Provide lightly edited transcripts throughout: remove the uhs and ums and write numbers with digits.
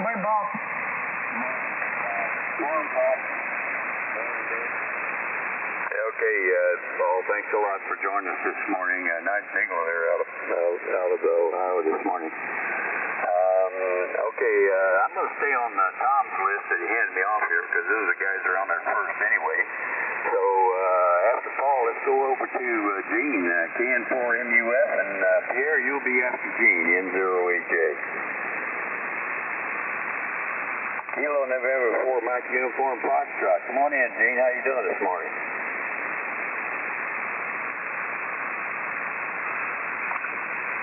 Bye, Bob. Okay, Paul, thanks a lot for joining us this morning. Nice signal there out of Ohio this morning. Okay, I'm going to stay on Tom's list that he handed me off here because those are the guys that are on there first anyway. So after Paul, let's go over to Gene, KN4MUF, and Pierre, you'll be after Gene, N0AJ. Kilo November 4 Mike Uniform Foxtrot. Come on in, Gene. How you doing this morning?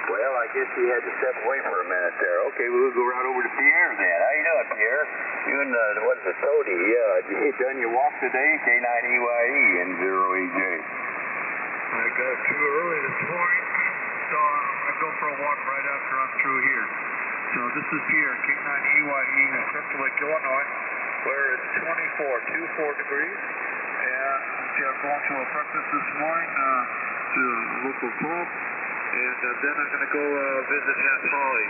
Well, I guess he had to step away for a minute there. Okay, we'll go right over to Pierre then. How you doing, Pierre? You and, what is it, Tony? Yeah, you done your walk today? K9EYE N0AJ. I got too early this morning, so I'm going to go for a walk right after I'm through here. So this is Pierre, K9EYE in Crystal Lake, Illinois, where it's 24 degrees. And I'm going to a breakfast this morning to a local pub. And then I'm going to go visit Hat Holly,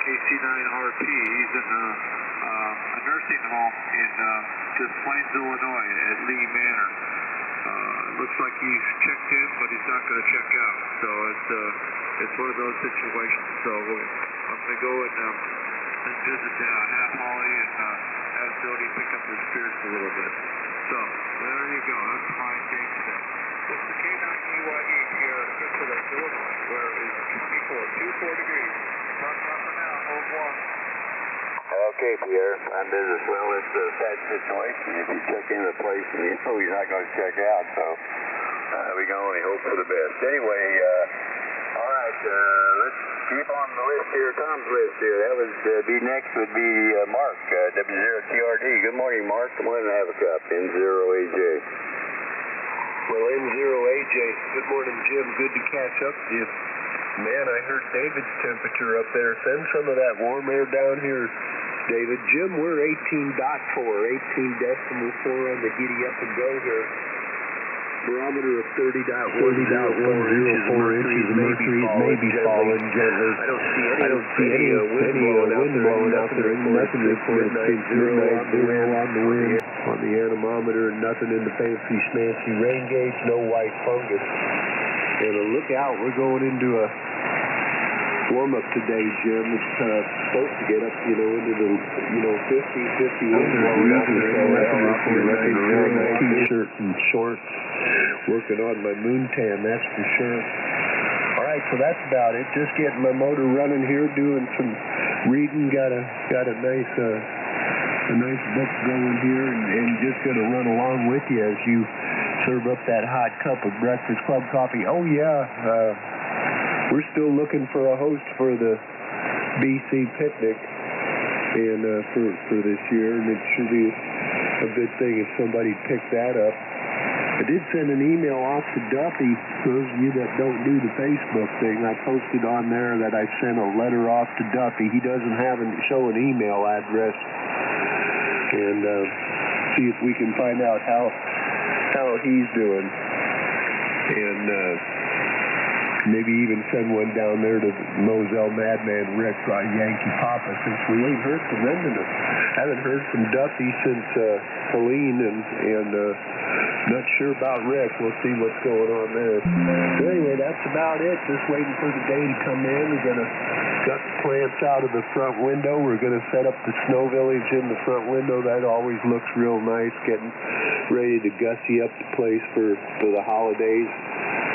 KC9RP. He's in a nursing home in just Plains, Illinois, at Lee Manor. Looks like he's checked in, but he's not going to check out. So it's one of those situations. So I'm going to go and visit Hat Holly and have Jody pick up his spirits a little bit. So there you go. That's my day today. It's the K9EYE here in Crystal Lake, Illinois, where it's 24 degrees. Talk about for now, hold one. Okay, Pierre, fine business. Well, it's a sad situation if you check into the place and you know you're not going to check out, so we can only hope for the best. Anyway, all right, let's keep on the list here, Tom's list here. That would be next would be Mark, W0TRD. Good morning, Mark. Come on and have a cup, N0AJ. Well, N0AJ, good morning, Jim. Good to catch up with you. Man, I heard David's temperature up there. Send some of that warm air down here, David. Jim, we're 18.4, 18.4 on the giddy up and go here. Barometer of 30.104 inches of mercury, maybe falling gently. I don't see any wind blowing out there. Nothing reported. It's midnight, 0 on the wind. On the anemometer, nothing in the fancy schmancy rain gauge, no white fungus. And look out, we're going into a warm-up today, Jim. It's supposed to get up, into the, 50, 51 blowing out there. T-shirt and shorts, working on my moon tan, that's for sure. All right, so that's about it. Just getting my motor running here, doing some reading. Got a nice book going here, and just going to run along with you as you serve up that hot cup of Breakfast Club coffee. Oh, yeah, we're still looking for a host for the BC picnic and for this year, and it should be a good thing if somebody picked that up. I did send an email off to Duffy. Those of you that don't do the Facebook thing, I posted on there that I sent a letter off to Duffy. He doesn't show an email address. And see if we can find out how he's doing, and maybe even send one down there to Moselle Madman Rick, Yankee Papa, since we ain't heard from them. Haven't heard from Duffy since Helene, and not sure about Rick. We'll see what's going on there. So anyway, that's about it. Just waiting for the day to come in. We're gonna got the plants out of the front window. We're going to set up the snow village in the front window. That always looks real nice, getting ready to gussy up the place for the holidays.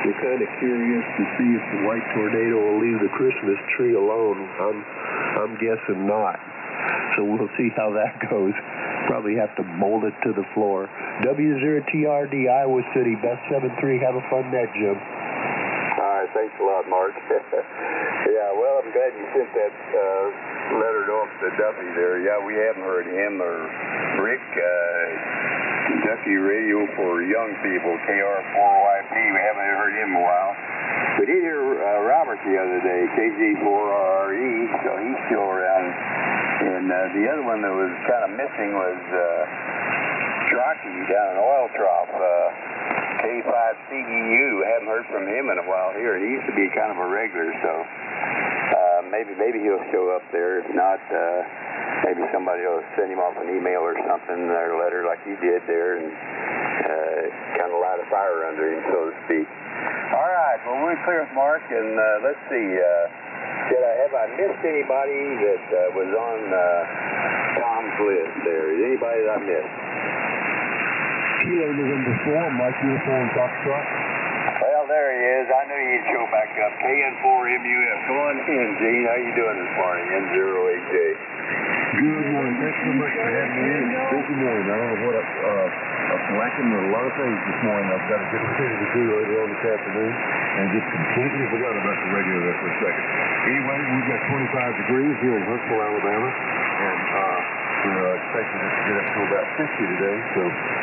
We're kind of curious to see if the white tornado will leave the Christmas tree alone. I'm guessing not. So we'll see how that goes. Probably have to mold it to the floor. W0TRD, Iowa City, Best 73. Have a fun net, Jim. Thanks a lot, Mark. Yeah, well, I'm glad you sent that letter off to Duffy there. Yeah, we haven't heard him or Rick. Kentucky Radio for Young People, KR4YP. We haven't heard him in a while. We did hear Robert the other day, KJ4RE, so he's still around. And the other one that was kind of missing was Rocky down in Oil Trough, K5CEU. Haven't heard from him in a while here, and he used to be kind of a regular, so maybe he'll show up there. If not, maybe somebody will send him off an email or something, or a letter like he did there, and kind of light a fire under him, so to speak. All right, well, we're clear with Mark, and let's see. Have I missed anybody that was on Tom's list there? Is anybody that I missed? Kilo November 4, Mike Uniform Foxtrot. Well, there he is. I knew you'd show back up. KN4MUF. Come on in, Gene. How you doing this morning? N08J. Good morning. Thanks so much for having me in. It's a busy morning. I don't know what I'm lacking with a lot of things this morning. I've got a good thing to do later on this afternoon, and just completely forgot about the radio there for a second. Anyway, we've got 25 degrees here in Huntsville, Alabama, and we're expecting it to get up to about 50 today, so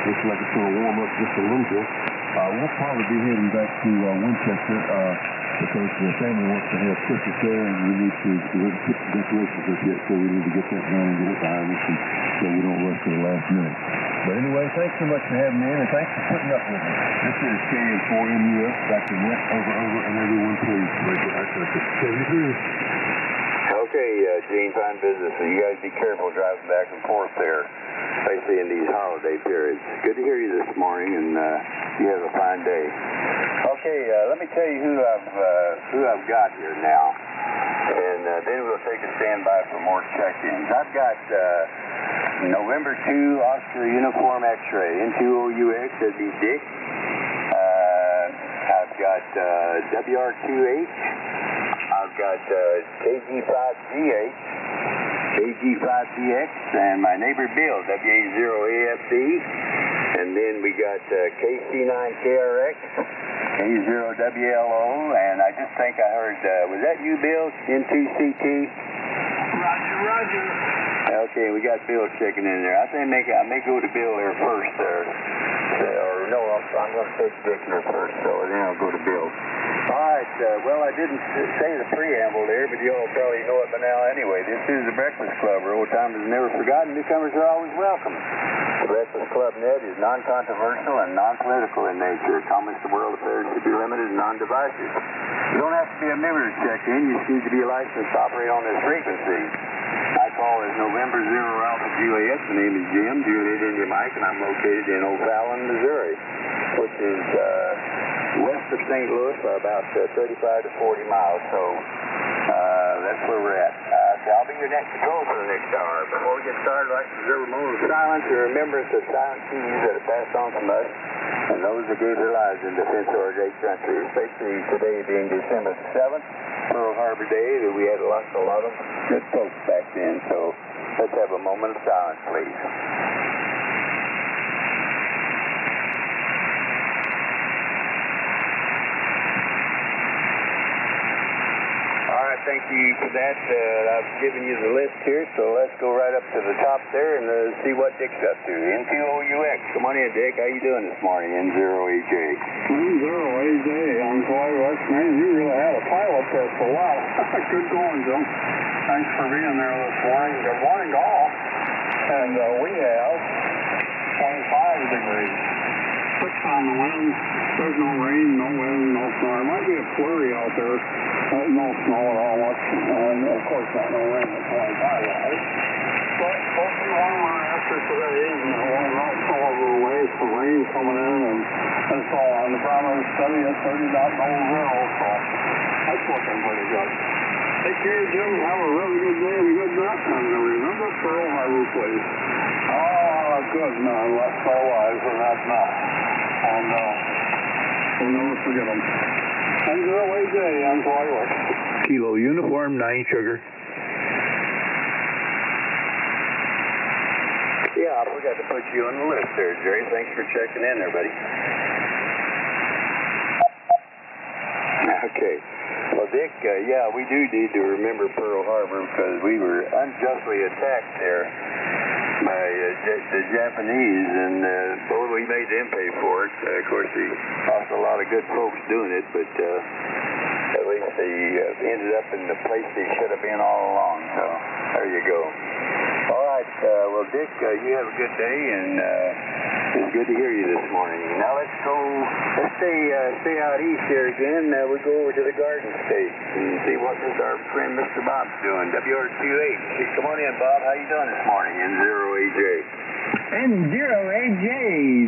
looks like it's going to warm up just a little bit. We'll probably be heading back to Winchester because the family wants to have Christmas there, and we haven't put the decorations up yet, so we need to get that done and get it behind us, and so we don't rush to the last minute. But anyway, thanks so much for having me in, and thanks for putting up with me. This is KN4MUF, Dr. Wet, over, and everyone please. I said 73. Okay, Gene, fine business. So you guys be careful driving back and forth there, especially in these holiday periods. Good to hear you this morning, and you have a fine day. Okay, let me tell you who I've got here now, and then we'll take a standby for more check-ins. I've got November 2 Oscar Uniform X-Ray, N2OUX, that'd be Dick. I've got WR2H. I've got KG5GH, KG5GX, and my neighbor Bill, WA0AFD. And then we got KC9KRX, A0WLO, and I just think I heard, was that you, Bill, N2CT? Roger. Okay, we got Bill checking in there. I think I may go to Bill there first there. Or no, I'm going to take Dick here first, so then I'll go to Bill. All right, well, I didn't say the preamble there, but you all probably know it by now anyway. This is the Breakfast Club, where old timers are never forgotten. Newcomers are always welcome. The Breakfast Club net is non-controversial and non-political in nature. Comments to world affairs should be limited and non-divisive. You don't have to be a member to check in. You just need to be licensed to operate on this frequency. My call is November 0 Alpha Juliet. My name is Jim, Juliet India Mike, and I'm located in O'Fallon, Missouri, which is west of St. Louis by about 35 to 40 miles. So that's where we're at. So I'll be your next control for the next hour. Before we get started, I'd like to observe a moment of silence in remembrance of silent keys that have passed on from us and those that gave their lives in defense of our great country, especially today being December 7th, Pearl Harbor Day, that we had lost a lot of good folks back then. So let's have a moment of silence, please. Thank you for that. I've given you the list here, so let's go right up to the top there and see what Dick's up to. N2OUX. Come on in, Dick. How you doing this morning? N0AJ. N0AJ. I'm Dwight West. Man, you really had a pilot there for a while. Good going, Joe. Thanks for being there this morning. Good morning to all. And we have 25 degrees. 6 on the wind. There's no rain, no wind, no snow. There might be a flurry out there. No snow at all much. And of course not no rain at 25 hours. But supposed to be warmer after today. And we'll not some of the waves for rain coming in and so on. The barometer is steady at 30.00, so that's looking pretty good. Take care, Jim. Have a really good day and a good night. And remember Pearl Harbor, please. Oh, good. No, let's go wise and that's not. And we'll never forget them. N0AJ, I'm Dwight. Kilo Uniform 9 Sugar. Yeah, I forgot to put you on the list there, Jerry. Thanks for checking in there, buddy. Okay. Well, Dick, yeah, we do need to remember Pearl Harbor because we were unjustly attacked there by the Japanese, and boy, we made them pay for it. Of course, we lost a lot of good folks doing it, but at least they ended up in the place they should have been all along. So There you go. All right, well, Dick, you have a good day, and it's good to hear you this morning. Now let's stay out east here again. We'll go over to the Garden State and see what our friend Mr. Bob's doing. WR28. Come on in, Bob. How you doing this morning? N0AJ. N0AJ,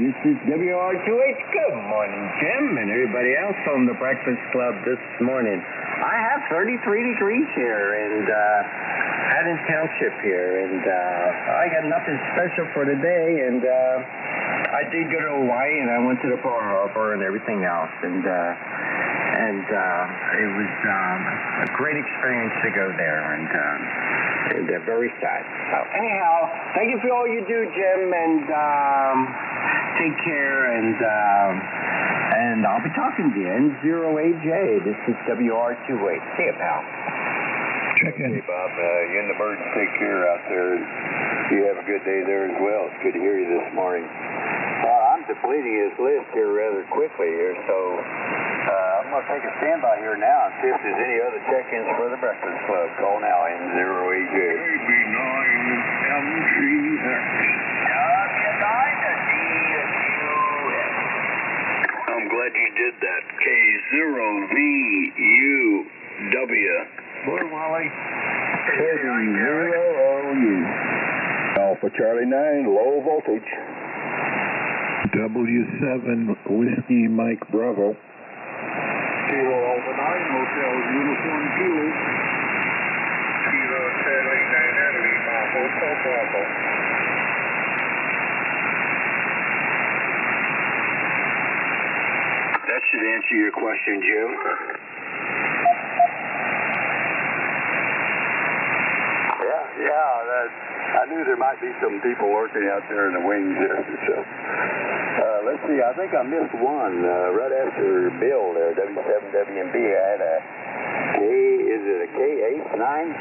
this is WR28. Good morning, Jim, and everybody else on the Breakfast Club this morning. I have 33 degrees here, and Haddon Township here, and I got nothing special for today, and I did go to Hawaii, and I went to the Pearl Harbor and everything else, and it was a great experience to go there, and very sad. So anyhow, thank you for all you do, Jim, and take care, and I'll be talking to you. N0AJ, this is WR28. See you, pal. Check in. Hey, Bob, you and the birds take care out there. You have a good day there as well. It's good to hear you this morning. I'm depleting his list here rather quickly here, so I'm going to take a standby here now and see if there's any other check-ins for the Breakfast Club. Call now, N0AJ. I'm glad you did that. K0VUW. Boy, Wally. K0OU. Alpha Charlie 9, low voltage. W7 Whiskey Mike Bravo. Kilo Alpha 9, Hotel Uniform Kilo. Kilo Charlie 9, Lima, Hotel Bravo. That should answer your question, Jim. I knew there might be some people lurking out there in the wings there. So, let's see, I think I missed one right after Bill there, W7WMB. I had a is it a K89?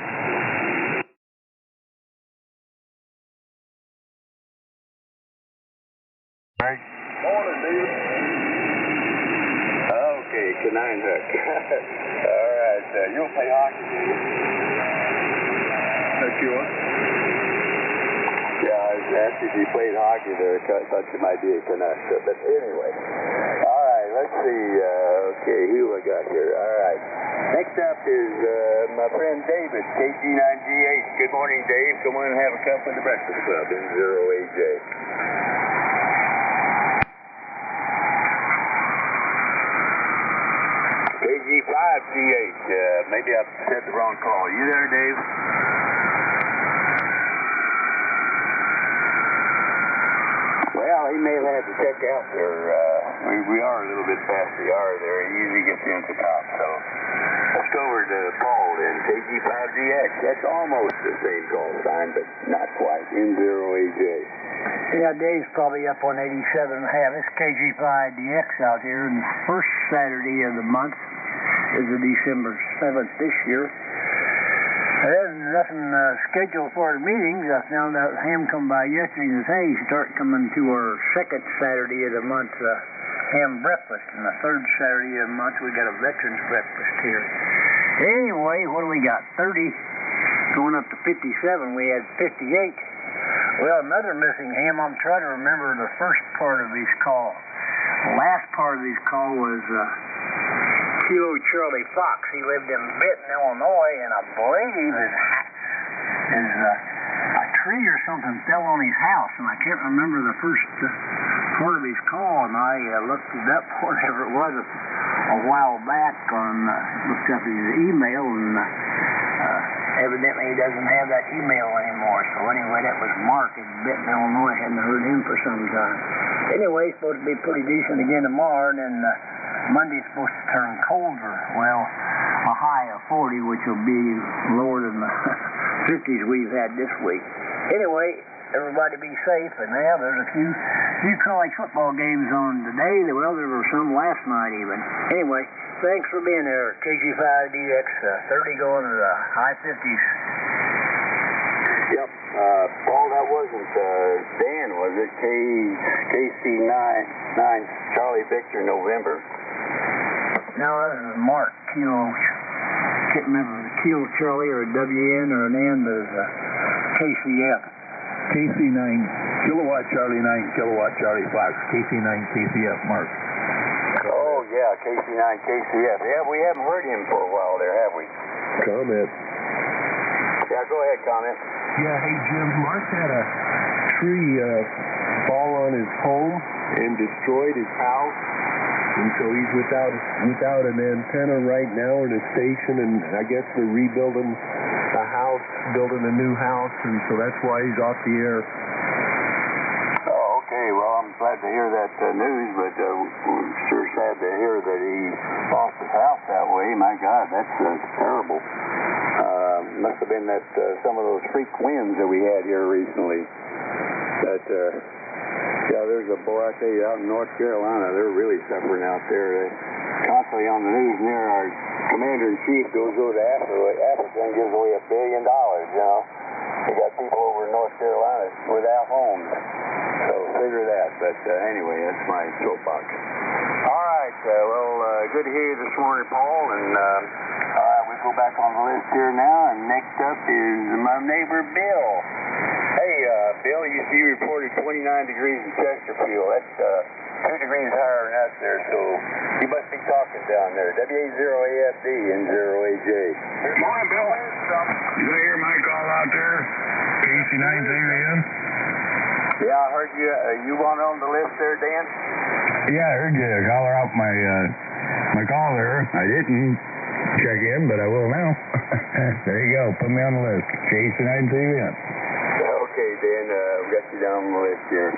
Morning, David. Okay, K9 hook. All right, you'll play hockey, David. That's yours? Yeah, I was asked if you played hockey there. I thought you might be a Canuck. But anyway. All right, let's see. Okay, who I got here? All right. Next up is my friend David, KG9G8. Good morning, Dave. Come on and have a cup with the Breakfast Club, N0AJ. KG5G8. Maybe I said the wrong call. You there, Dave? Well, he may have had to check out there. We are a little bit past the hour there. He usually gets in at the top. So let's go over to Paul then. KG5GX. That's almost the same call sign, but not quite. N0AJ. Yeah, Dave's probably up on 87 and a half. It's KG5DX out here, and the first Saturday of the month is the December 7th this year. There's nothing scheduled for the meetings. I found out Ham come by yesterday and said, hey, start coming to our second Saturday of the month, Ham breakfast. And the third Saturday of the month, we got a veterans breakfast here. Anyway, what do we got? 30, going up to 57. We had 58. Well, another missing Ham. I'm trying to remember the first part of his call. The last part of his call was Kilo Charlie Fox. He lived in Benton, Illinois, and I believe a tree or something fell on his house, and I can't remember the first part of his call, and I looked it up, whatever it was, a while back, looked up his email, and evidently he doesn't have that email anymore. So anyway, that was Mark in Benton, Illinois. Hadn't heard him for some time. Anyway, it's supposed to be pretty decent again tomorrow, and then Monday's supposed to turn colder. Well, a high of 40, which will be lower than the 50s we've had this week. Anyway, everybody be safe. And now there's a few college football games on today. Well, there were some last night even. Anyway, thanks for being there. KG5DX, 30 going to the high 50s. Yep. Paul, that wasn't Dan, was it? KC9 Charlie Victor November. No, this is Mark. Kilo. Can't remember the Kilo Charlie or a WN or an N is KCF. KC9, Kilowatt Charlie 9, Kilowatt Charlie Fox, KC9, KCF, Mark. Oh, yeah, KC9, KCF. Yeah, we haven't heard him for a while there, have we? Comment. Yeah, go ahead, comment. Yeah, hey, Jim, Mark had a tree fall on his home and destroyed his house. And so he's without an antenna right now in his station, and I guess they're rebuilding a house, building a new house, and so that's why he's off the air. Oh, okay. Well, I'm glad to hear that news, but we're sure sad to hear that he lost his house that way. My God, that's terrible. Must have been that some of those freak winds that we had here recently. That yeah, there's a boy, I tell you, out in North Carolina, they're really suffering out there. They're constantly on the news near our commander-in-chief goes over to Africa and gives away $1 billion, you know. We got people over in North Carolina without homes. So figure that. But anyway, that's my soapbox. All right. Good to hear you this morning, Paul. And all right, we go back on the list here now. And next up is my neighbor, Bill. Hey, Bill, you reported 29 degrees in Chesterfield. That's 2 degrees higher than us there, so you must be talking down there. WA0AFD and 0AJ. Morning, Bill. You hear my call out there? KC9 in? Yeah, I heard you. You want on the list there, Dan? Yeah, I heard you holler out my call there. I didn't check in, but I will now. There you go. Put me on the list. KC9 in. Okay, Dan, we got you down on the list here.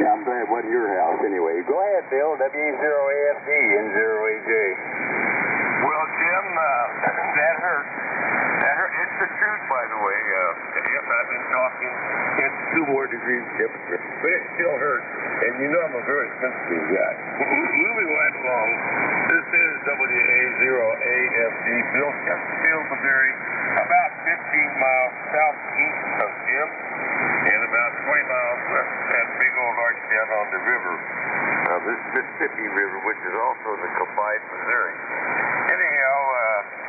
Yeah, I'm glad it wasn't your house anyway. Go ahead, Bill, W0AFD and 0AJ. Well, Jim, that hurt. It's the truth, by the way. Yes, I've been talking. It's 2 more degrees temperature, but it still hurts. And you know I'm a very sensitive guy. Moving right along, this is WA0AFD, Bill, Chesterfield, Missouri, about 15 miles southeast of Jim, and about 20 miles west of that big old arch down on the river, this Mississippi River, which is also the combined Missouri. Anyhow,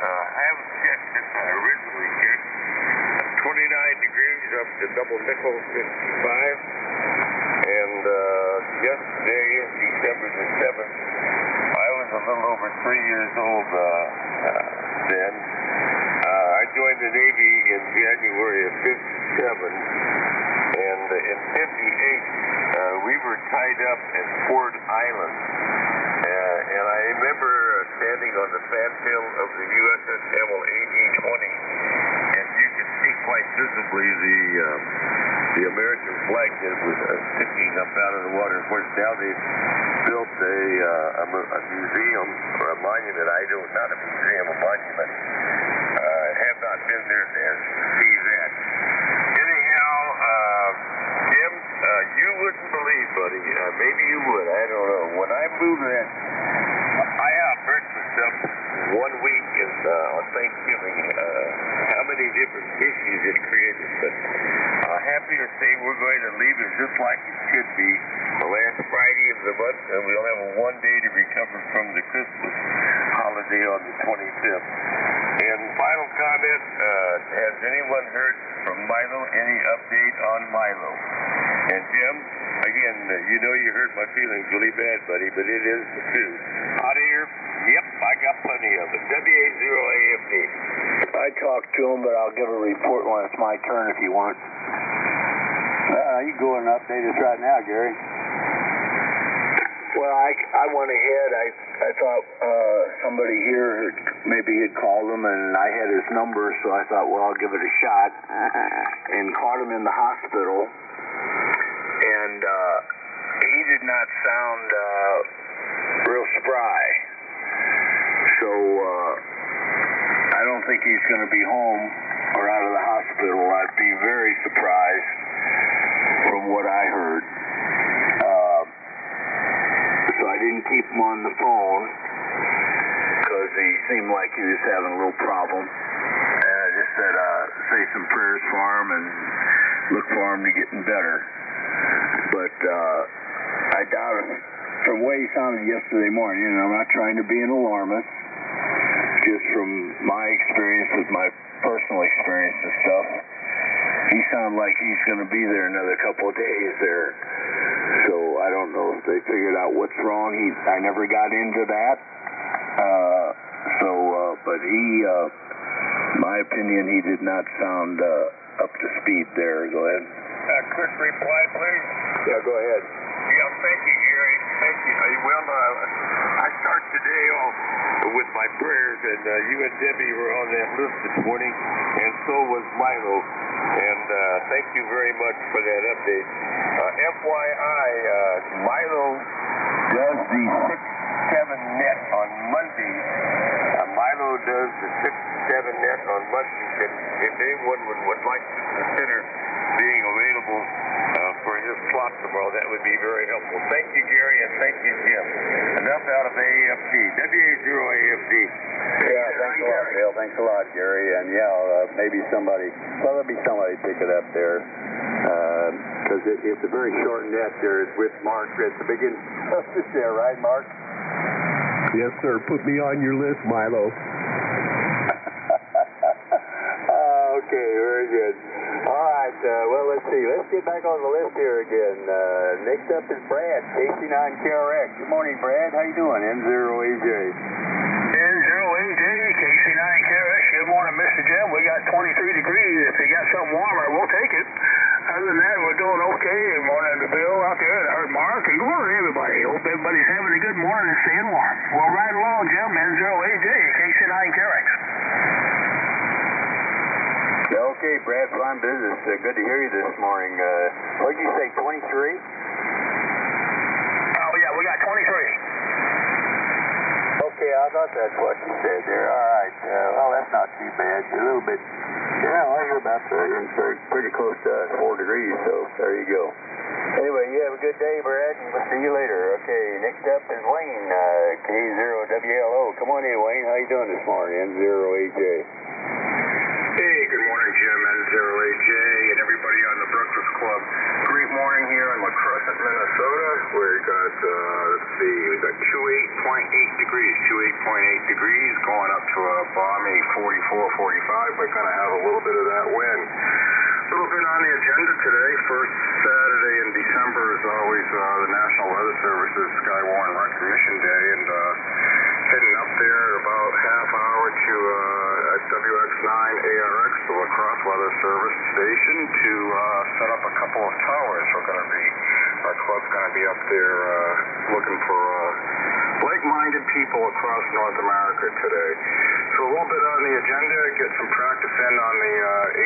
I haven't checked since I originally checked. 29 degrees up to double nickel 55. And yesterday, December the 7th, I was a little over 3 years old then. I joined the Navy in January of 57. And in 58, we were tied up in Ford Island. And I remember standing on the fantail of the USS Hamel AD-20, and you could see quite visibly the American flag that was sticking up out of the water. Of course, now they've built a museum or a monument. Not a museum, a monument. Have not been there to see that. Anyhow, Jim, you wouldn't believe, buddy. Maybe you would. I don't know. When I moved that, I had breakfast up 1 week on Thanksgiving. How many different issues it created. But happy to say we're going to leave it just like it should be. The last Friday of the month, and we'll have 1 day to recover from the Christmas holiday on the 25th. And final comment, has anyone heard from Milo? Any update on Milo? And Jim, again, you know you hurt my feelings really bad, buddy, but it is the truth. Hot air? Yep, I got plenty of it. WA0AFD. I talked to him, but I'll give a report when it's my turn if you want. You go and update us right now, Gary. Well, I went ahead. I thought somebody here maybe had called him, and I had his number, so I thought, well, I'll give it a shot, and caught him in the hospital. And he did not sound real spry. So I don't think he's going to be home or out of the hospital. I'd be very surprised from what I heard. So I didn't keep him on the phone because he seemed like he was having a little problem. And I just said, say some prayers for him and look for him to getting better. But I doubt it. From the way he sounded yesterday morning, and I'm not trying to be an alarmist, just from my experience with my personal experience and stuff, he sounds like he's going to be there another couple of days there. So I don't know if they figured out what's wrong. I never got into that. But he, my opinion, he did not sound up to speed there. Go ahead. Quick reply, please. Yeah, go ahead. Yeah, thank you, Gary. Thank you. Well, I start today off with my prayers, and you and Debbie were on that list this morning, and so was Milo. And thank you very much for that update. FYI, Milo does the 6-7 net on Mondays. Milo does the 6-7 net on Mondays. If anyone would like to consider being available for his slot tomorrow, that would be very helpful. Thank you, Gary, and thank you, Jim. Enough out of AFD. WA0AFD. Yeah, thanks a lot, Bill. Thanks a lot, Gary. And maybe somebody, there'll be somebody pick it up there. Because it's a very short net there. It's with Mark at the beginning of the there, right, Mark? Yes, sir. Put me on your list, Milo. Okay, very good. All right, well, let's see. Let's get back on the list here again. Next up is Brad, KC9KRX. Good morning, Brad. How you doing? N0AJ. N0AJ, KC9KRX. Good morning, Mr. Jim. We got 23 degrees. If you got something warmer, we'll take it. Other than that, we're doing okay. Good morning to Bill out there. I heard Mark. And good morning to everybody. Hope everybody's having a good morning and staying warm. Well, right along, Jim. N0AJ, KC9KRX. Okay, Brad, fine business. Good to hear you this morning. What did you say, 23? Oh, yeah, we got 23. Okay, I thought that's what you said there. All right. Well, that's not too bad. A little bit, you're about pretty close to 4 degrees, so there you go. Anyway, you have a good day, Brad, and we'll see you later. Okay, next up is Wayne, K0WLO. Come on in, Wayne. How you doing this morning? N0AJ. Hey, good morning, Jim, N0AJ, and everybody on the Breakfast Club. Great morning here in La Crescent, Minnesota. We got, we got 28.8 degrees, going up to a balmy 44, 45. We're going to have a little bit of that wind. A little bit on the agenda today. First Saturday in December is always the National Weather Service's Skywarn Recognition Day, and heading up there about half hour to WX9 ARX, the La Crosse Weather Service station, to set up a couple of towers. Our club's going to be up there looking for like-minded people across North America today. So a little bit on the agenda, get some practice in on the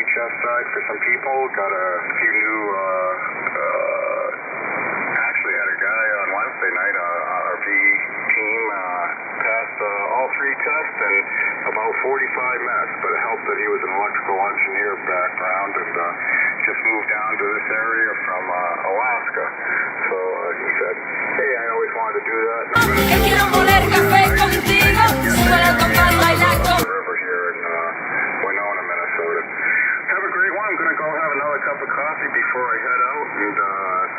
HS side for some people. Got a few new, actually had a guy on Wednesday night, our VE team, passed all 3 tests in about 45 minutes, but it helped that he was an electrical engineer background and just moved down to this area from Alaska. So he said, hey, I always wanted to do that. River here in Winona, Minnesota. Have a great one. I'm going to go have another cup of coffee before I head out and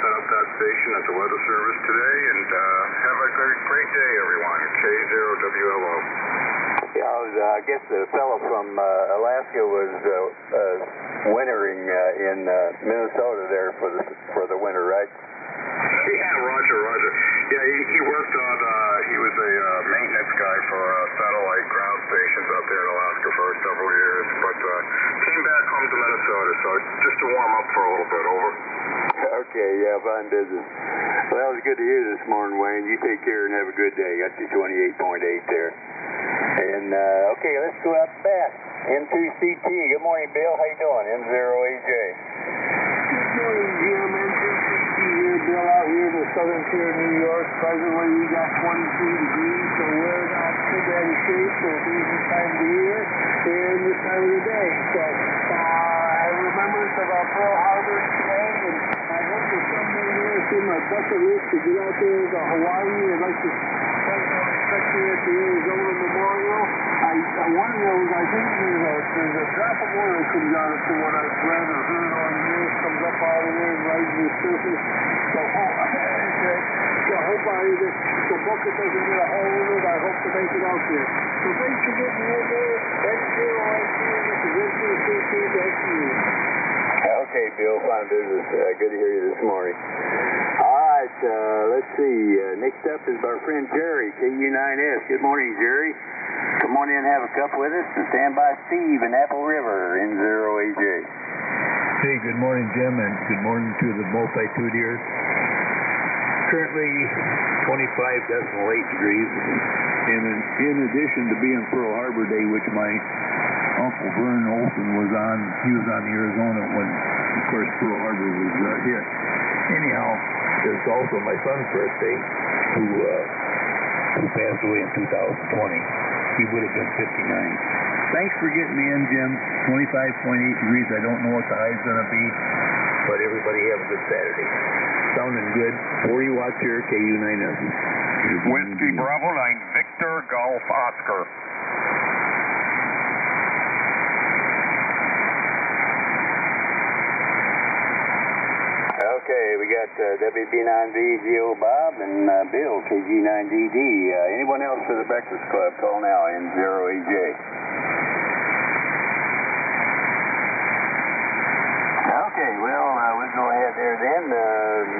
set up that station at the Weather Service today. And have a great day, everyone. K0WLO. Yeah, I guess the fellow from Alaska was wintering in Minnesota there for the winter, right? Yeah, Roger. Yeah, he worked on, he was a maintenance guy for satellite ground stations out there in Alaska for several years, but came back home to Minnesota, so just to warm up for a little bit, over. Okay, yeah, fine business. Well, that was good to hear this morning, Wayne. You take care and have a good day. Got you 28.8 there. And, okay, let's go out fast. N2CT. Good morning, Bill. How you doing? N0AJ. Good morning, Jim. N2CT here. Bill out here in the southern tier of New York. Presently, we got 23 degrees, so we're not too bad a shape for a decent time of the year and this time of the day. So, I remembrance of our Pearl Harbor today, and I hope that someday here it's in my bucket list to get out there to Hawaii. I'd like to thank our inspection at the Arizona Memorial. One of those, I think there's a drop of water that comes out of what I've read or heard on the news, comes up out of there and rises to the surface. So I hope the bucket doesn't get a hold of it. I hope to make it out there. Well, thanks for getting me in there. That's Bill. This is NCCC. Thank you. Okay, Bill, fine business. Good to hear you this morning. All right, let's see. Next up is our friend Jerry, KU9S. Good morning, Jerry. Come on in and have a cup with us, and stand by Steve in Apple River, N0AJ. Hey, good morning, Jim, and good morning to the multitude here. Currently 25.8 degrees, and in addition to being Pearl Harbor Day, which my Uncle Vern Olson was on, he was on the Arizona when, of course, Pearl Harbor was hit. Anyhow, it's also my son's birthday, who passed away in 2020. He would have been 59. Thanks for getting me in, Jim. 25.8 degrees. I don't know what the high's going to be, but everybody have a good Saturday. Sounding good. 40 watts here, KU9S. Whiskey Bravo 9, Victor Golf Oscar. Okay, we got WB9V, Geo Bob, and Bill, KG9DD. Anyone else for the Breakfast Club, call now, N0AJ. Okay, well, we'll go ahead there then.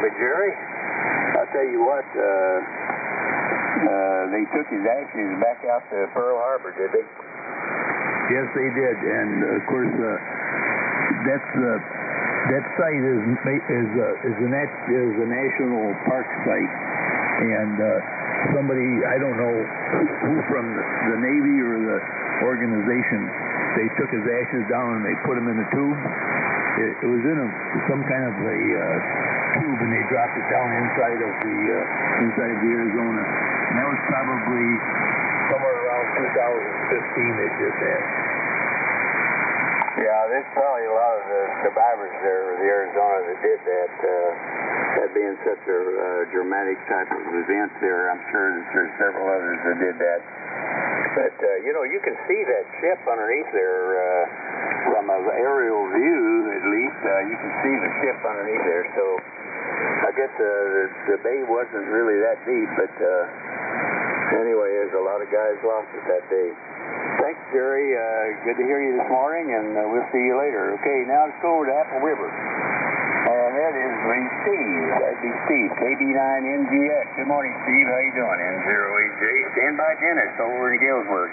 But Jerry, I'll tell you what, they took his ashes back out to Pearl Harbor, did they? Yes, they did, and of course, that site is a national park site, and somebody, I don't know who from the Navy or the organization, they took his ashes down and they put them in a tube. It was in some kind of a tube, and they dropped it down inside of the Arizona. And that was probably somewhere around 2015 they did that. Yeah, there's probably a lot of the survivors there of the Arizona that did that. That being such a dramatic type of event there, I'm sure that there's several others that did that. But, you can see that ship underneath there from an aerial view, at least. You can see the ship underneath there. So I guess the bay wasn't really that deep. But anyway, there's a lot of guys lost it that day. Thanks, Jerry. Good to hear you this morning, and we'll see you later. Okay, now let's go over to Apple River. And that is Steve. That'd be Steve, KB9NGX. Good morning, Steve. How you doing? N0AJ. Stand by Dennis over in Galesburg.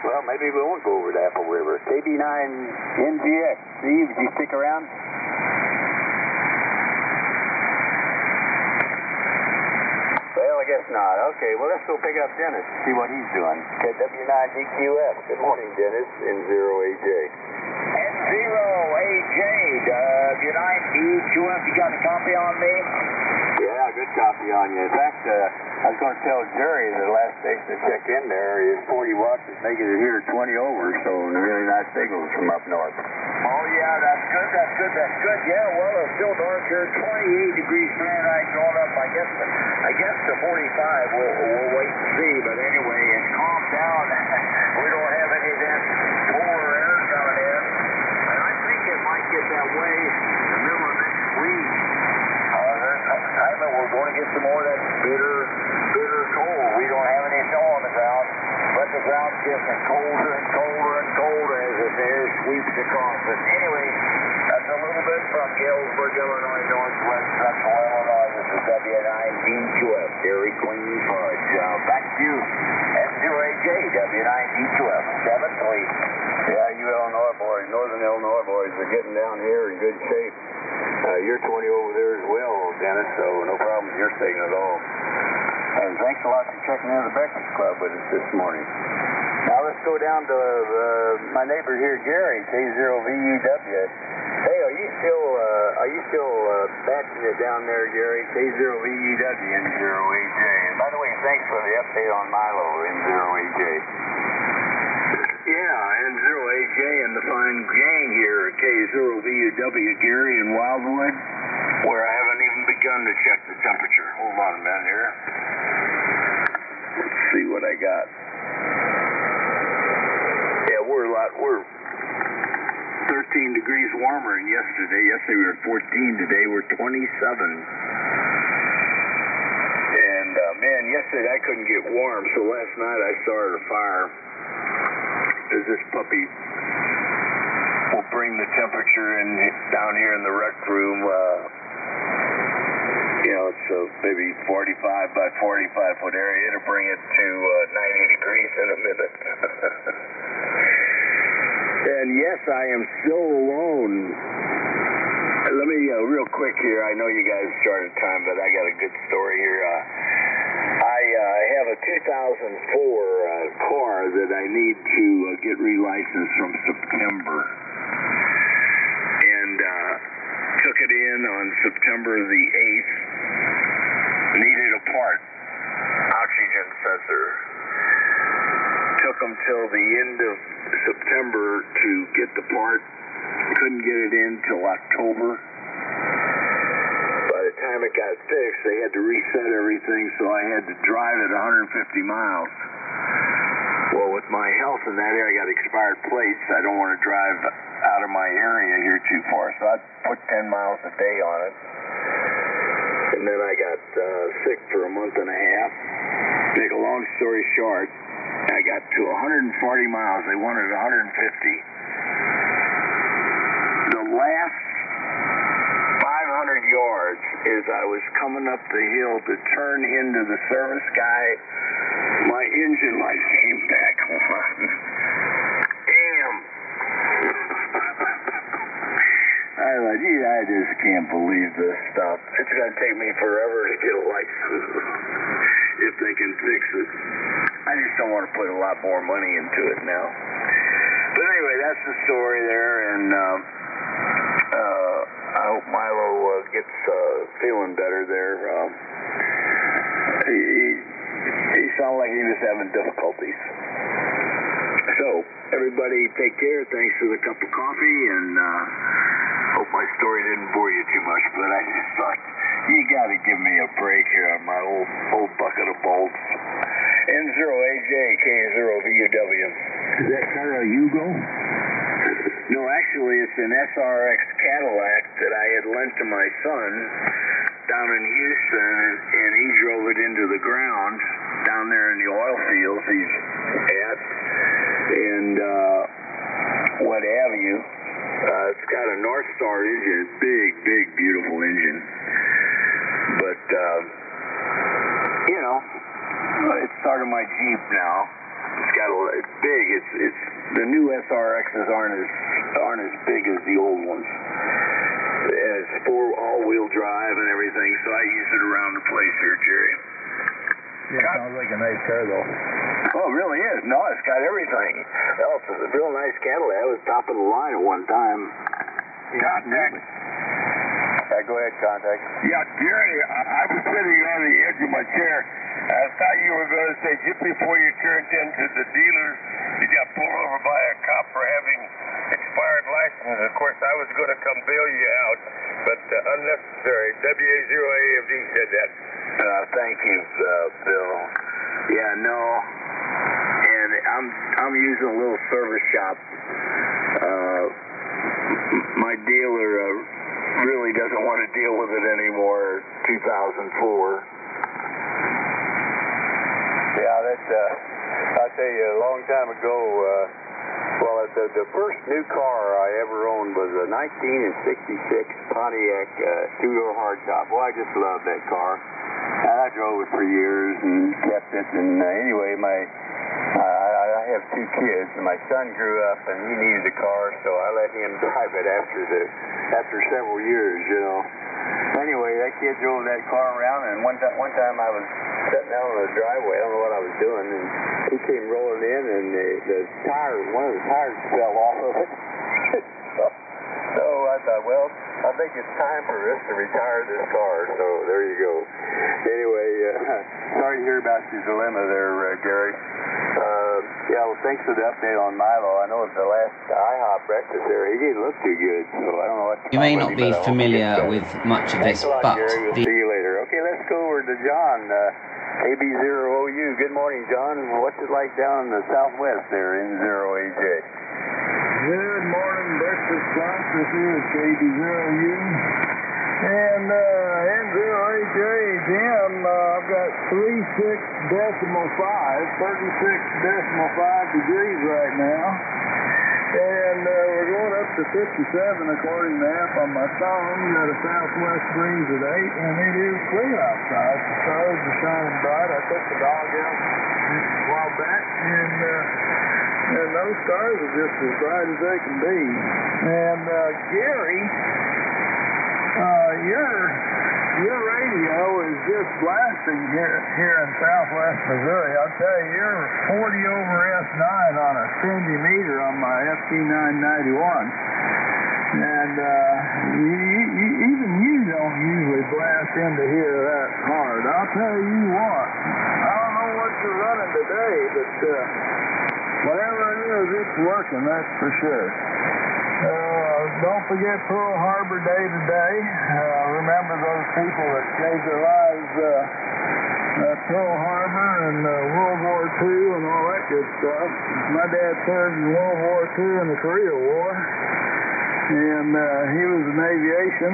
Well, maybe we won't go over to Apple River. KB9NGX. Steve, would you stick around? Well, I guess not. Okay, well, let's go pick up Dennis, see what he's doing. W9DQF. Good morning, Dennis, N0AJ. N0AJ, W9DQF, you got a copy on me? Yeah, good copy on you. In fact, I was going to tell Jerry the last station to check in there is 40 watts. It's making it here 20 over, so really nice signals from up north. Oh, yeah, that's good. Yeah, well, it's still dark here, 28 degrees Fahrenheit going up. I guess to 45. We'll wait and see, but anyway, it's calmed down. We don't have any of that polar air coming in, and I think it might get that way in the middle of next week. We're going to get some more of that bitter cold. We don't have any snow on the ground, but the ground's getting colder and colder and colder as the air sweeps across it. Anyway, that's a little bit from Galesburg, Illinois, northwest central Illinois. This is W9DQF, Dairy Queen Fudge. Back to you, N0AJ, W9DQF, 7-3. Yeah, you Illinois boys, northern Illinois boys are getting down here in good shape. You're 20 over there as well, Dennis, so no problem with your signal at all. And thanks a lot for checking in the Breakfast Club with us this morning. Now let's go down to my neighbor here, Gary, K0VUW. Hey, are you still batching it down there, Gary? K0VUW, N0AJ. And by the way, thanks for the update on Milo, N0AJ. Yeah, N0AJ and the fine gang here at K0VUW, Gary in Wildwood, where I haven't even begun to check the temperature. Hold on a minute here. Let's see what I got. Yeah, we're 13 degrees warmer than yesterday. Yesterday we were 14, today we're 27. And man, yesterday I couldn't get warm, so last night I started a fire. Because this puppy will bring the temperature in down here in the rec room. It's maybe 45 by 45 foot area. It'll bring it to 90 degrees in a minute. And yes, I am still alone. Let me, real quick here, I know you guys started time, but I got a good story here. I have a 2004 car that I need to get relicensed from September. And took it in on September the 8th. Needed a part, oxygen sensor. Took them till the end of September to get the part. Couldn't get it in till October. By the time it got fixed, they had to reset everything, so I had to drive it 150 miles. Well, with my health in that area, I got expired plates. I don't want to drive out of my area here too far, so I put 10 miles a day on it. And then I got sick for a month and a half. Make a long story short, I got to 140 miles. They wanted 150. The last 500 yards as I was coming up the hill to turn into the service guy, my engine light came back on. Damn. I thought, gee, I just can't believe this stuff. It's going to take me forever to get a license if they can fix it. I just don't want to put a lot more money into it now. But anyway, that's the story there, and I hope Milo gets feeling better there. He sounded like he was having difficulties. So, everybody take care. Thanks for the cup of coffee, and hope my story didn't bore you too much, but I just thought, you got to give me a break here on my old bucket of bolts. N0AJ, K0VUW. Is that car a Yugo? No, actually, it's an SRX Cadillac that I had lent to my son down in Houston, and he drove it into the ground down there in the oil fields he's at, and what have you. It's got a North Star engine, big, beautiful engine. But, it's part of my Jeep now. It's big. It's the new SRXs aren't as big as the old ones. It's all-wheel drive and everything, so I use it around the place here, Jerry. Yeah, sounds like a nice car, though. Oh, it really is. No, it's got everything. Well, it's a real nice Cadillac. It was top of the line at one time. Contact. Go ahead, Contact. Yeah, Jerry, I was sitting on the edge of my chair. I thought you were going to say just before you turned into the dealer, you got pulled over by a cop for having expired license. Of course, I was going to come bail you out, but unnecessary. WA0AFD said that. Thank you, Bill. Yeah, no. And I'm using a little service shop. My dealer really doesn't want to deal with it anymore. 2004. Yeah, I'll tell you, a long time ago, the first new car I ever owned was a 1966 Pontiac two-door hardtop. Well, I just loved that car. And I drove it for years and kept it. And anyway, I have two kids, and my son grew up and he needed a car, so I let him drive it after several years, Anyway, that kid drove that car around, and one time I was sitting down on the driveway. I don't know what I was doing, and he came rolling in, and one of the tires fell off of it. So I thought, well, I think it's time for us to retire this car. So there you go. Anyway, sorry to hear about your dilemma there, Gary. Yeah, well, thanks for the update on Milo. I know it's the last IHOP breakfast there. He didn't look too good, so I don't know what to You may not be familiar with much of this, but Gary. We'll see you later. Okay, let's go over to John, AB0OU. Good morning, John. What's it like down in the southwest there, N0AJ? Good morning, Breakfast Club. This is KB0U. And N0AJ, Jim, I've got 36.5 degrees right now. And we're going up to 57 according to the app on my phone. Got a southwest breeze at 8, and it is clear outside. The stars are shining bright. I took the dog out just a while back, and those stars are just as bright as they can be. And Gary, your radio is just blasting here in southwest Missouri. I'll tell you, you're 40 over S9 on a stingy meter on my FT991. And even you don't usually blast into here that hard. I'll tell you what, I don't know what you're running today, but whatever it is, it's working, that's for sure. Don't forget Pearl Harbor Day today. Remember those people that gave their lives at Pearl Harbor and World War II and all that good stuff. My dad served in World War II and the Korea War, and he was in aviation.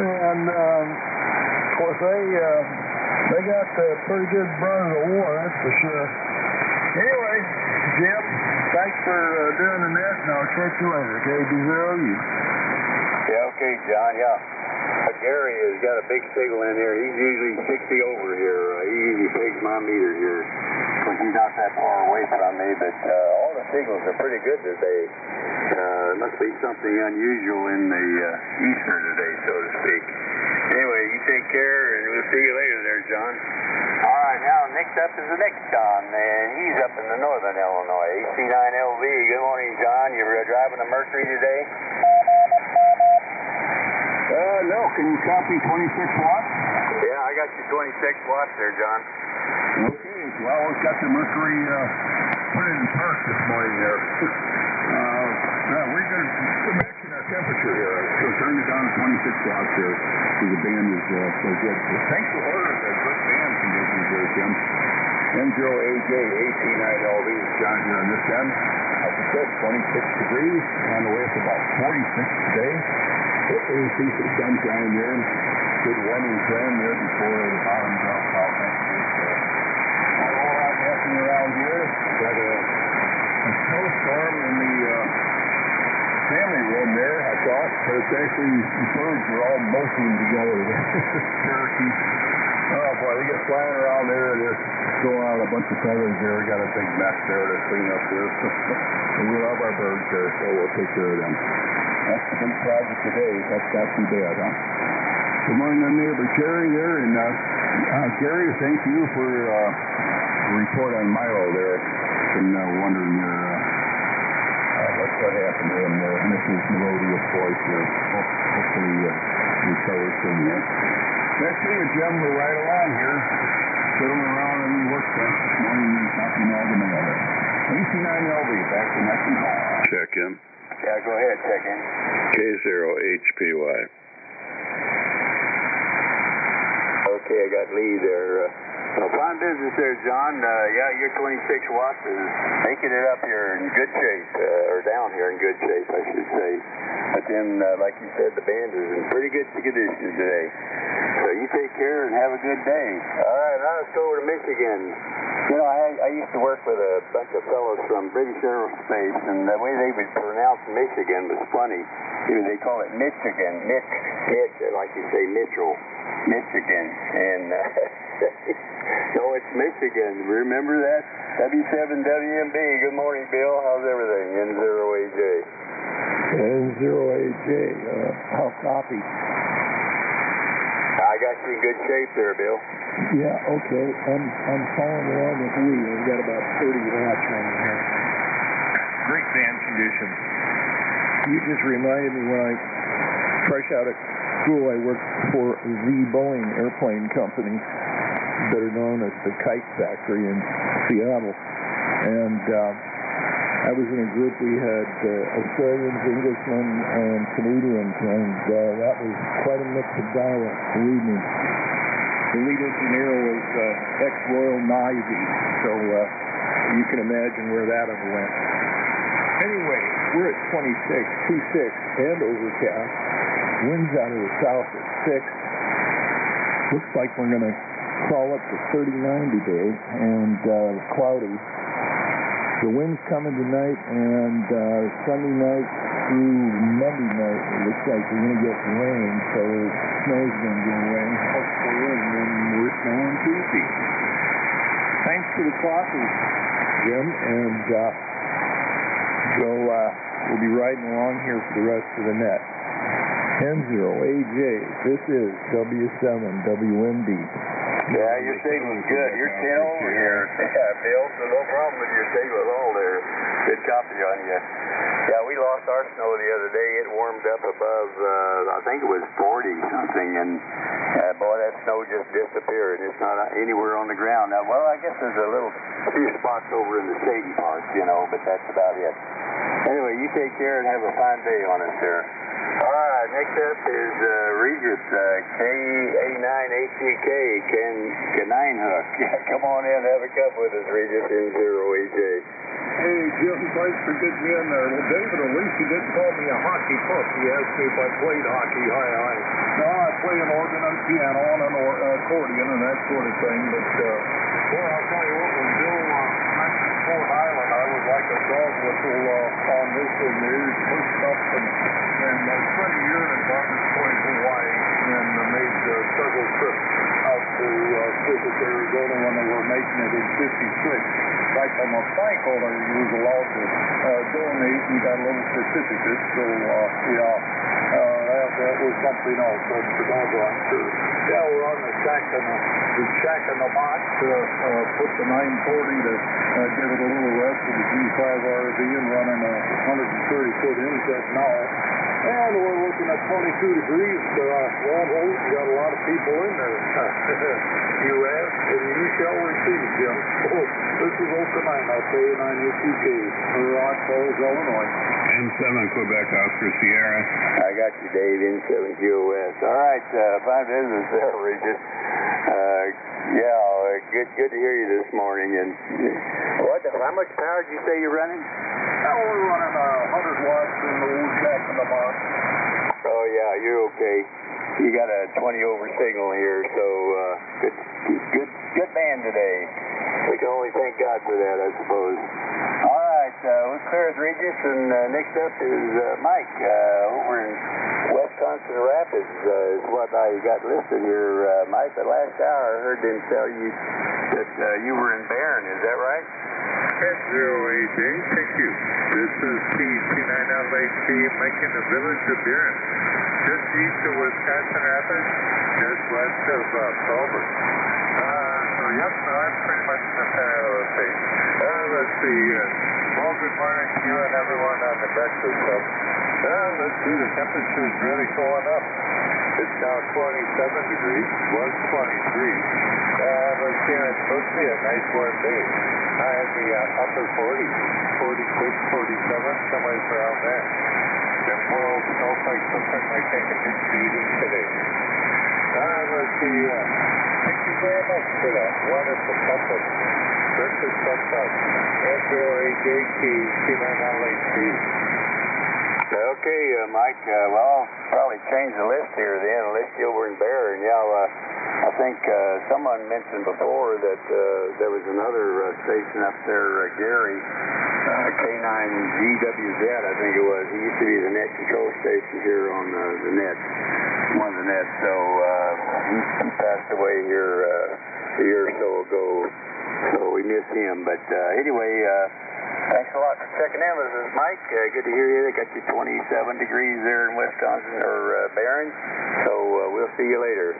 Of course, they got pretty good brunt of the war, that's for sure. Anyway, Jim, thanks for doing the net, and I'll catch you later. KB0U. Yeah, okay, John, yeah. Gary has got a big signal in here. He's usually 60 over here. He usually takes my meter here. Of course, he's not that far away from me, but all the signals are pretty good today. There must be something unusual in the ether today, so to speak. Anyway, you take care, and we'll see you later there, John. All right, now next up is the next John, and he's up in the northern Illinois, AC9LV. Good morning, John. You're driving a Mercury today? No, can you copy 26 watts? Yeah, I got you 26 watts there, John. Okay, well, we've got the Mercury put in park this morning there. We're going to matching our temperature here, so turn it down to 26 watts here, because the band is so good. Thanks for ordering the good band conditions there, Jim. N0AJ, AC9LV, John here on this end. Like I said, 26 degrees, on the way up to about 46 today. Hopefully see some sunshine there. Good warming trend there before the bottom drops out next week. Not a whole lot happening around here. Got a snowstorm in the family room there, I thought, but it's actually the birds are all molting together. Parakeets. Oh boy, they get flying around there and they're throwing out a bunch of feathers there. We got a big mess there to clean up there. We love our birds there, so we'll take care of them. That's the big project today. That's not too bad, huh? Good morning, my neighbor Jerry there, and Gary, thank you for the report on Milo there. Been wondering what happened to him there. And this is melodious voice here. Hopefully recovers from that. That's it, Jim. We're right along here. Fiddling around in the workbench this morning and copying all the mail there. AC9LV, back to next and home. Check in. Yeah, go ahead, check in. K0HPY. Okay, I got Lee there. Fine business there, John. Yeah, your 26 watts is making it up here in good shape, or down here in good shape, I should say. But then, like you said, the band is in pretty good condition today. So you take care and have a good day. All right, now let's go over to Michigan. You know, I used to work with a bunch of fellows from British Aerospace, and the way they would pronounce Michigan was funny. They call it Michigan, Mitch, like you say, Mitchell, Michigan, and no, it's Michigan. Remember that? W7WMB. Good morning, Bill. How's everything? N0AJ. N0AJ. I'll copy. I got you in good shape there, Bill. Yeah, okay. I'm following along with Lee. I've got about 30 watts running here. Great band conditions. You just reminded me when I fresh out of school, I worked for the Boeing Airplane Company, better known as the Kite Factory in Seattle. And I was in a group. We had Australians, Englishmen, and Canadians, and that was quite a mix of dialect, believe me. The lead engineer was ex-Royal Navy, so you can imagine where that ever went. Anyway, we're we're at 26 and overcast. Winds out of the south at 6. Looks like we're going to crawl up to 39 today, and cloudy. The wind's coming tonight, and Sunday night through Monday night, it looks like we're going to get rain, so snow's going to go away, hopefully, and then we're snowing Tuesday. Thanks for the coffee, Jim, and we'll be riding along here for the rest of the net. M0AJ, this is W7WMD. Yeah, your signal's good. You're 10 over here. Yeah, Bill, so no problem with your signal at all there. Good copy on you. Yeah, we lost our snow the other day. It warmed up above, I think it was 40 something, and boy, that snow just disappeared. It's not anywhere on the ground. Now, well, I guess there's a few spots over in the shady parts, but that's about it. Anyway, you take care and have a fine day on us there. All right, next up is Regis, KA9ACK, Canine Hook. Yeah, come on in, have a cup with us, Regis, N0AJ. Hey, Jim, thanks for getting me in there. Well, David, at least you didn't call me a hockey pup. He asked me if I played hockey. Hi. No, I play an organ and piano and an accordion and that sort of thing. But, well, I'll tell you what, when Bill mentioned Fort Island, I was like a dog whistle on this thing. There's pushed up and I spent a year in Environment Point, Hawaii, and made several trips out to visit Arizona when they were making it in 56. In fact, I'm a bank holder who was allowed to donate and got a little certificate, so that was something else. That's the doggone sure. Yeah, we're on the shack in the box, put the 940 to give it a little rest with the G5 RV and running a 130-foot inset now. And we're looking at 22 degrees. Won't hold. We got a lot of people in there. You ask and you shall receive, Jim. Oh, this is Okanina, KA9ACK, Rock Falls, Illinois. M7 Quebec, Oscar Sierra. I got you, Dave, N7 QOS. All right, fine business there, Regis. Good to hear you this morning. And how much power did you say you're running? We're running 100 watts in the old shack in the box. Oh, yeah, you're okay. You got a 20 over signal here, so good band today. We can only thank God for that, I suppose. All right, we're clear with Regis, and next up is Mike over in Wisconsin Rapids is what I got listed here, Mike. The last hour I heard them tell you that you were in Barron, is that right? N0AJ, thank you. This is KC9LHC, making the village of Barron, just east of Wisconsin Rapids, just west of Culver. I'm pretty much in the center of the state. Let's see. Well, good morning to you and everyone on the breakfast club. Let's see, the temperature is really going up. It's now 27 degrees, was 23. Let's see, it's supposed to be a nice warm day. In the upper 40s, 46, 47, somewhere around there. The world smells like something like taking a beating today. Let's see, thank you very much for that wonderful company. Breakfast Club Club, N0AJT, C9LHC. Okay, Mike, well, I'll probably change the list here then, list you over in Barron. I think someone mentioned before that there was another station up there, Gary, K9GWZ, I think it was. He used to be the net control station here on the net, one of the nets. So he passed away here a year or so ago, so we miss him. But anyway, thanks a lot for checking in with us, Mike. Good to hear you. They got you 27 degrees there in Wisconsin, or Barron. So we'll see you later.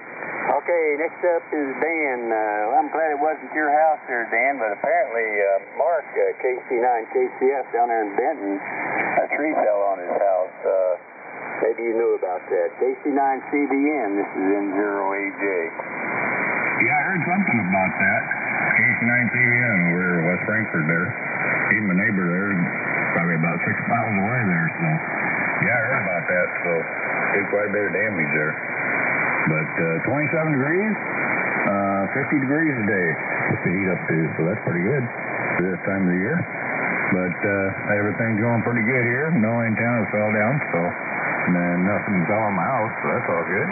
Okay, next up is Dan. I'm glad it wasn't your house there, Dan, but apparently Mark, KC9KCF down there in Benton, a tree fell on his house. Maybe you knew about that. KC9CBN, this is N0AJ. Yeah, I heard something about that. KC9CBN over West Frankfort there. Even my neighbor there, probably about 6 miles away there, so. Yeah, I heard about that, so did quite a bit of damage there. But 27 degrees, 50 degrees a day. Supposed to heat up to, so that's pretty good for this time of the year. But everything's going pretty good here. No antenna fell down, so nothing fell on my house, so that's all good.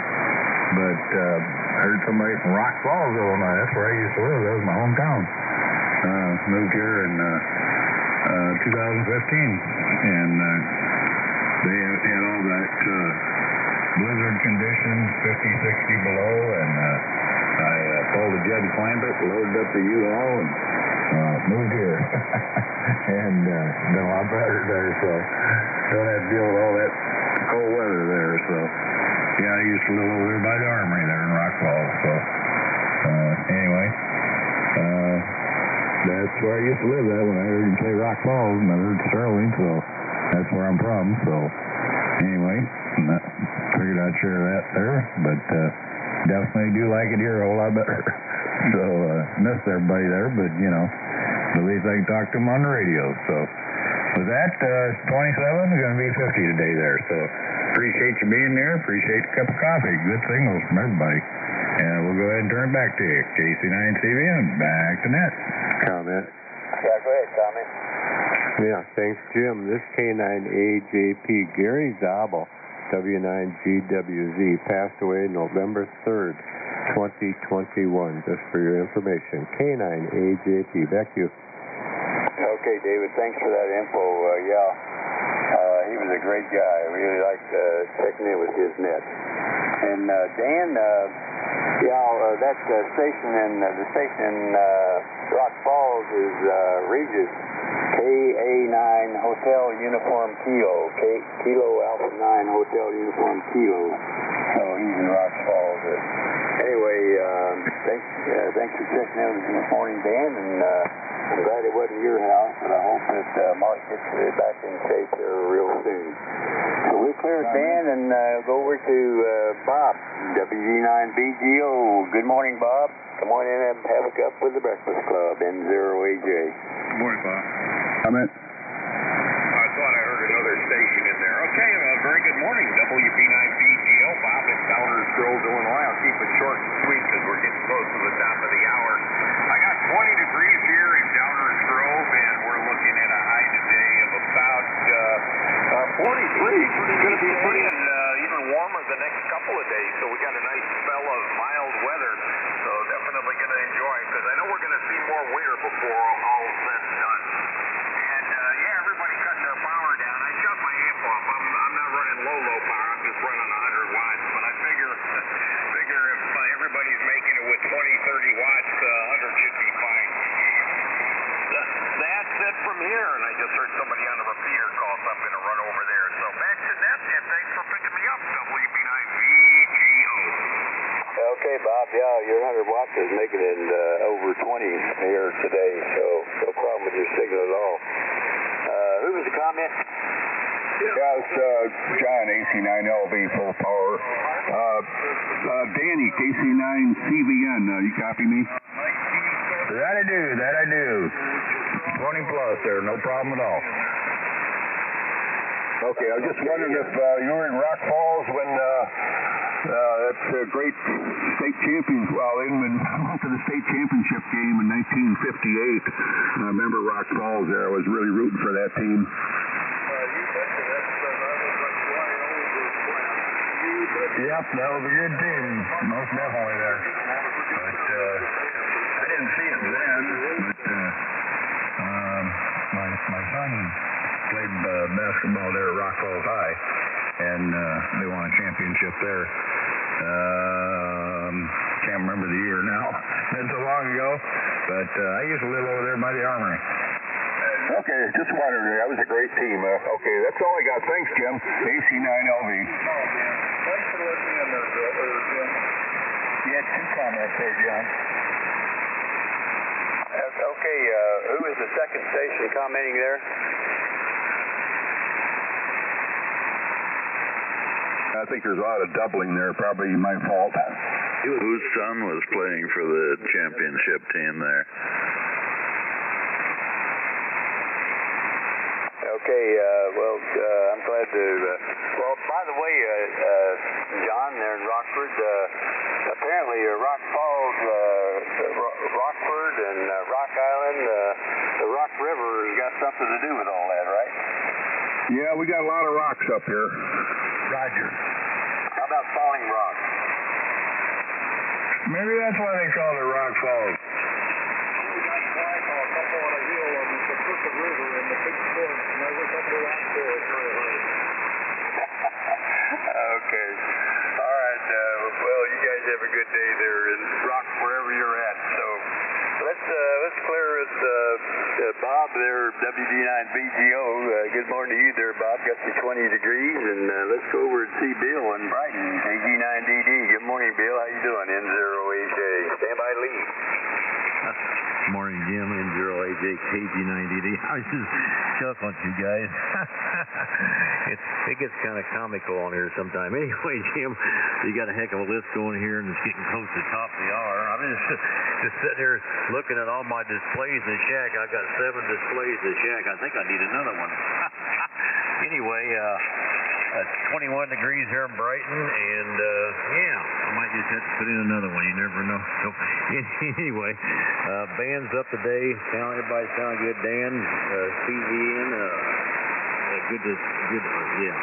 But I heard somebody from Rock Falls, Illinois. That's where I used to live. That was my hometown. Moved here in 2015, and they had all that blizzard conditions, 50, 60 below, and I pulled a Judge Flambert, loaded up the U-Haul, and moved here. And been a lot better there, so don't have to deal with all that cold weather there. So yeah, I used to live over there by the Armory there in Rock Falls. So anyway, that's where I used to live at when I heard him say Rock Falls, and I heard Sterling, so that's where I'm from. So anyway, figured I'd share that there, but definitely do like it here a whole lot better. So missed everybody there, but you know, at least I can talk to them on the radio. So with that, 27 is going to be 50 today there. So appreciate you being there. Appreciate a cup of coffee. Good signals from everybody. And we'll go ahead and turn it back to you. KC9CVN, back to net. Comment. Yeah, go ahead, comment. Yeah, thanks, Jim. This K9AJP, Gary Zabel, W9GWZ, passed away November 3rd, 2021. Just for your information. K9AJP, back to you. Okay, David, thanks for that info. He was a great guy. I really liked checking in with his net. And Dan, that station in Rock Falls is Regis, KA9 Hotel Uniform Kilo, Kilo Alpha 9 Hotel Uniform Kilo. So he's in Rock Falls. Anyway, thanks for checking in this morning, Dan, and I'm glad it wasn't your house, and I hope that Mark gets back in shape there real soon. So we'll clear it, Dan, and go over to Bob, WG9BGO. Good morning, Bob. Come on in and have a cup with the Breakfast Club, N0AJ. Good morning, Bob. Comment. I thought I heard another station in there. Okay, very good morning, WB9BGO. Bob in Downers Grove, Illinois. I'll keep it short and sweet because we're getting close to the top of the hour. I got 20 degrees here in Downers Grove, and we're looking at a high today of about 43. It's going to be pretty even warmer the next couple of days, so we got a nice spell of mild weather. So definitely going to enjoy it because I know we're going to see more winter before all said and done. And everybody cutting their power down. I shut my amp off. I'm not running low power. I'm just running 100 watts. But I figure if everybody's making it with 20, 30 watts, 100 should be fine. That's it from here. And I just heard somebody on the repeater call, so I'm going to run over there. So back to net, and thanks for picking me up, WB9BGO. Okay, Bob. Yeah, your 100 watts is making it over 20 here today, so no problem with your signal at all. Who was the comment? Yeah, it's John, AC9LV, full power. Danny, KC9CVN, you copy me? That I do. 20 plus there, no problem at all. Okay, I was just wondering if you were in Rock Falls when that's a great state champions. Well, they went to the state championship game in 1958. I remember Rock Falls there. I was really rooting for that team. Yep, that was a good team. Most definitely there. But I didn't see it then, but my son played basketball there at Rock Falls High, and they won a championship there. Can't remember the year now. It's so long ago, but I used to live over there by the Armory. Okay, just wondering. That was a great team. Okay, that's all I got. Thanks, Jim. AC9LV. Thanks for listening in there, Jim. You had two comments there, John. Okay, who is the second station commenting there? I think there's a lot of doubling there. Probably my fault. Whose son was playing for the championship team there? Okay, I'm glad to... well, by the way, John, there in Rockford, apparently Rock Falls, Rockford and Rock Island, the Rock River has got something something to do with all that, right? Yeah, we got a lot of rocks up here. Roger. How about falling rocks? Maybe that's why they call it Rock Falls. We got twice on a couple on a hill on the Crooked River in the big storm, and there was a couple of rocks there. Okay. All right. Well, you guys have a good day there in rock wherever you're at. So let's clear it. Bob there, WD9BGO. Good morning to you there, Bob. Got you 20 degrees, and let's go over and see Bill in Brighton, AG9DD. Good morning, Bill. How you doing? N0AJ. Stand by, lead. Morning, Jim. N0AJ KG9DD. I was just chuckling, you guys. It gets kind of comical on here sometime. Anyway, Jim, you got a heck of a list going here, and it's getting close to the top of the hour. I'm just sitting here looking at all my displays in the shack. I've got 7 displays in the shack. I think I need another one. Anyway, 21 degrees here in Brighton, and yeah, I might just have to put in another one. You never know. So, anyway, band's up today. Everybody's sounding good. Dan, CVN, good. Yeah.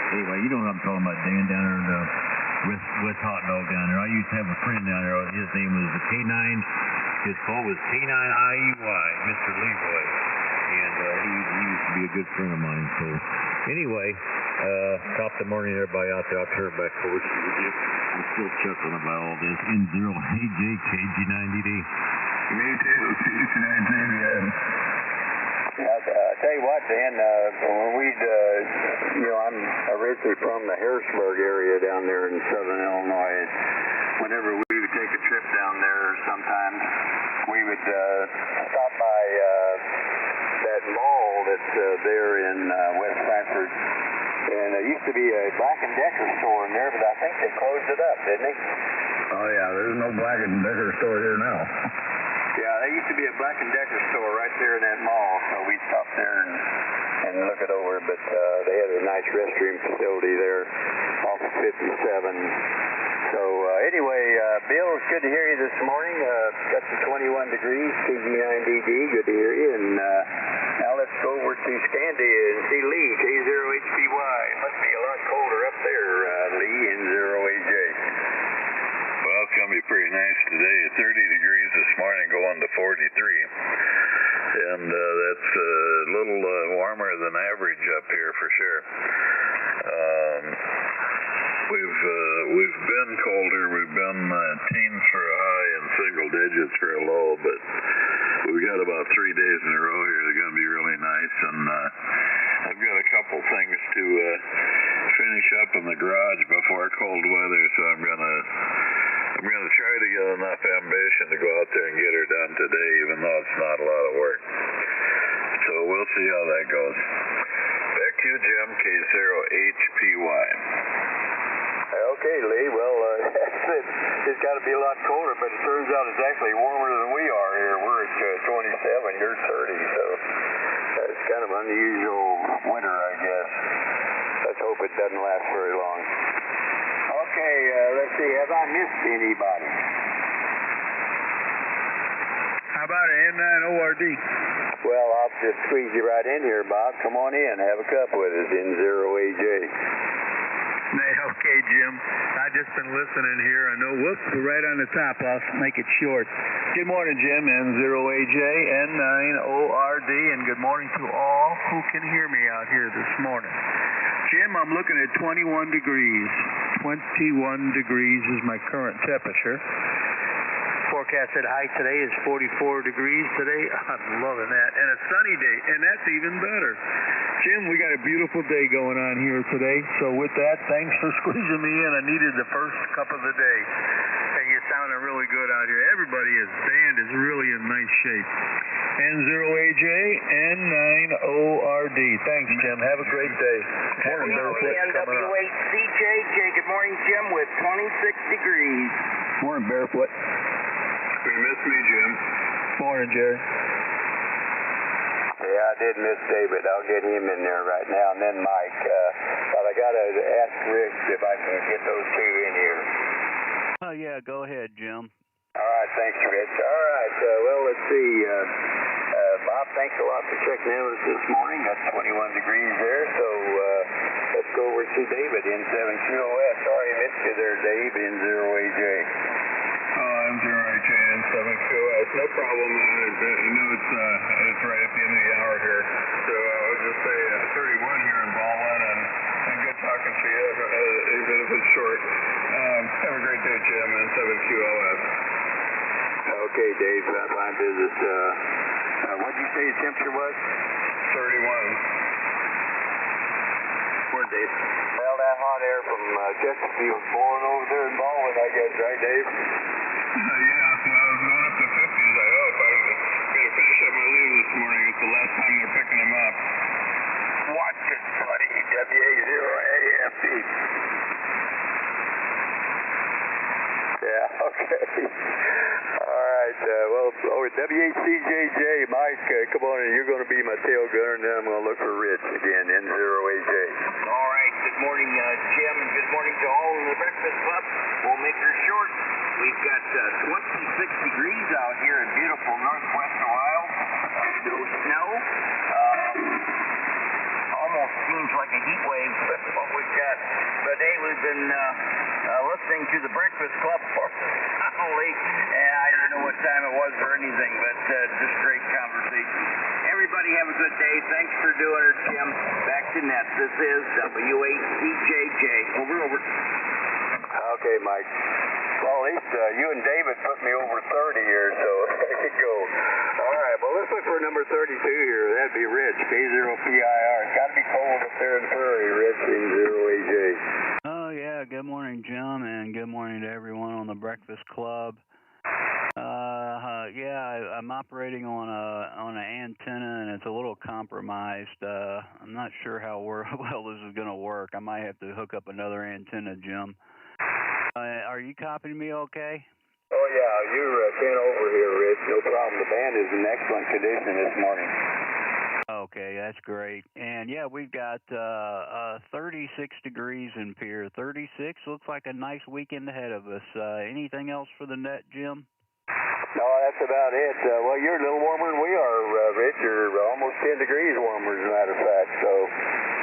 Anyway, you know what I'm talking about, Dan, down there with Hot Dog down there. I used to have a friend down there. His name was K9. His call was K9IEY, Mr. Leroy, and he used to be a good friend of mine. So, anyway. Top of the morning, everybody out there. I'll turn it back over to you. I'm still chuckling about all this. N0AJ KG9DD. Me too. I tell you what, Dan, when we'd, I'm originally from the Harrisburg area down there in southern Illinois. Whenever we would take a trip down there, sometimes we would stop by that mall that's there in West Frankfort. And there used to be a Black & Decker store in there, but I think they closed it up, didn't they? Oh, yeah, there's no Black & Decker store here now. Yeah, there used to be a Black & Decker store right there in that mall, so we'd stop there and look it over, but they had a nice restroom facility there off of 57. So anyway, Bill, it's good to hear you this morning. Got you 21 degrees, KG9DD, good to hear you. And now let's go over to Scandia and see Lee, K0HPY. It must be a lot colder up there, Lee, N0AJ. Well, it's going to be pretty nice today. 30 degrees this morning, going to 43. And that's a little warmer than average up here for sure. We've been colder. We've been teens for a high and single digits for a low, but we got about 3 days in a row here. They're going to be really nice, and I've got a couple things to finish up in the garage before cold weather, so I'm gonna try to get enough ambition to go out there and get her done today, even though it's not a lot of work. So we'll see how that goes. Back to you, Jim, K0HPY. Okay, Lee. Well, it's got to be a lot colder, but it turns out it's actually warmer than we are here. We're at 27, you're 30, so it's kind of unusual winter, I guess. Let's hope it doesn't last very long. Okay, let's see. Have I missed anybody? How about an N9ORD? Well, I'll just squeeze you right in here, Bob. Come on in. Have a cup with us, N0AJ. Okay, Jim. I've just been listening here. I know, whoops, we're right on the top. I'll make it short. Good morning, Jim. N0AJ, N9ORD, and good morning to all who can hear me out here this morning. Jim, I'm looking at 21 degrees. 21 degrees is my current temperature. Forecasted high today is 44 degrees today. I'm loving that. And a sunny day, and that's even better. Jim, we got a beautiful day going on here today. So with that, thanks for squeezing me in. I needed the first cup of the day. And you're sounding really good out here. Everybody is, band is really in nice shape. N0AJ, N9ORD. Thanks, Jim. Have a great day. Morning, Barefoot. NW8CJ, good morning, Jim, with 26 degrees. Morning, Barefoot. You missed me, Jim. Morning, Jerry. Yeah, I did miss David. I'll get him in there right now, and then Mike. But I got to ask Rick if I can get those two in here. Oh, yeah, go ahead, Jim. All right, thanks, Rich. All right, well, let's see. Bob Thanks a lot for checking in with us this morning. Got 21 degrees there, so let's go over to David in 7QOS. Sorry I missed you there, Dave, in 0AJ. I'm 0AJ in 7QOS. No problem. I know it's right at the end of the hour here. So I'll just say 31 here in Baldwin, and good talking to you, even if it's short. Have a great day, Jim, in 7QOS. Okay, Dave, line business. What did you say the temperature was? 31. Where, Dave? Well, that hot air from Chesterfield blowing over there in Baldwin, I guess, right, Dave? Yeah, well, I was going up to 50s, I hope. I'm going to finish up my leave this morning. It's the last time they're picking them up. Watch it, buddy. WA0AFD. Yeah, okay. All right. Well, WHCJJ, Mike, come on in. You're going to be my tail gunner, and then I'm going to look for Rich again, N0AJ. All right. Good morning, Jim, and good morning to all in the Breakfast Club. We'll make her short. We've got 26 degrees out here in beautiful northwest Ohio. No snow. Almost seems like a heat wave. That's what we've got. Today we've been listening to the Breakfast Club for hourly, and I don't know what time it was or anything, but just great conversation. Everybody have a good day. Thanks for doing it, Jim. Back to net. This is WHCJJ. Over. Okay, Mike. Well, at least you and David put me over 30 here, so there you go. All right, well, let's look for number 32 here. That'd be Rich, K0PIR. It's got to be cold up there in Prairie, Rich, in 0AJ. Oh, yeah, good morning, Jim, and good morning to everyone on the Breakfast Club. Yeah, I'm operating on an antenna, and it's a little compromised. I'm not sure how well this is going to work. I might have to hook up another antenna, Jim. Are you copying me okay? Oh, yeah, you're 10 over here, Rich. No problem. The band is in excellent condition this morning. Okay, that's great. And, yeah, we've got 36 degrees in Pierre. 36 looks like a nice weekend ahead of us. Anything else for the net, Jim? No, that's about it. Well, you're a little warmer than we are, Rich. You're almost 10 degrees warmer, as a matter of fact. So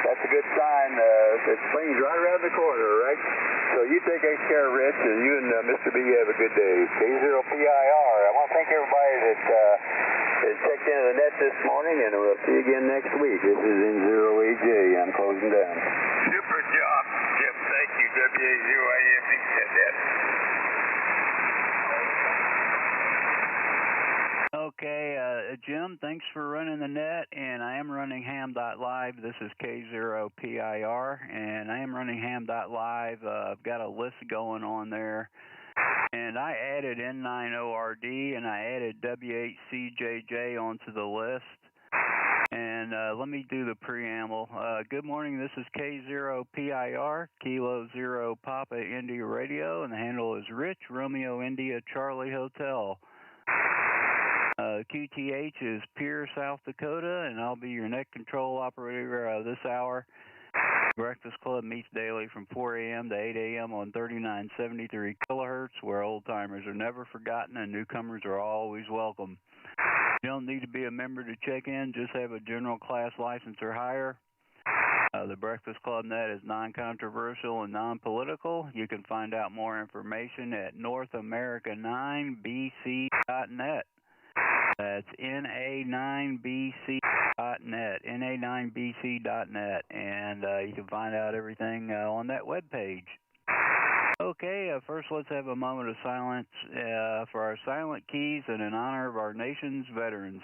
that's a good sign. That spring's right around the corner, right? So you take extra care, Rich, and you and Mr. B have a good day. K0PIR. I want to thank everybody that checked into the net this morning, and we'll see you again next week. This is N0AJ. I'm closing down. Super job, Jim. Thank you. WA0AFD said that. Okay, Jim, thanks for running the net, and I am running Ham.live. This is K0PIR, and I am running Ham.live. I've got a list going on there, and I added N9ORD, and I added WHCJJ onto the list. And let me do the preamble. Good morning, this is K0PIR, Kilo Zero Papa India Radio, and the handle is Rich, Romeo India Charlie Hotel. QTH is Pierre, South Dakota, and I'll be your net control operator this hour. Breakfast Club meets daily from 4 a.m. to 8 a.m. on 3973 kilohertz, where old-timers are never forgotten and newcomers are always welcome. You don't need to be a member to check in, just have a general class license or higher. The Breakfast Club net is non-controversial and non-political. You can find out more information at NorthAmerica9BC.net. That's NA9BC.net, NA9BC.net, and you can find out everything on that webpage. Okay, first let's have a moment of silence for our silent keys and in honor of our nation's veterans.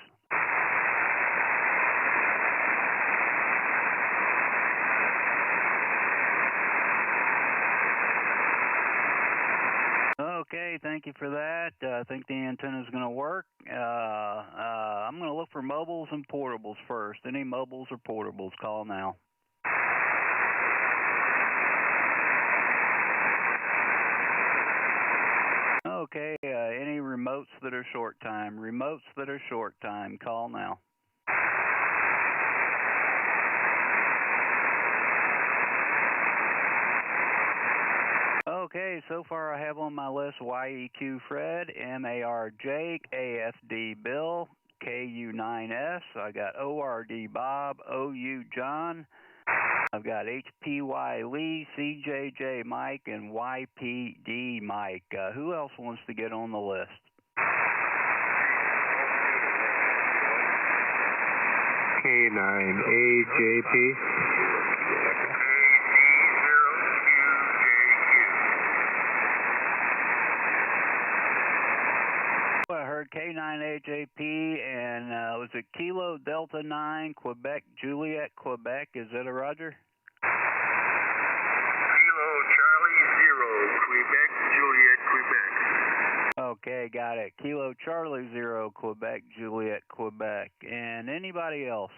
Okay, thank you for that. I think the antenna's going to work. I'm going to look for mobiles and portables first. Any mobiles or portables, call now. Okay, any remotes that are short time. Remotes that are short time, call now. Okay, so far I have on my list YEQ Fred, MAR Jake, AFD Bill, KU9S. I got ORD Bob, OU John. I've got HPY Lee, CJJ Mike, and YPD Mike. Who else wants to get on the list? K9AJP. I heard K9AJP, and was it Kilo Delta 9 Quebec Juliet Quebec? Is that a Roger? Kilo Charlie 0 Quebec Juliet Quebec. Okay, got it. Kilo Charlie 0 Quebec Juliet Quebec. And anybody else?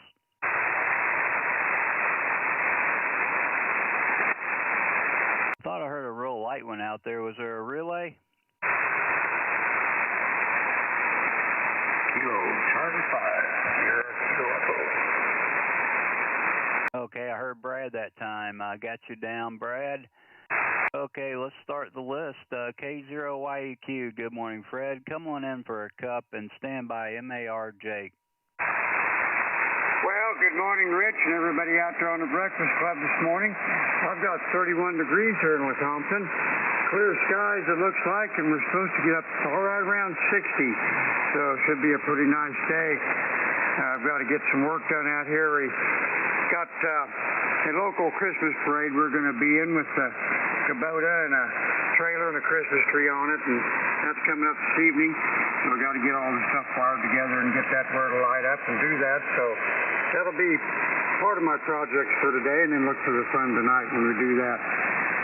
Thought I heard a real light one out there. Was there a relay? Kilo Charlie 5 Okay, I heard Brad that time. I got you down, Brad. Okay, let's start the list. K0YEQ, good morning, Fred. Come on in for a cup and stand by MAR Jake. Well, good morning, Rich, and everybody out there on the Breakfast Club this morning. I've got 31 degrees here in Lecompton. Clear skies, it looks like, and we're supposed to get up right around 60. So it should be a pretty nice day. I've got to get some work done out here. We got a local Christmas parade we're going to be in with the Kubota and a trailer and a Christmas tree on it, and that's coming up this evening. So we've got to get all the stuff wired together and get that where to light up and do that. So that'll be part of my projects for today, and then look for the fun tonight when we do that.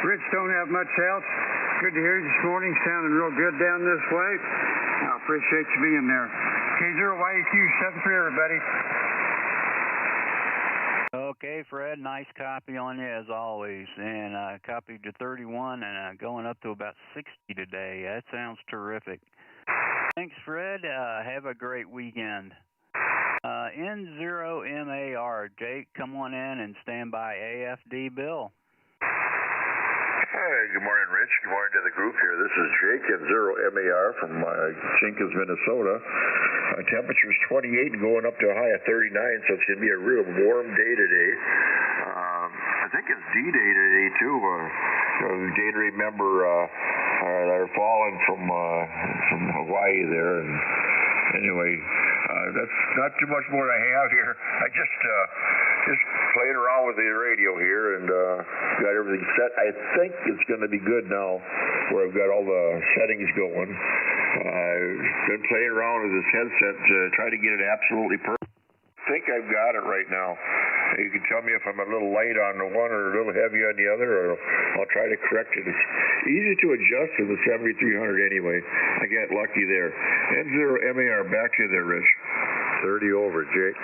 Rich, don't have much else. Good to hear you this morning. Sounding real good down this way. I appreciate you being there. K0YEQ, 7-3, everybody. Okay, Fred, nice copy on you as always. And I copied to 31 and going up to about 60 today. That sounds terrific. Thanks, Fred. Have a great weekend. N0MAR, Jake, come on in and stand by AFD Bill. Hi, good morning, Rich. Good morning to the group here. This is Jake at 0MAR from Jenkins, Minnesota. Temperature's 28 and going up to a high of 39, so it's going to be a real warm day today. I think it's D-Day today, too. The day to remember our fallen from Hawaii there. And anyway, that's not too much more I have here. I just playing around with the radio here and got everything set. I think it's going to be good now where I've got all the settings going. I've been playing around with this headset to try to get it absolutely perfect. I think I've got it right now. You can tell me if I'm a little light on the one or a little heavy on the other, or I'll try to correct it. It's easy to adjust to the 7300 anyway. I got lucky there. N0MAR, back to you there, Rich. 30 over, Jake.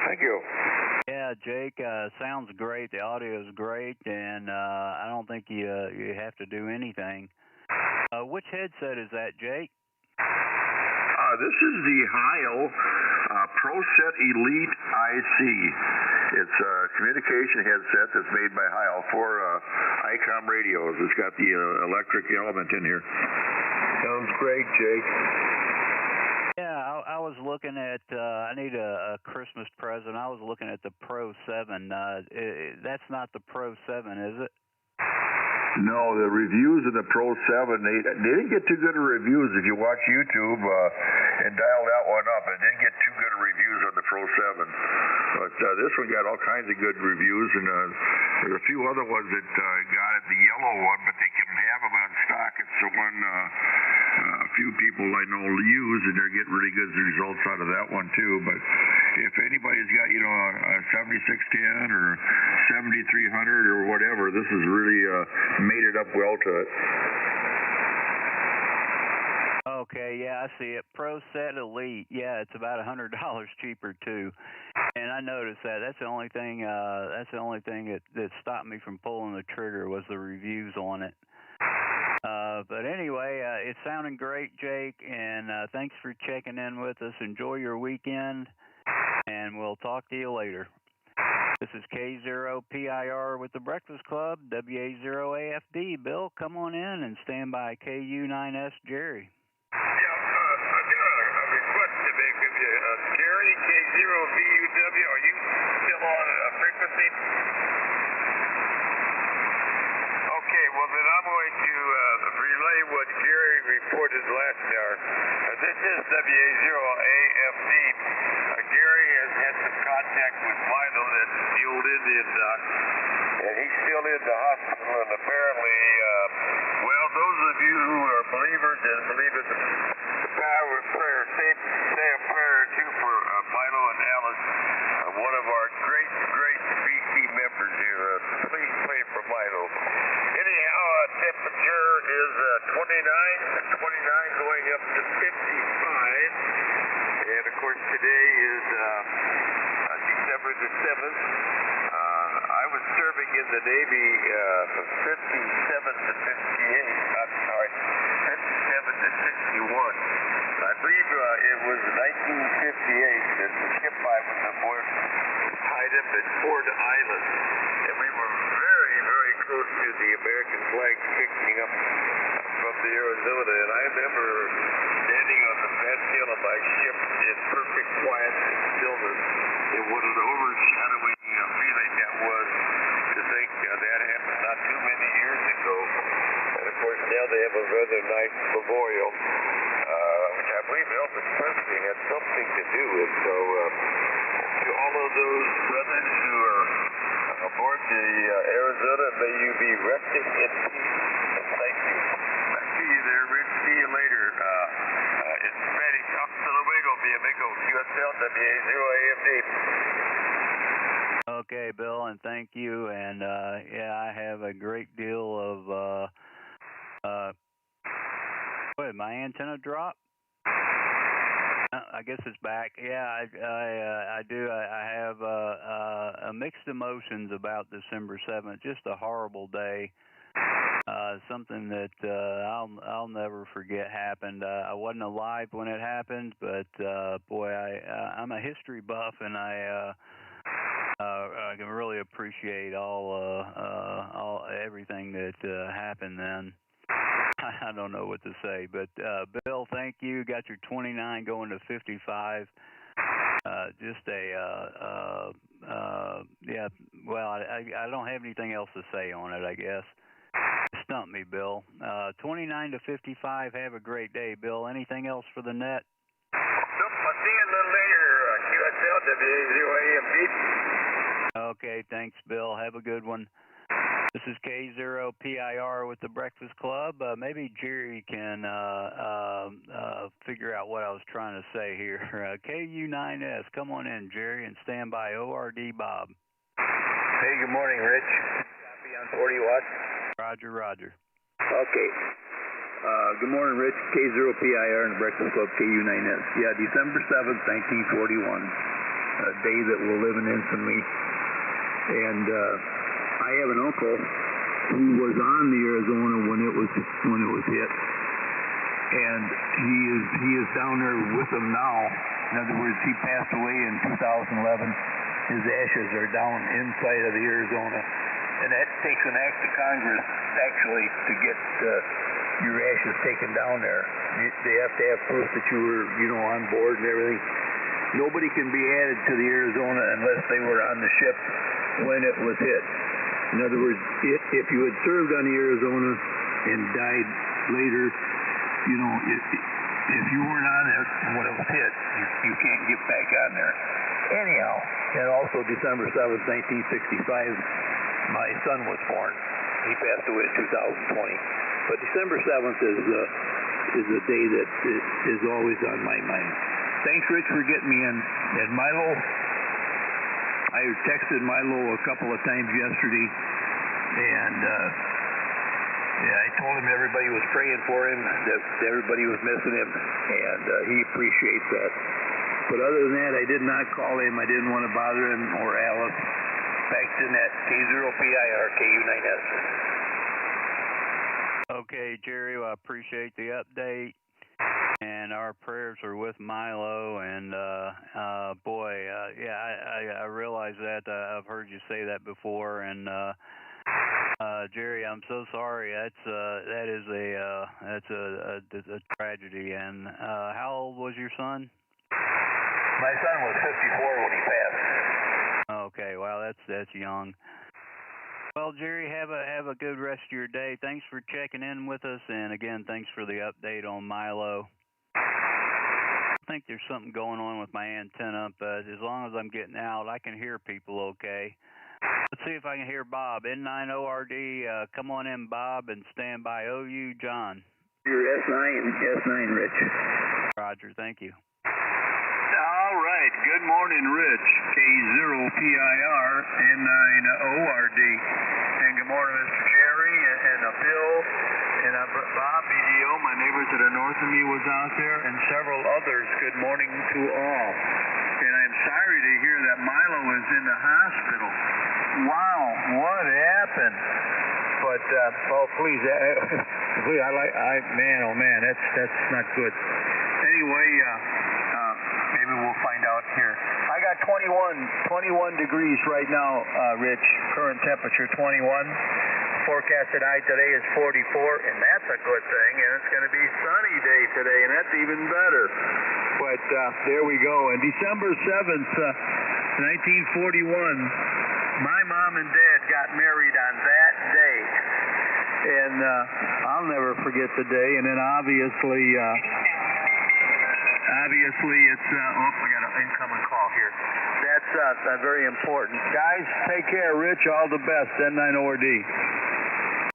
Thank you. Yeah, Jake, sounds great. The audio is great, and I don't think you have to do anything. Which headset is that, Jake? This is the Heil ProSet Elite IC. It's a communication headset that's made by Heil for Icom radios. It's got the electric element in here. Sounds great, Jake. Yeah, I was looking at, I need a Christmas present. I was looking at the Pro 7. That's not the Pro 7, is it? No, the reviews of the Pro 7, they didn't get too good of reviews. If you watch YouTube and dial that one up, it didn't get too good of reviews on the Pro 7. But this one got all kinds of good reviews, and there's a few other ones that got it, the yellow one, but they couldn't have them on stock. It's the one a few people I know use, and they're getting really good results out of that one too. But if anybody's got, a 7610 or 7300 or whatever, this is really made it up well to it. Okay, yeah, I see it. ProSet Elite. Yeah, it's about $100 cheaper too. And I noticed that. That's the only thing. That stopped me from pulling the trigger was the reviews on it. But anyway, it's sounding great, Jake. And thanks for checking in with us. Enjoy your weekend, and we'll talk to you later. This is K0PIR with the Breakfast Club, WA0AFD. Bill, come on in and stand by KU9S Jerry. Yeah, I got a request to make Jerry, K0VUW, are you still on frequency? Okay, well then I'm going to relay what Gary reported last hour. This is WA0AFD. Gary has had some contact with Milo, that's the old Indian doc, and he's still in the hospital, and apparently, well, those of you who are believers and believe in the power of prayer, say a prayer or two for Milo and Alice, one of our great BT members here. Please pray for Milo. Anyhow, temperature is 29 going up to 55. And of course, today is December the 7th. I was serving in the Navy from 57 to 58. I'm sorry, 57 to 61. I believe it was 1958 that the ship I was aboard tied up at Ford Island. And we were very close to the American flag picking up from the Arizona. And I remember standing on the tail of my ship in perfect quiet and stillness, and what an overshadowing feeling that was to think that happened not too many years ago. And of course now they have a rather nice memorial, which I believe Elvis Presley had something to do with. So to all of those brothers who are aboard the Arizona, may you be resting in peace, and thank you. Back to you there, Rich. See you later. It's Spanish. Hasta luego, mi amigo. QSL WA0AFD. Okay, Bill, and thank you. And yeah, I have a great deal of what, my antenna dropped? I guess it's back. Yeah, I do. I have mixed emotions about December 7th. Just a horrible day. Something that I'll never forget happened. I wasn't alive when it happened, but boy, I'm a history buff, and I can really appreciate all everything that happened then. I don't know what to say, but Bill, thank you. Got your 29 going to 55. Just yeah. Well, I don't have anything else to say on it, I guess. Stump me, Bill. 29 to 55. Have a great day, Bill. Anything else for the net? Nope. I'll see you a little later. QSL WA0AFD. Okay. Thanks, Bill. Have a good one. This is K0PIR with the Breakfast Club. Maybe Jerry can figure out what I was trying to say here. KU9S, come on in, Jerry, and stand by. ORD Bob. Hey, good morning, Rich. Copy on 40 watts. Roger. Okay. Good morning, Rich. K0PIR and the Breakfast Club, KU9S. Yeah, December 7th, 1941. A day that will live in infamy. And I have an uncle who was on the Arizona when it was hit, and he is down there with them now. In other words, he passed away in 2011. His ashes are down inside of the Arizona, and that takes an act of Congress actually to get your ashes taken down there. They have to have proof that you were on board and everything. Nobody can be added to the Arizona unless they were on the ship when it was hit. In other words, if you had served on the Arizona and died later, if you weren't on it when it was hit, you can't get back on there. Anyhow, and also December 7th, 1965, my son was born. He passed away in 2020. But December 7th is a day that is always on my mind. Thanks, Rich, for getting me in. And Milo, I texted Milo a couple of times yesterday, and I told him everybody was praying for him, that everybody was missing him, and he appreciates that. But other than that, I did not call him. I didn't want to bother him or Alice. Back to net, K0PIR, KU9S. Okay, Jerry, well, I appreciate the update. And our prayers are with Milo, and boy, yeah, I realize that. I've heard you say that before, and Jerry, I'm so sorry. That is a tragedy. And how old was your son? My son was 54 when he passed. Okay, well, that's young. Well, Jerry, have a good rest of your day. Thanks for checking in with us, and again, thanks for the update on Milo. I think there's something going on with my antenna, but as long as I'm getting out, I can hear people okay. Let's see if I can hear Bob. N9ORD, come on in, Bob, and stand by. OU, John. You're S9, Rich. Roger, thank you. All right. Good morning, Rich. K0PIR, N9ORD. And good morning, Mr. Jerry and Bill and Bob, BDO, my neighbors that are north of me was out there, and several others. Good morning to all. And I'm sorry to hear that Milo is in the hospital. Wow, what happened? But please, man, that's not good. Anyway, maybe we'll find out here. I got 21 degrees right now, Rich. Current temperature 21. Forecasted high today is 44, and that's a good thing. And it's going to be sunny day today, and that's even better. But there we go. And December 7th, 1941, my mom and dad got married on that day. And I'll never forget the day. And then obviously it's, I got an incoming call here. That's very important. Guys, take care. Rich, all the best. N9ORD.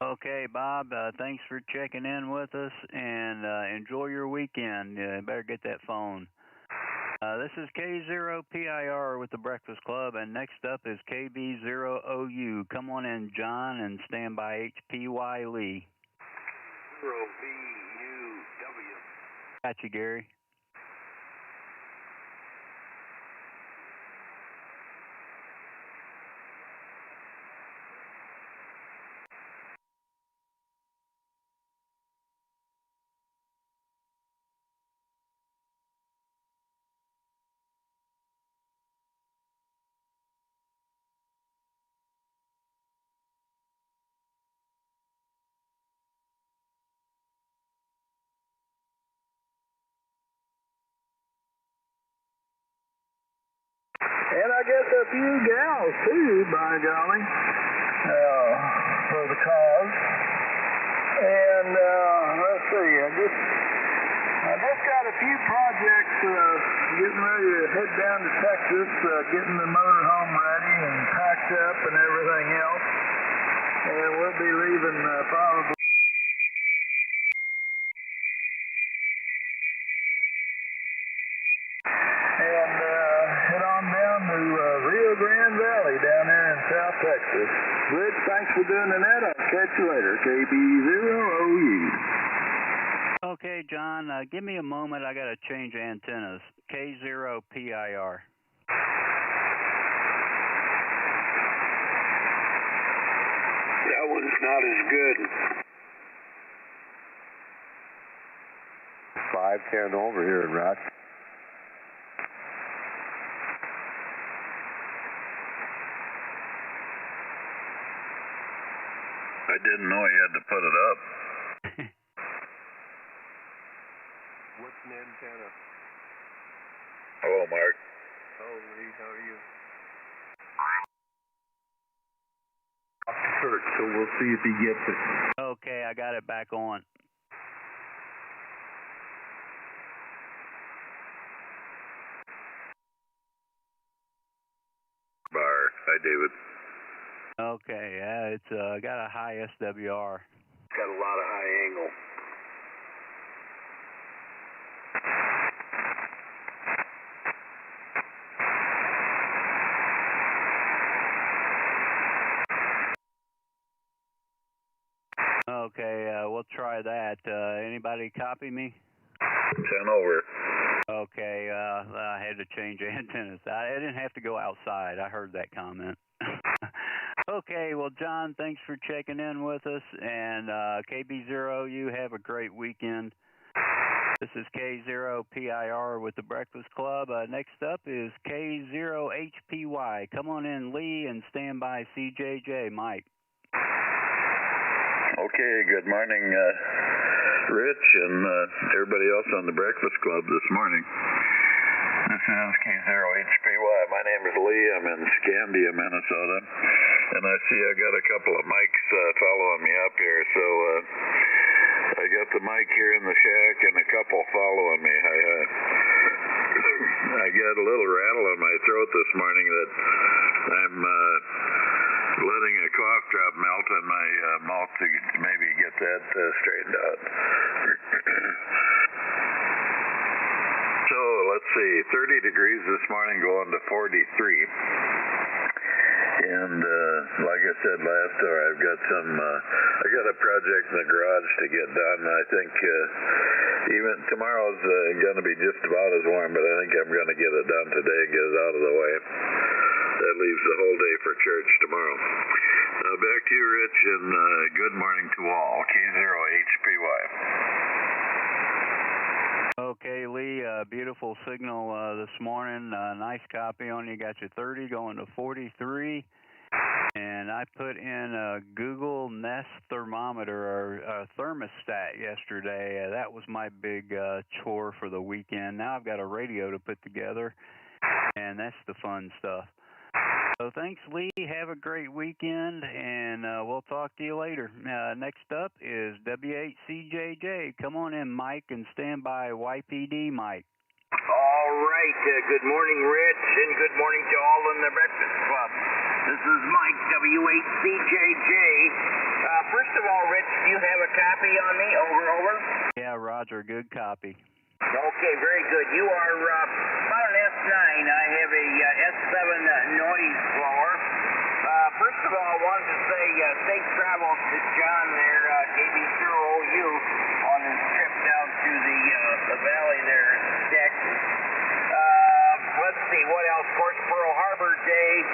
Okay, Bob, thanks for checking in with us, and enjoy your weekend. Better get that phone. This is K0PIR with the Breakfast Club, and next up is KB0OU. Come on in, John, and stand by HPY Lee. 0VUW. Got you, Gary. And I guess a few gals, too, by golly, for the cause. And let's see, I just got a few projects getting ready to head down to Texas, getting the motorhome ready and packed up and everything else. And we'll be leaving probably. And head on down to Rio Grande Valley down there in South Texas. Rich, thanks for doing the net. I'll catch you later. KB0OU. Okay, John, give me a moment. I got to change antennas. K0PIR. That one's not as good. 510 over here in Rock. I didn't know he had to put it up. What's an antenna? Hello, Mark. Oh, Lee, how are you? Kurt, so we'll see if he gets it. Okay, I got it back on. Bar. Hi, David. Okay, it's got a high SWR. It's got a lot of high angle. Okay, we'll try that. Anybody copy me? 10 over. Okay, I had to change antennas. I didn't have to go outside. I heard that comment. Okay, well, John, thanks for checking in with us. And KB0, you have a great weekend. This is K0PIR with the Breakfast Club. Next up is K0HPY. Come on in, Lee, and stand by CJJ. Mike. Okay, good morning, Rich, and everybody else on the Breakfast Club this morning. this is K0HPY. My name is Lee. I'm in Scandia, Minnesota. And I see I got a couple of mics following me up here. So I got the mic here in the shack and a couple following me. I got a little rattle in my throat this morning that I'm letting a cough drop melt in my mouth to maybe get that straightened out. So let's see, 30 degrees this morning going to 43. And like I said last hour, I've got I got a project in the garage to get done. I think even tomorrow's going to be just about as warm, but I think I'm going to get it done today, get it out of the way. That leaves the whole day for church tomorrow. Back to you, Rich, and good morning to all. K0HPY. Okay, Lee, beautiful signal this morning. Nice copy on you. Got your 30 going to 43. And I put in a Google Nest thermometer or thermostat yesterday. That was my big chore for the weekend. Now I've got a radio to put together, and that's the fun stuff. So thanks, Lee. Have a great weekend, and we'll talk to you later. Next up is W8CJJ. Come on in, Mike, and stand by YPD, Mike. All right. Good morning, Rich, and good morning to all in the Breakfast Club. This is Mike, W8CJJ. First of all, Rich, do you have a copy on me? Over. Yeah, Roger. Good copy. Okay, very good. You are about an S9. I have a S7 noise blower. First of all, I wanted to say safe travels to John there, KB0OU, on his trip down to the valley there in Texas. Let's see, what else? Of course, Pearl Harbor Day.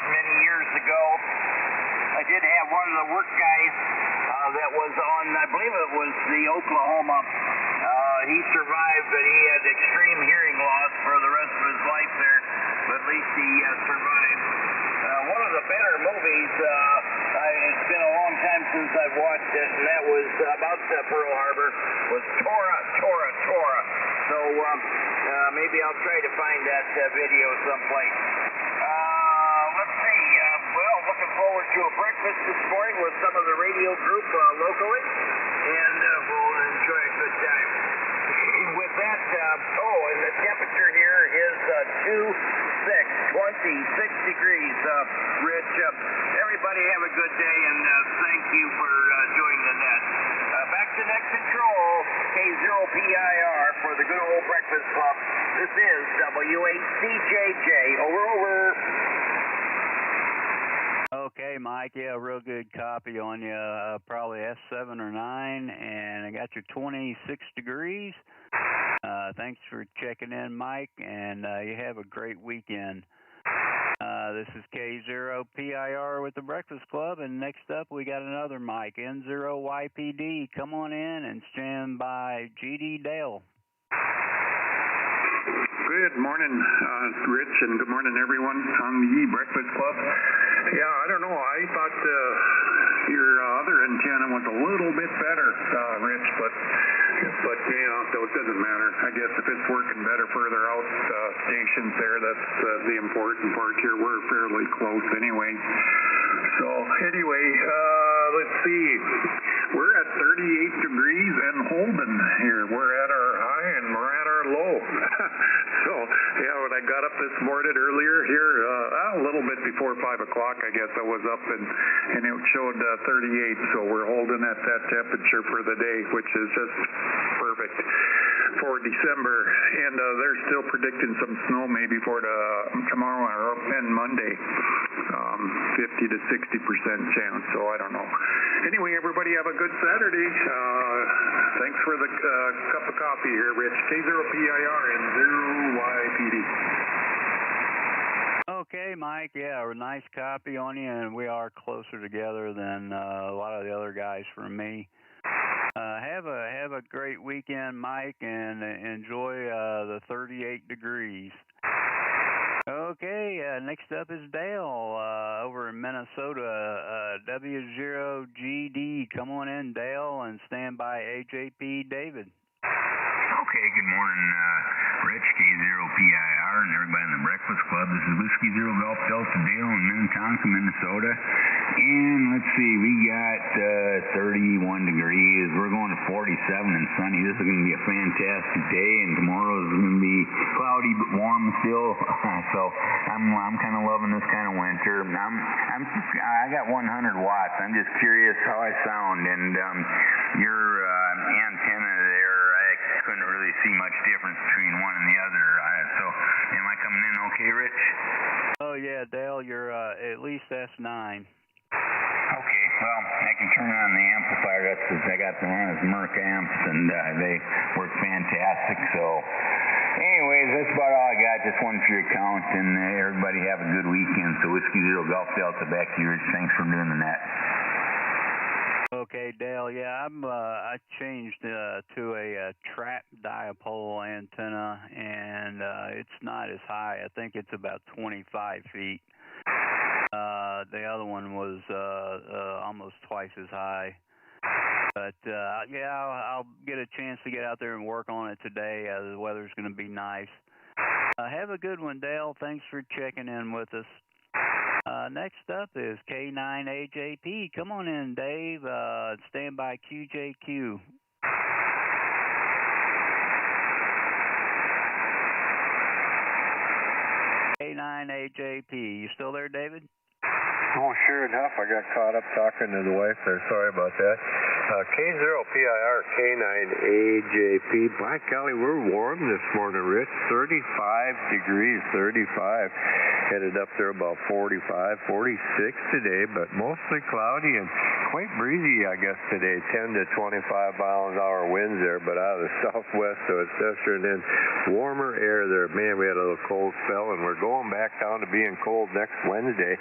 Many years ago, I did have one of the work guys that was on, I believe it was the Oklahoma. He survived, but he had extreme hearing loss for the rest of his life there, but at least he survived. One of the better movies, it's been a long time since I've watched it, and that was about Pearl Harbor, was Tora. So maybe I'll try to find that video someplace. Let's see. Well, looking forward to a breakfast this morning with some of the radio group locally, and we'll enjoy a good time. With that, and the temperature here is 26 degrees, Rich. Everybody have a good day, and thank you for joining the net. Back to net control, K0PIR for the good old Breakfast Club. This is W8CJJ. Over. Okay, Mike. Yeah, real good copy on you. Probably S7 or 9, and I got your 26 degrees. Thanks for checking in, Mike, and you have a great weekend. This is K0PIR with the Breakfast Club, and next up we got another Mike, N0YPD. Come on in and stand by GD Dale. Good morning, Rich, and good morning, everyone on the Breakfast Club. Yeah, I don't know. I thought your other antenna was a little bit better, Rich, but so it doesn't matter. I guess if it's working better further out stations there, that's the important part here. We're fairly close anyway. So anyway, let's see. We're at 38 degrees and holding here. We're at our high and we're at our low. So yeah, when I got up this morning earlier here, a little bit before 5 o'clock, I guess I was up and it showed 38. So we're holding at that temperature for the day, which is just perfect for December. And they're still predicting some snow maybe for tomorrow and Monday. 50 to 60% chance, so I don't know. Anyway, everybody have a good Saturday. Thanks for the cup of coffee here, Rich. K0PIR and 0YPD. Okay, Mike. Yeah, a nice copy on you, and we are closer together than a lot of the other guys from me. Have a great weekend, Mike, and enjoy the 38 degrees. Okay, next up is Dale over in Minnesota, W0GD. Come on in, Dale, and stand by AJP David. Okay, good morning, Rich, K0PIR, and everybody in the Breakfast Club. This is Whiskey Zero Golf Delta Dale in Minnetonka, Minnesota. And let's see, we got 31 degrees. We're going to 47 and sunny. This is going to be a fantastic day, and tomorrow is going to be cloudy but warm still. So I'm kind of loving this kind of winter. I got 100 watts. I'm just curious how I sound, and your antenna there, I couldn't really see much difference between one and the other. So am I coming in okay, Rich? Oh yeah, Dale, you're at least S9. Okay, well, I can turn on the amplifier. That's because I got one of those Merc amps, and they work fantastic. So, anyways, that's about all I got. Just one for your account, and everybody have a good weekend. So, Whiskey Zero Golf Delta, back to you, Rich. Thanks for doing the net. Okay, Dale. Yeah, I changed to a trap dipole antenna, and it's not as high. I think it's about 25 feet. The other one was almost twice as high. But yeah, I'll get a chance to get out there and work on it today. The weather's going to be nice. Have a good one, Dale. Thanks for checking in with us. Next up is K9AJP. Come on in, Dave. Stand by QJQ. K9AJP. You still there, David? Oh, sure enough, I got caught up talking to the wife there. Sorry about that. K0PIR, K9AJP. By golly, we're warm this morning, Rich. 35 degrees, 35. Headed up there about 45, 46 today, but mostly cloudy and quite breezy, I guess, today. 10 to 25 miles an hour winds there, but out of the southwest, so it's ushering in warmer air there. Man, we had a little cold spell, and we're going back down to being cold next Wednesday.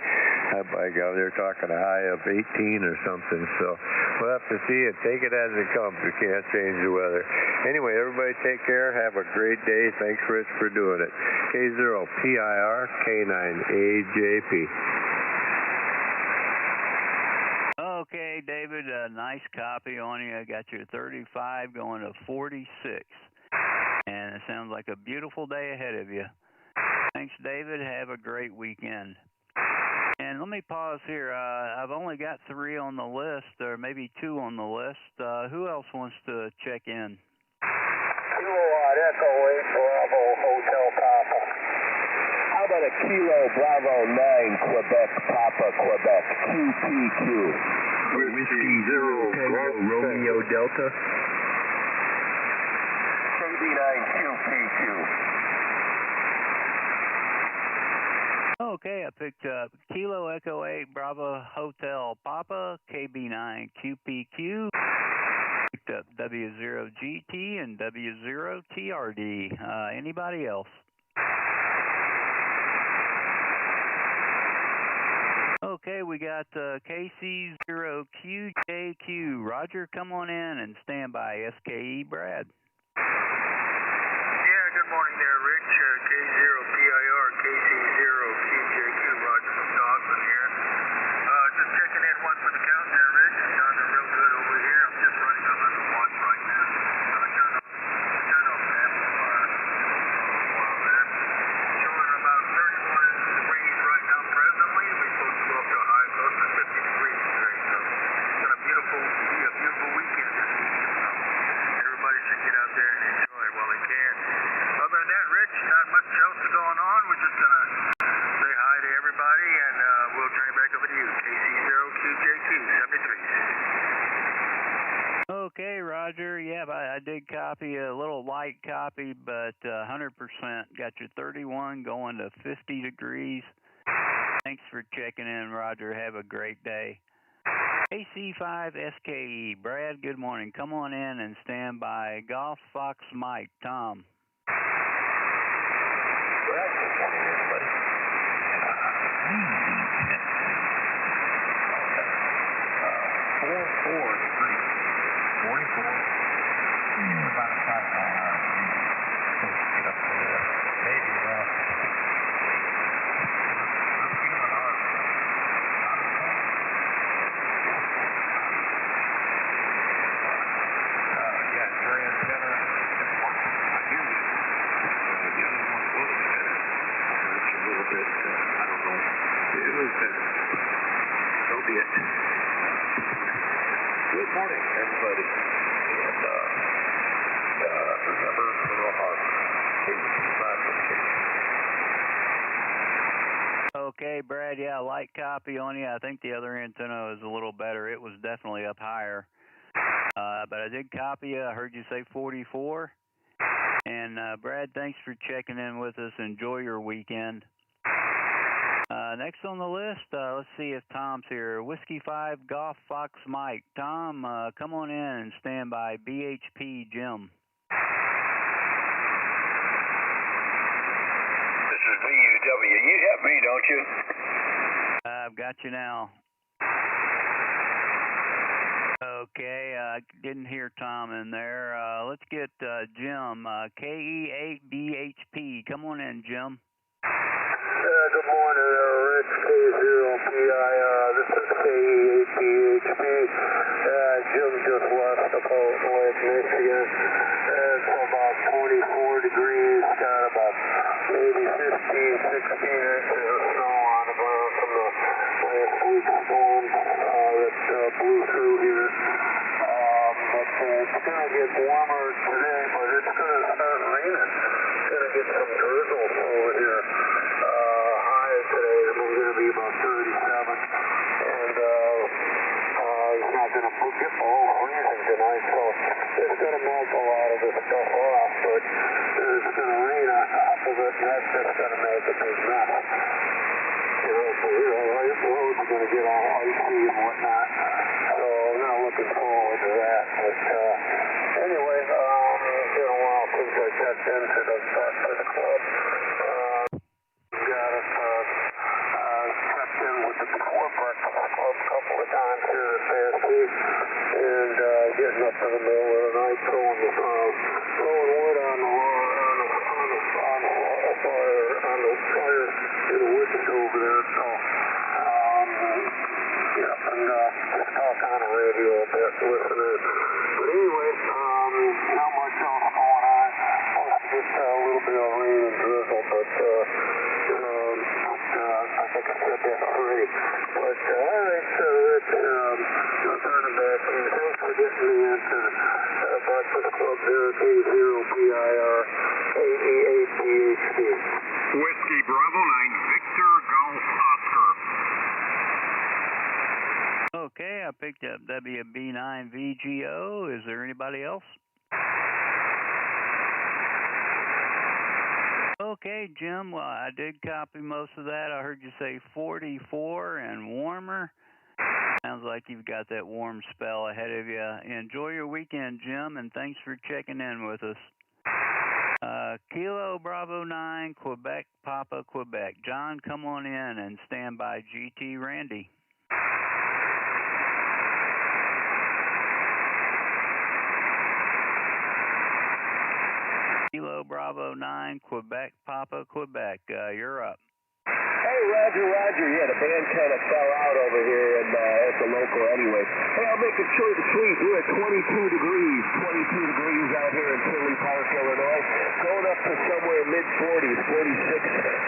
By golly, they're talking a high of 18 or something, so we'll have to see it. Take it as it comes. We can't change the weather. Anyway, everybody take care. Have a great day. Thanks, Rich, for doing it. K0PIR, K9AJP. Okay, David, a nice copy on you. I got your 35 going to 46. And it sounds like a beautiful day ahead of you. Thanks, David. Have a great weekend. And let me pause here. I've only got 3 on the list, or maybe 2 on the list. Who else wants to check in? Kilo Echo 8 Bravo Hotel Papa. How about a Kilo Bravo 9 Quebec Papa Quebec QPQ? Whiskey Zero Tango Romeo Delta. KB9 QPQ. Okay, I picked up Kilo Echo 8 Bravo Hotel Papa, KB9 QPQ. Picked up W0GT and W0TRD. Anybody else? Okay, we got KC0QJQ. Roger, come on in and stand by. SKE Brad. Yeah, good morning there, Rich. K0PIR, KC0QJQ. Roger from Dawson here. Just checking in once for the count there, Rich. Done real good over here. I'm just running 100 watts right now. Turn off the amplifier. While there. Showing about 31 degrees right now presently. We're supposed to go up to a high close to 50 degrees today. So it's going to be a beautiful weekend this weekend. So everybody should get out there and enjoy it while they can. Other than that, Rich, not much else going on. We're just going to say hi to everybody, and we'll turn it back over to you. KC0QJQ 73. Okay, Roger. Yeah, I did copy a little light copy, but 100%. Got your 31 going to 50 degrees. Thanks for checking in, Roger. Have a great day. AC5SKE. Brad, good morning. Come on in and stand by. Golf Fox Mike. Tom. Brad, good morning, everybody. 443. 44. About a 5 mile an hour. Get up to maybe around 60. I'm feeling hard. Yeah, your antenna. Bluefin. So be it. Good morning, everybody. And remember Pearl Harbor. Okay, Brad, yeah, light copy on you. I think the other antenna is a little better. It was definitely up higher. But I did copy you. I heard you say 44. And Brad, thanks for checking in with us. Enjoy your weekend. Next on the list, let's see if Tom's here. Whiskey 5 Golf Fox Mike. Tom, come on in and stand by. BHP Jim. This is VUW. You have me, don't you? I've got you now. Okay, I didn't hear Tom in there. Let's get Jim, KE8BHP. Come on in, Jim. Good morning, Rich, K0PIR. This is KE8BHP. Jim just left the Cold Lake, Michigan. It's about 24 degrees, got about maybe 15, 16 inches of snow on the ground from the last week's storm that blew through here. But it's going to get warmer today, but it's going to start raining. It's going to get some drizzle over here. High today is going to be about 37, and it's not going to get below freezing tonight, so it's going to melt a lot of this stuff off, but it's going to rain on top of it, and that's just going to make a big mess. Roads are going to get all icy and whatnot, so I'm not looking forward to that. But anyway, it's been a while since I checked into the Breakfast Club. Got us checked in with the Breakfast Club a couple of times here this past week, and getting up in the middle of the night, throwing wood on the fire in the wood over there. So and just talk on the radio a bit, listening. But anyway, not much else going on. Just a little bit of rain and drizzle, but I think I said that already. But all right, so Rich, I'll turn it back to you. Thanks for getting me into the Breakfast Club there, K0PIR, KE8BHP. Whiskey Bravo 9, Victor Golf Oscar. Okay, I picked up WB9VGO. Is there anybody else? Okay, Jim, well, I did copy most of that. I heard you say 44 and warmer. Sounds like you've got that warm spell ahead of you. Enjoy your weekend, Jim, and thanks for checking in with us. Kilo Bravo 9, Quebec, Papa, Quebec. John, come on in and stand by. GT Randy. Kilo Bravo 9, Quebec, Papa, Quebec. You're up. Hey, Roger. Yeah, the band kind of fell out over here at the local anyway. Hey, I'll make it short and sweet. We're at 22 degrees out here in Tinley Park, Illinois. Going up to somewhere mid-40s, 46.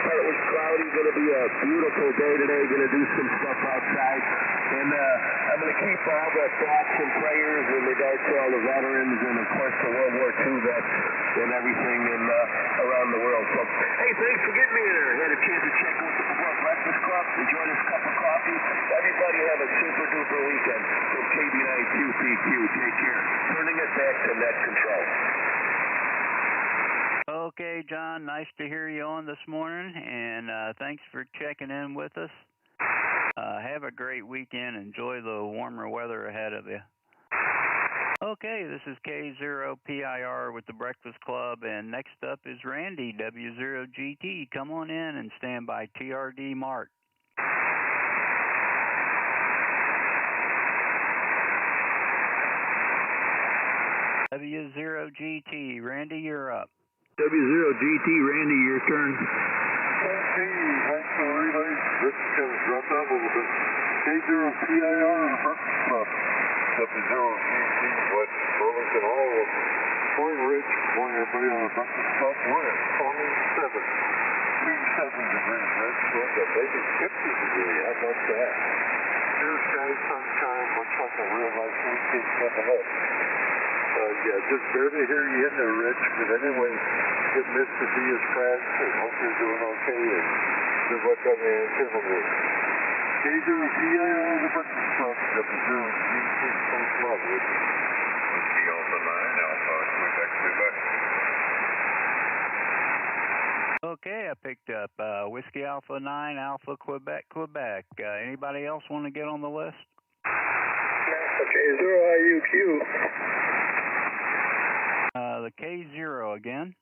Partly cloudy. Going to be a beautiful day today. Going to do some stuff outside. And I'm going to keep all the thoughts and prayers in regards to all the veterans and, of course, the World War II vets and everything around the world. So, hey, thanks for getting me there. Had a chance to check with the Breakfast Club. Enjoy this cup of coffee. Everybody have a super-duper weekend. From KB9QPQ. Take care. Turning it back to net control. Okay, John, nice to hear you on this morning, and thanks for checking in with us. Have a great weekend. Enjoy the warmer weather ahead of you. Okay, this is K0PIR with the Breakfast Club, and next up is Randy, W0GT. Come on in and stand by. TRD Mark. W0GT, Randy, you're up. W0GT, Randy, your turn. Okay, thanks for everybody. This is dropped out a little bit. K0PIR and Breakfast Club. W0GT, West Burlington, all of Point Ridge. Morning, everybody on the Breakfast Club. We're at 27 degrees, Rich. So it's a maybe 50 degrees. coming up. Yeah, just barely hear you in there, Rich. But anyway, good missed to be his friends, and hope you're doing okay, and good luck on the antenna. KZRO, the breakfast club, Whiskey Alpha 9, Alpha, Quebec, Quebec. Okay, I picked up Whiskey Alpha 9, Alpha, Quebec, Quebec. Anybody else want to get on the list? Okay, 0IUQ. The K0 again.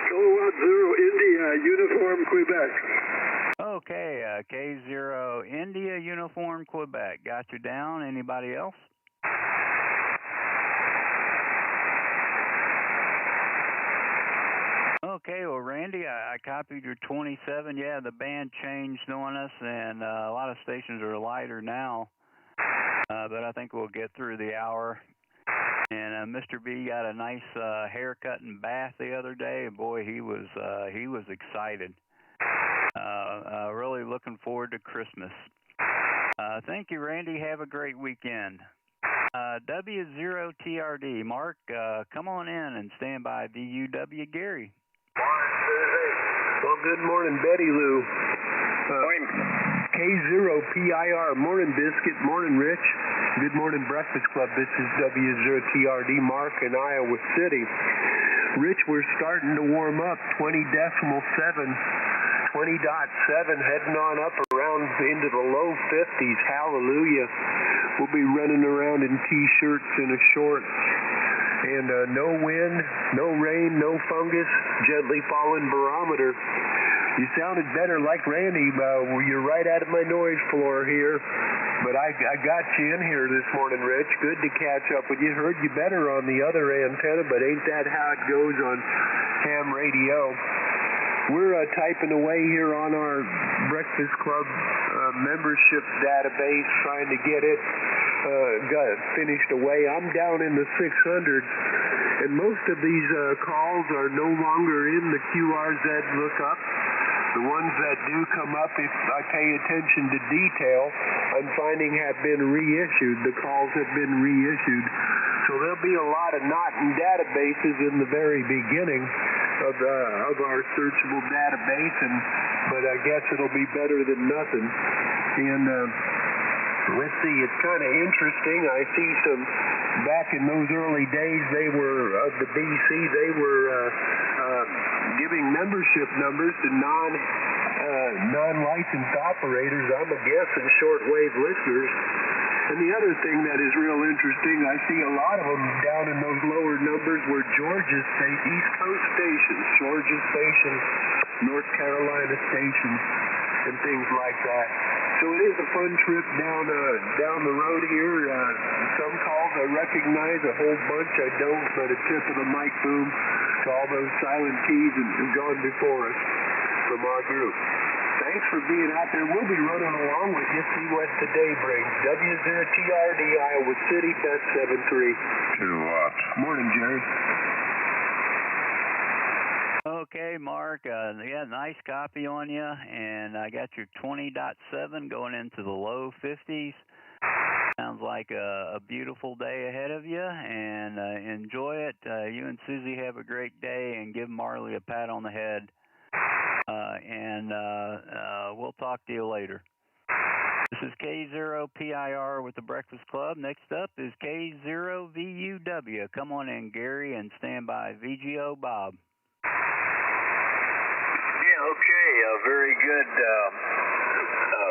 Kilowatt 0 India, Uniform, Quebec. Okay, K0 India, Uniform, Quebec. Got you down. Anybody else? Okay, well, Randy, I copied your 27. Yeah, the band changed on us, and a lot of stations are lighter now. But I think we'll get through the hour. And Mr. B got a nice haircut and bath the other day. Boy, he was excited. Really looking forward to Christmas. Thank you, Randy. Have a great weekend. W0TRD, Mark, come on in and stand by VUW Gary. Well, good morning, Betty Lou. Morning. K0PIR, morning, Biscuit, morning, Rich. Good morning, Breakfast Club. This is W0TRD, Mark in Iowa City. Rich, we're starting to warm up, 20.7, heading on up around into the low 50s. Hallelujah. We'll be running around in T-shirts and a short. And no wind, no rain, no fungus, gently falling barometer. You sounded better like Randy. You're right out of my noise floor here. But I got you in here this morning, Rich. Good to catch up with you. Heard you better on the other antenna, but ain't that how it goes on ham radio? We're typing away here on our Breakfast Club membership database, trying to get it finished away. I'm down in the 600s, and most of these calls are no longer in the QRZ lookup. The ones that do come up, if I pay attention to detail, I'm finding have been reissued. The calls have been reissued. So there'll be a lot of not in databases in the very beginning of our searchable database, but I guess it'll be better than nothing. And let's see, it's kind of interesting. I see some, back in those early days, they were, of the BC, they were giving membership numbers to non-licensed operators, I'm a guess, and shortwave listeners. And the other thing that is real interesting, I see a lot of them down in those lower numbers were Georgia State, East Coast stations, Georgia Station, North Carolina Station, and things like that. So it is a fun trip down the road here. Some calls I recognize, a whole bunch I don't, but a tip of the mic boom to all those silent keys and gone before us from our group. Thanks for being out there. We'll be running along with you, see what the day brings. W0TRD, Iowa City, Best 73. 2 watts. Morning, Jerry. Okay, Mark, yeah, nice copy on you, and I got your 20.7 going into the low 50s. Sounds like a beautiful day ahead of you, and enjoy it. You and Susie have a great day, and give Marley a pat on the head, and we'll talk to you later. This is K0PIR with the Breakfast Club. Next up is K0VUW. Come on in, Gary, and stand by VGO Bob. Okay, very good,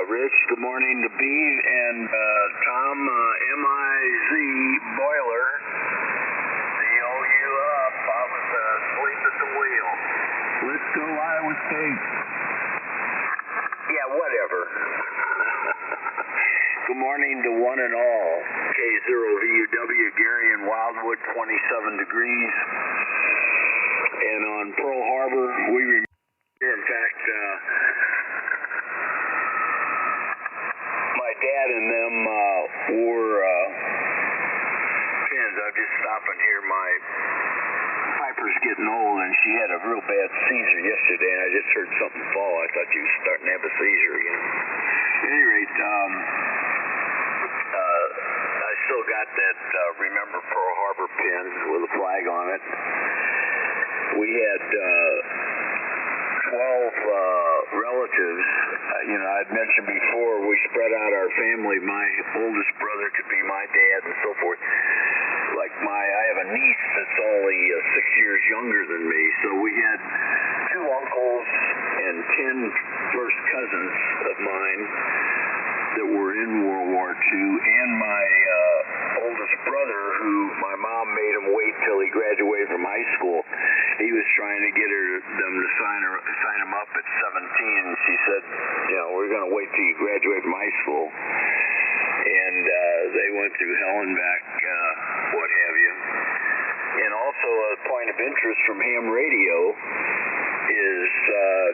Rich. Good morning to Bee and Tom, MIZ Boiler. COU up. I was asleep at the wheel. Let's go Iowa State. Yeah, whatever. Good morning to one and all. K0VUW, Gary in Wildwood, 27 degrees. And on Pearl Harbor, we remember. In fact, my dad and them wore pins. I'm just stopping here. My Piper's getting old, and she had a real bad seizure yesterday, and I just heard something fall. I thought she was starting to have a seizure again. At any rate, went. We had 12 relatives. I'd mentioned before, we spread out our family. My oldest brother could be my dad and so forth. I have a niece that's only 6 years younger than me, so we had 2 uncles and 10 first cousins of mine that were in World War II, and my oldest brother, who my mom made him wait till he graduated from high school. He was trying to get them to sign him up at 17. She said, we're going to wait till you graduate from high school. And they went through hell and back, what have you. And also a point of interest from ham radio is,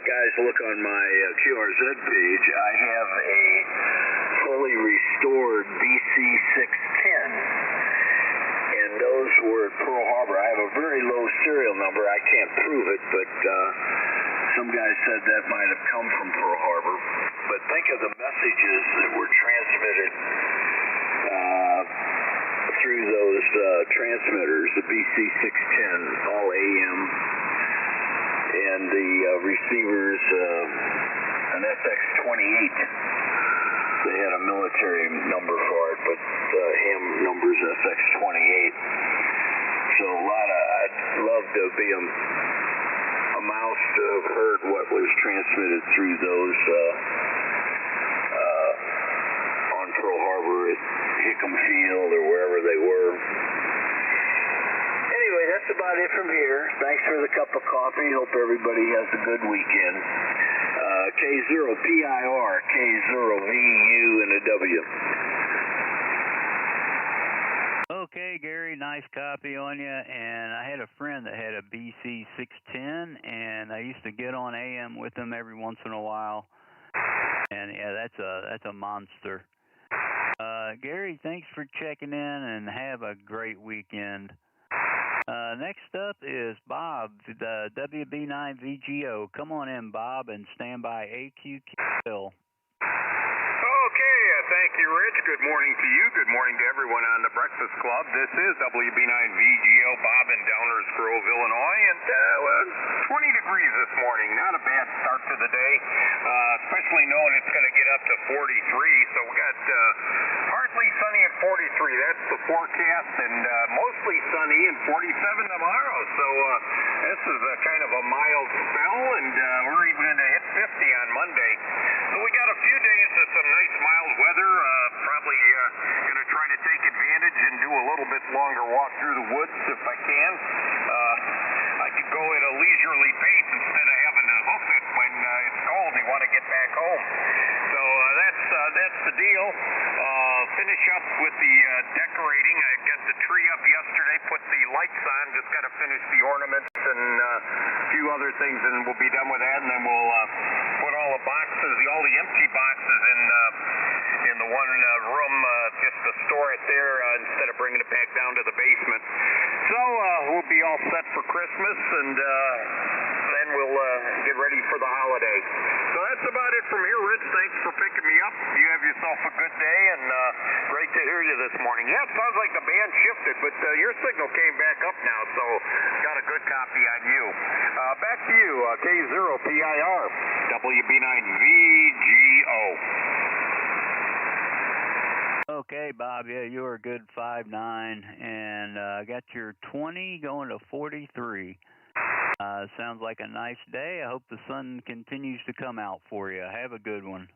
guys, look on my QRZ page. I have a fully restored BC610, and those were at Pearl Harbor. I have a very low serial number. I can't prove it, but some guy said that might have come from Pearl Harbor. But think of the messages that were transmitted through those transmitters, the BC610, all AM, and the receivers, an SX-28. They had a military number for it, but ham number's SX-28. So I'd love to be a mouse to have heard what was transmitted through those on Pearl Harbor at Icom Field or wherever they were. Anyway, that's about it from here. Thanks for the cup of coffee. Hope everybody has a good weekend. K0PIR, K0VU and a W. Okay, Gary, nice copy on you. And I had a friend that had a BC610, and I used to get on AM with him every once in a while. And yeah, that's a monster. Gary, thanks for checking in, and have a great weekend. Next up is Bob, the WB9VGO. Come on in, Bob, and stand by AQQ Bill. Okay, thank you, Rich. Good morning to you. Good morning to everyone on the Breakfast Club. This is WB9VGO, Bob in Downers Grove, Illinois, and 20 degrees this morning. Not a bad start to the day, especially knowing it's going to get up to 43. So we got partly sunny at 43. That's the forecast, and mostly sunny and 47 tomorrow. So this is a kind of a mild spell, and we're even going to hit 50 on Monday. So we got a few days of some nice mild weather. Probably going to try to take advantage and do a little bit longer walk through the woods if I can. I could go at a leisurely pace instead of having to hoof it when it's cold and you want to get back home. So that's the deal. Finish up with the decorating. I got the tree up yesterday, put the lights on, just got to finish the ornaments and a few other things, and we'll be done with that, and then we'll put all the boxes, all the empty boxes in the one room, just to store it there instead of bringing it back down to the basement. So we'll be all set for Christmas, and then we'll get ready for the holiday. So that's about it from here, Rich. Thanks for picking me up. You have yourself a good day, and great to hear you this morning. Yeah, it sounds like the band shifted, but your signal came back up now, so got a good copy on you. Back to you, K0PIR, WB9VGO. Okay, Bob, yeah, you were a good 5'9", and I got your 20 going to 43. Sounds like a nice day. I hope the sun continues to come out for you. Have a good one.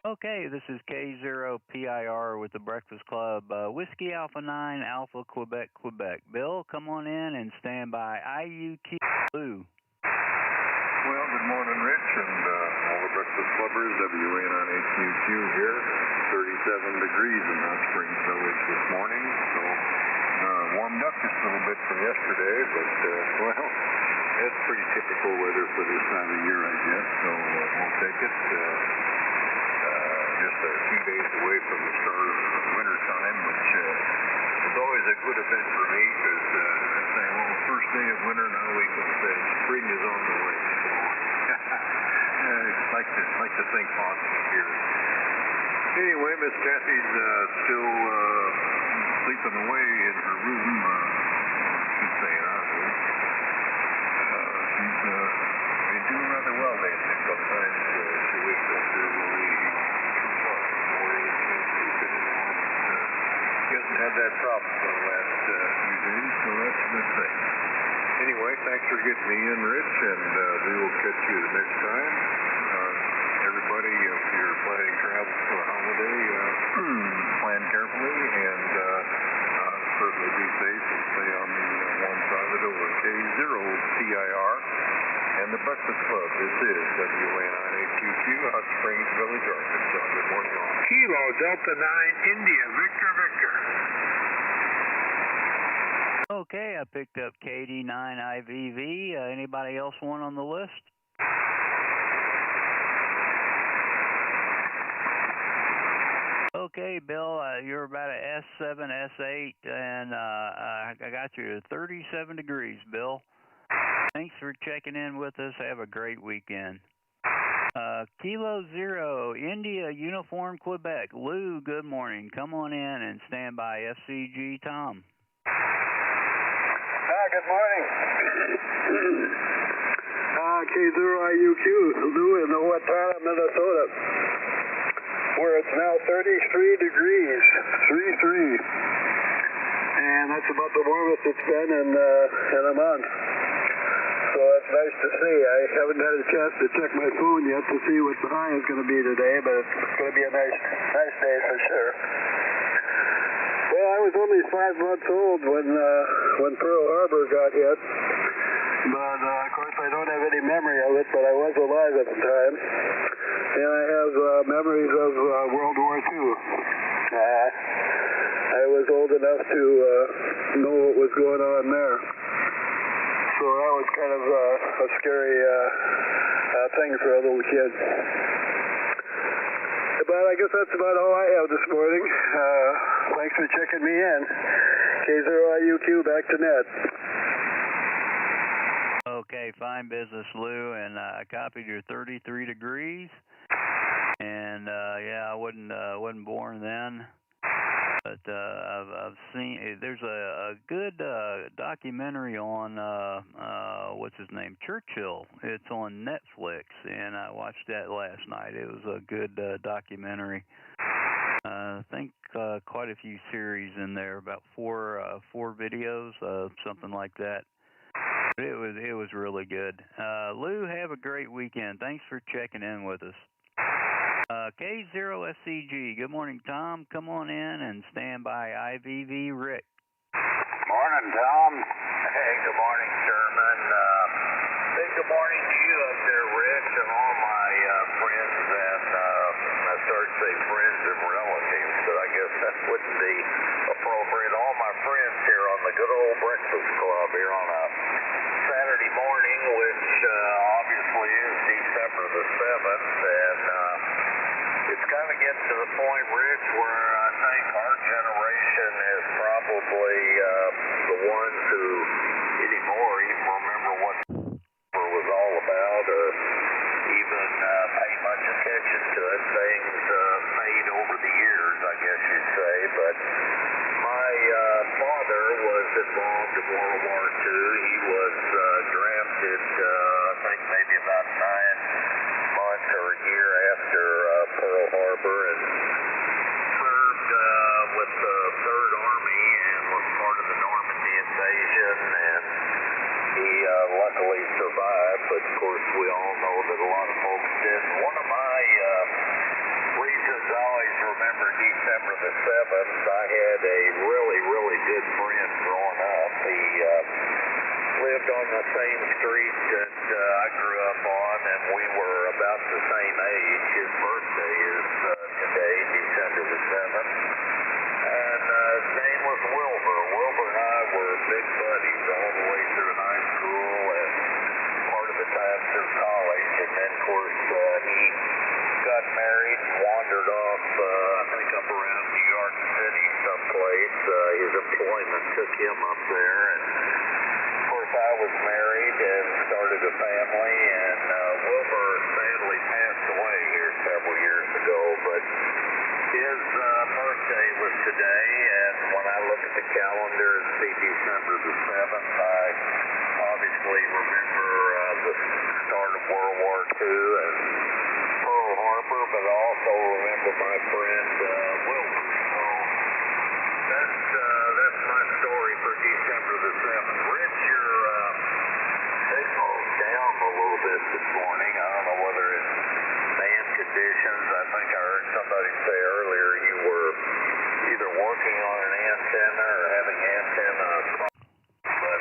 Okay, this is K0PIR with the Breakfast Club. Whiskey Alpha 9, Alpha Quebec, Quebec. Bill, come on in and stand by IUQ Blue. Well, good morning, Rich, and all the Breakfast Clubbers. WN on AQQ here. 37 degrees in Hot Springs Village this morning, so warmed up just a little bit from yesterday, but, well, that's pretty typical weather for this time of year, I guess, so we'll take it. Just a few days away from the start of winter time, which is always a good event for me, because I say, well, the first day of winter, now we can say spring is on the way. I like to think positive here. Anyway, Miss Kathy's still sleeping away in her room, I should say, They sometimes she wakes up there really more than he hasn't had that problem for the last few days, so that's a good thing. Anyway, thanks for getting me in, Rich, and we will catch you the next time. Everybody, if you're planning travel for a holiday, plan carefully and certainly be safe and stay on the warm side of it over K0PIR and the Breakfast Club. This is WA98QQ, Hot Springs Village, Arkansas. Good morning, all. Kilo Delta 9 India, Victor. Okay, I picked up KD9IVV. Anybody else want on the list? Okay, Bill, you're about a S7, S8, and I got you to 37 degrees, Bill. Thanks for checking in with us. Have a great weekend. Kilo 0, India, Uniform, Quebec. Lou, good morning. Come on in and stand by FCG Tom. Good morning. K0IUQ, Lou in Owatonna, Minnesota, where it's now 33 degrees, 33. And that's about the warmest it's been in a month. So that's nice to see. I haven't had a chance to check my phone yet to see what the high is going to be today, but it's going to be a nice day for sure. Well, I was only 5 months old when Pearl Harbor got hit, but of course I don't have any memory of it, but I was alive at the time, and I have memories of World War II. I was old enough to know what was going on there, so that was kind of a scary thing for a little kid. But I guess that's about all I have this morning. Thanks for checking me in. K0IUQ, back to net. Okay, fine business, Lou, and I copied your 33 degrees. And yeah, I wasn't born then, but I've seen there's a good documentary on what's his name, Churchill. It's on Netflix, and I watched that last night. It was a good documentary. I think quite a few series in there, about four videos, something like that. But it was really good. Lou, have a great weekend. Thanks for checking in with us. K0SCG, good morning, Tom. Come on in and stand by IVV Rick. Morning, Tom. Hey, good morning, Sherman. Hey, good morning to you up there, Rich, and all my friends, and I started to say friends and relatives, but I guess that wouldn't be appropriate. All my friends here on the good old Breakfast Club here on a Saturday morning, which obviously is December the 7th, and it's kind of getting to the point, Rich, where I think our generation is probably the ones who anymore even remember what it was all about, or even pay much attention to it. Things fade over the years, I guess you'd say, but my father was involved in World War II. He was drafted, I think maybe about 9 months or a year after Pearl Harbor, and served with the 3rd Army and was part of the Normandy invasion, and he luckily survived, but of course we all know that a lot of folks didn't. One of my reasons I always remember December the 7th, I had a really, really good friend growing up. He lived on the same street that I grew up on, and we were about the same age. His birthday is today, December the 7th, and his name was Wilbur. Wilbur and I were big buddies all the way through high school and part of the time through college, and then of course he got married and wandered off, I think up around New York City someplace. His employment took him up there, and of course I was married and started a family, and Wilbur sadly passed away here several years ago, but his birthday was today, and when I look at the calendar and see December the 7th, I obviously remember the start of World War II and Pearl Harbor, but I also remember my friend Wilbur. So that's my story for December the 7th. Rich, your signal's down a little bit this morning. I don't know whether it's band conditions. I think I heard somebody say earlier you were either working on an antenna or having antenna problems. But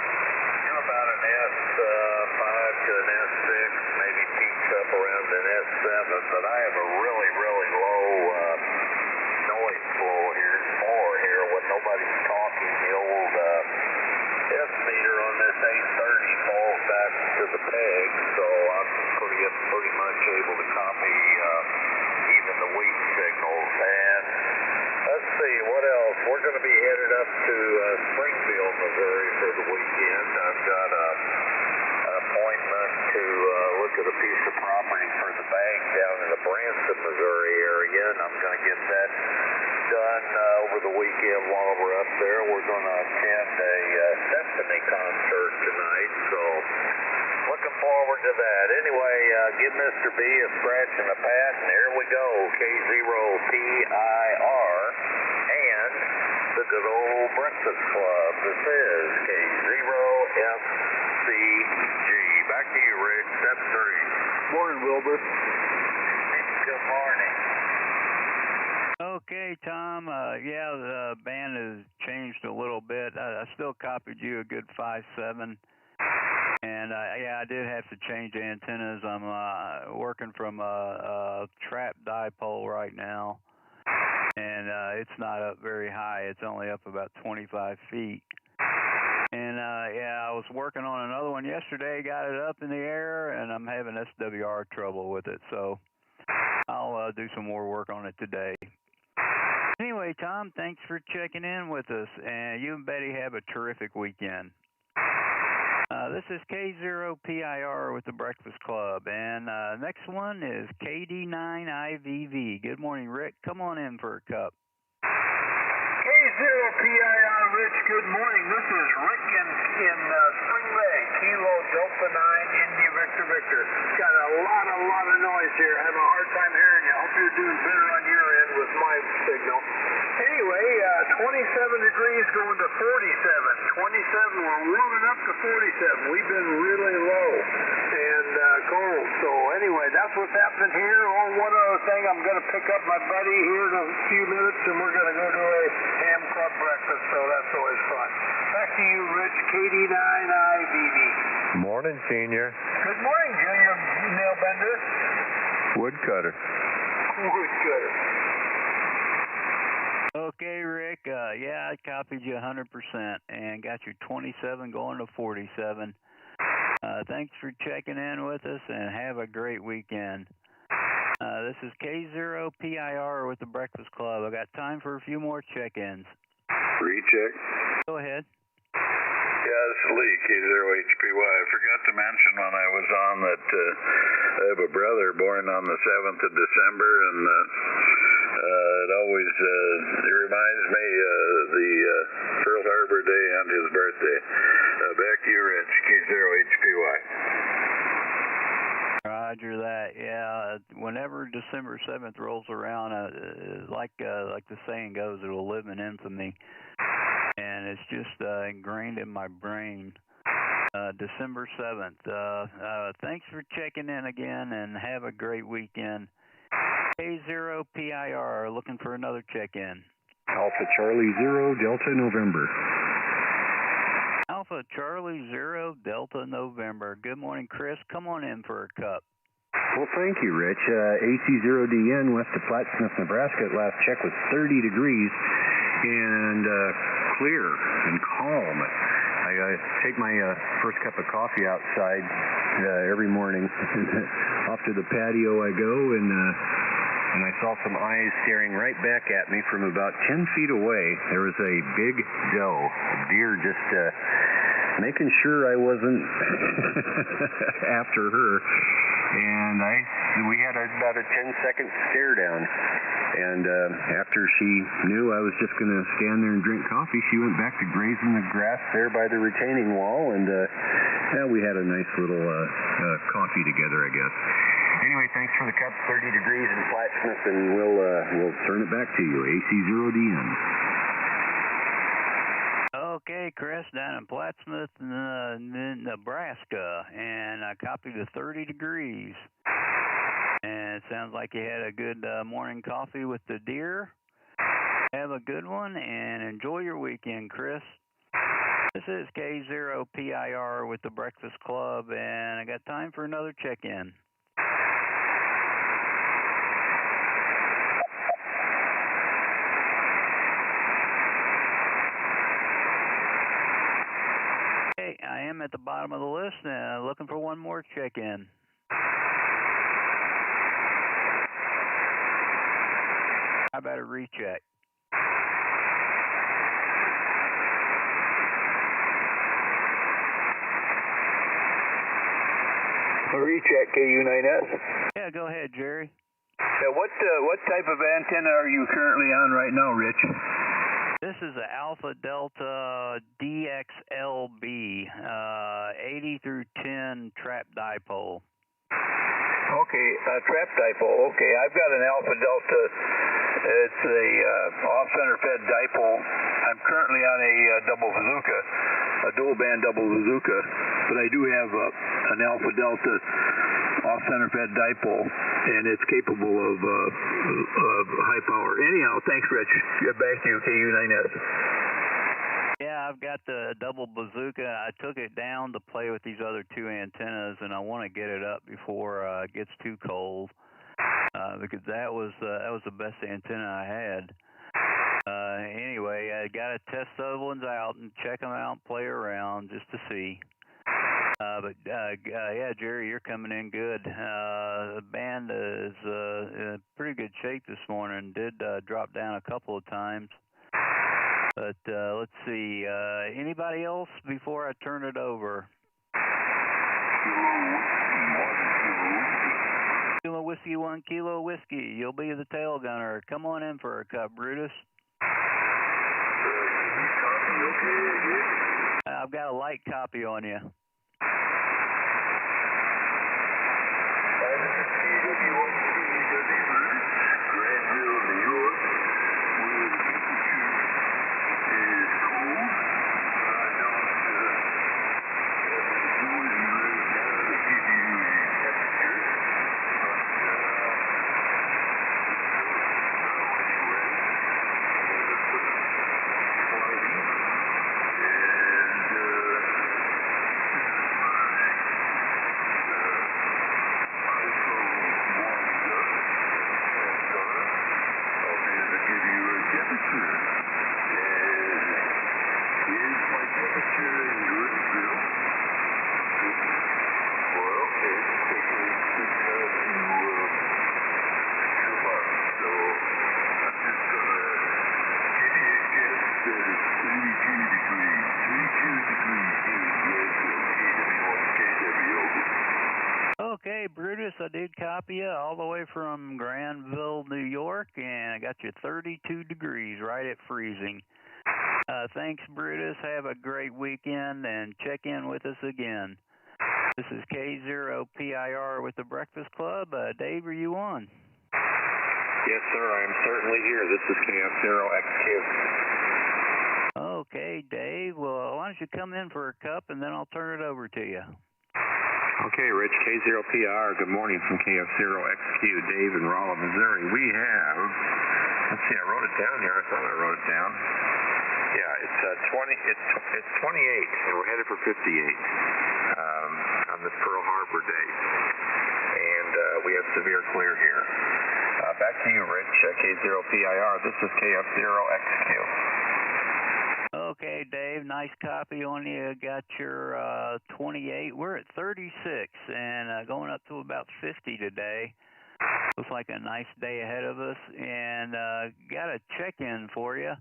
you're about an S5 to an S6, maybe peaks up around an S7. But I have a really, really low noise floor here when nobody's talking. The old S meter on this 830 falls back to the peg, so I'm pretty much able to copy even the weak signals. And let's see, what else? We're going to be headed up to Springfield, Missouri for the weekend. I've got an appointment to look at a piece of property for the bank down in the Branson, Missouri area, and I'm going to get that done over the weekend while we're up there. We're going to attend a symphony concert tonight, so looking forward to that. Anyway, give Mr. B a scratch and a pat, and here we go, K0PIR and the good old Breakfast Club. This is K0FCG. Back to you, Rick. Step 3. Morning, Wilbur. Good morning. Okay, Tom. Yeah, the band has changed a little bit. I still copied you a good 5.7. And yeah, I did have to change antennas. I'm working from a trap dipole right now, and it's not up very high. It's only up about 25 feet. And yeah, I was working on another one yesterday, got it up in the air, and I'm having SWR trouble with it. So I'll do some more work on it today. Anyway, Tom, thanks for checking in with us, and you and Betty have a terrific weekend. This is K0PIR with the Breakfast Club, and next one is KD9IVV. Good morning, Rick. Come on in for a cup. K0PIR, Rich, good morning. This is Rick in Spring Lake, Kilo Delta 9, India Victor Victor. Got a lot of noise here. Having a hard time hearing you. Hope you're doing better on your end with my signal. Anyway, 27 degrees going to 47. 27, we're warming up to 47. We've been really low and cold. So anyway, that's what's happening here. Oh, one other thing, I'm going to pick up my buddy here in a few minutes, and we're going to go to a ham club breakfast, so that's always fun. Back to you, Rich, KD9IVV. Morning, Senior. Good morning, Junior Nailbender. Woodcutter. Woodcutter. Okay, Rick. Yeah, I copied you 100% and got you 27 going to 47. Thanks for checking in with us, and have a great weekend. This is K0PIR with the Breakfast Club. I got time for a few more check-ins. Recheck. Go ahead. Yeah, this is Lee, K0HPY. I forgot to mention when I was on that I have a brother born on the 7th of December, and it always it reminds me the Pearl Harbor Day and his birthday. Back to you, Rich, K0HPY. Roger that. Yeah, whenever December 7th rolls around, like the saying goes, it will live in infamy. And it's just ingrained in my brain. December 7th. Thanks for checking in again, and have a great weekend. K0PIR, looking for another check-in. Alpha Charlie 0, Delta November. Alpha Charlie 0, Delta November. Good morning, Chris. Come on in for a cup. Well, thank you, Rich. AC0DN west of Plattsmouth, Nebraska. At last check was 30 degrees and clear and calm. I take my first cup of coffee outside every morning. Off to the patio I go, and I saw some eyes staring right back at me from about 10 feet away. There was a big doe, a deer, just making sure I wasn't after her. And I we had about a 10-second stare down. And after she knew I was just going to stand there and drink coffee, she went back to grazing the grass there by the retaining wall, and we had a nice little coffee together, I guess. Anyway, thanks for the cup, 30 degrees in Plattsmouth, and we'll turn it back to you, AC0DN. Okay, Chris, down in Plattsmouth, Nebraska, and I copied the 30 degrees. And it sounds like you had a good morning coffee with the deer. Have a good one, and enjoy your weekend, Chris. This is K0PIR with the Breakfast Club, and I got time for another check-in. Okay, I am at the bottom of the list, looking for one more check-in. How about a recheck? A recheck, KU9S. Yeah, go ahead, Jerry. What type of antenna are you currently on right now, Rich? This is an Alpha Delta DXLB 80 through 10 trap dipole. Okay, trap dipole. Okay, I've got an Alpha Delta. It's a off-center fed dipole. I'm currently on a double bazooka, a dual band double bazooka, but I do have an Alpha Delta off-center fed dipole, and it's capable of high power. Anyhow, thanks, Rich. Get back to you, KU9S. Yeah, I've got the double bazooka. I took it down to play with these other two antennas, and I want to get it up before it gets too cold, because that was the best antenna I had. Anyway, I got to test the other ones out and check them out and play around just to see. Yeah, Jerry, you're coming in good. The band is in pretty good shape this morning. Did drop down a couple of times. But let's see, anybody else before I turn it over? Kilo whiskey, 1 kilo whiskey. You'll be the tail gunner. Come on in for a cup, Brutus. I've got a light copy on you. Okay, Brutus, I did copy you all the way from Granville, New York, and I got you 32 degrees, right at freezing. Thanks, Brutus. Have a great weekend, and check in with us again. This is K0PIR with the Breakfast Club. Dave, are you on? Yes, sir, I am certainly here. This is KF0XQ. Okay, Dave. Well, why don't you come in for a cup, and then I'll turn it over to you. Okay, Rich, K0PR, good morning from KF0XQ, Dave in Rolla, Missouri. We have, let's see, I wrote it down here. I thought I wrote it down. Yeah, it's 28, and we're headed for 58 on this Pearl Harbor day. And we have severe clear here. Back to you, Rich, K0PIR. This is KF0XQ. Okay, Dave, nice copy on you. Got your 28. We're at 36 and going up to about 50 today. Looks like a nice day ahead of us. And got a check-in for you.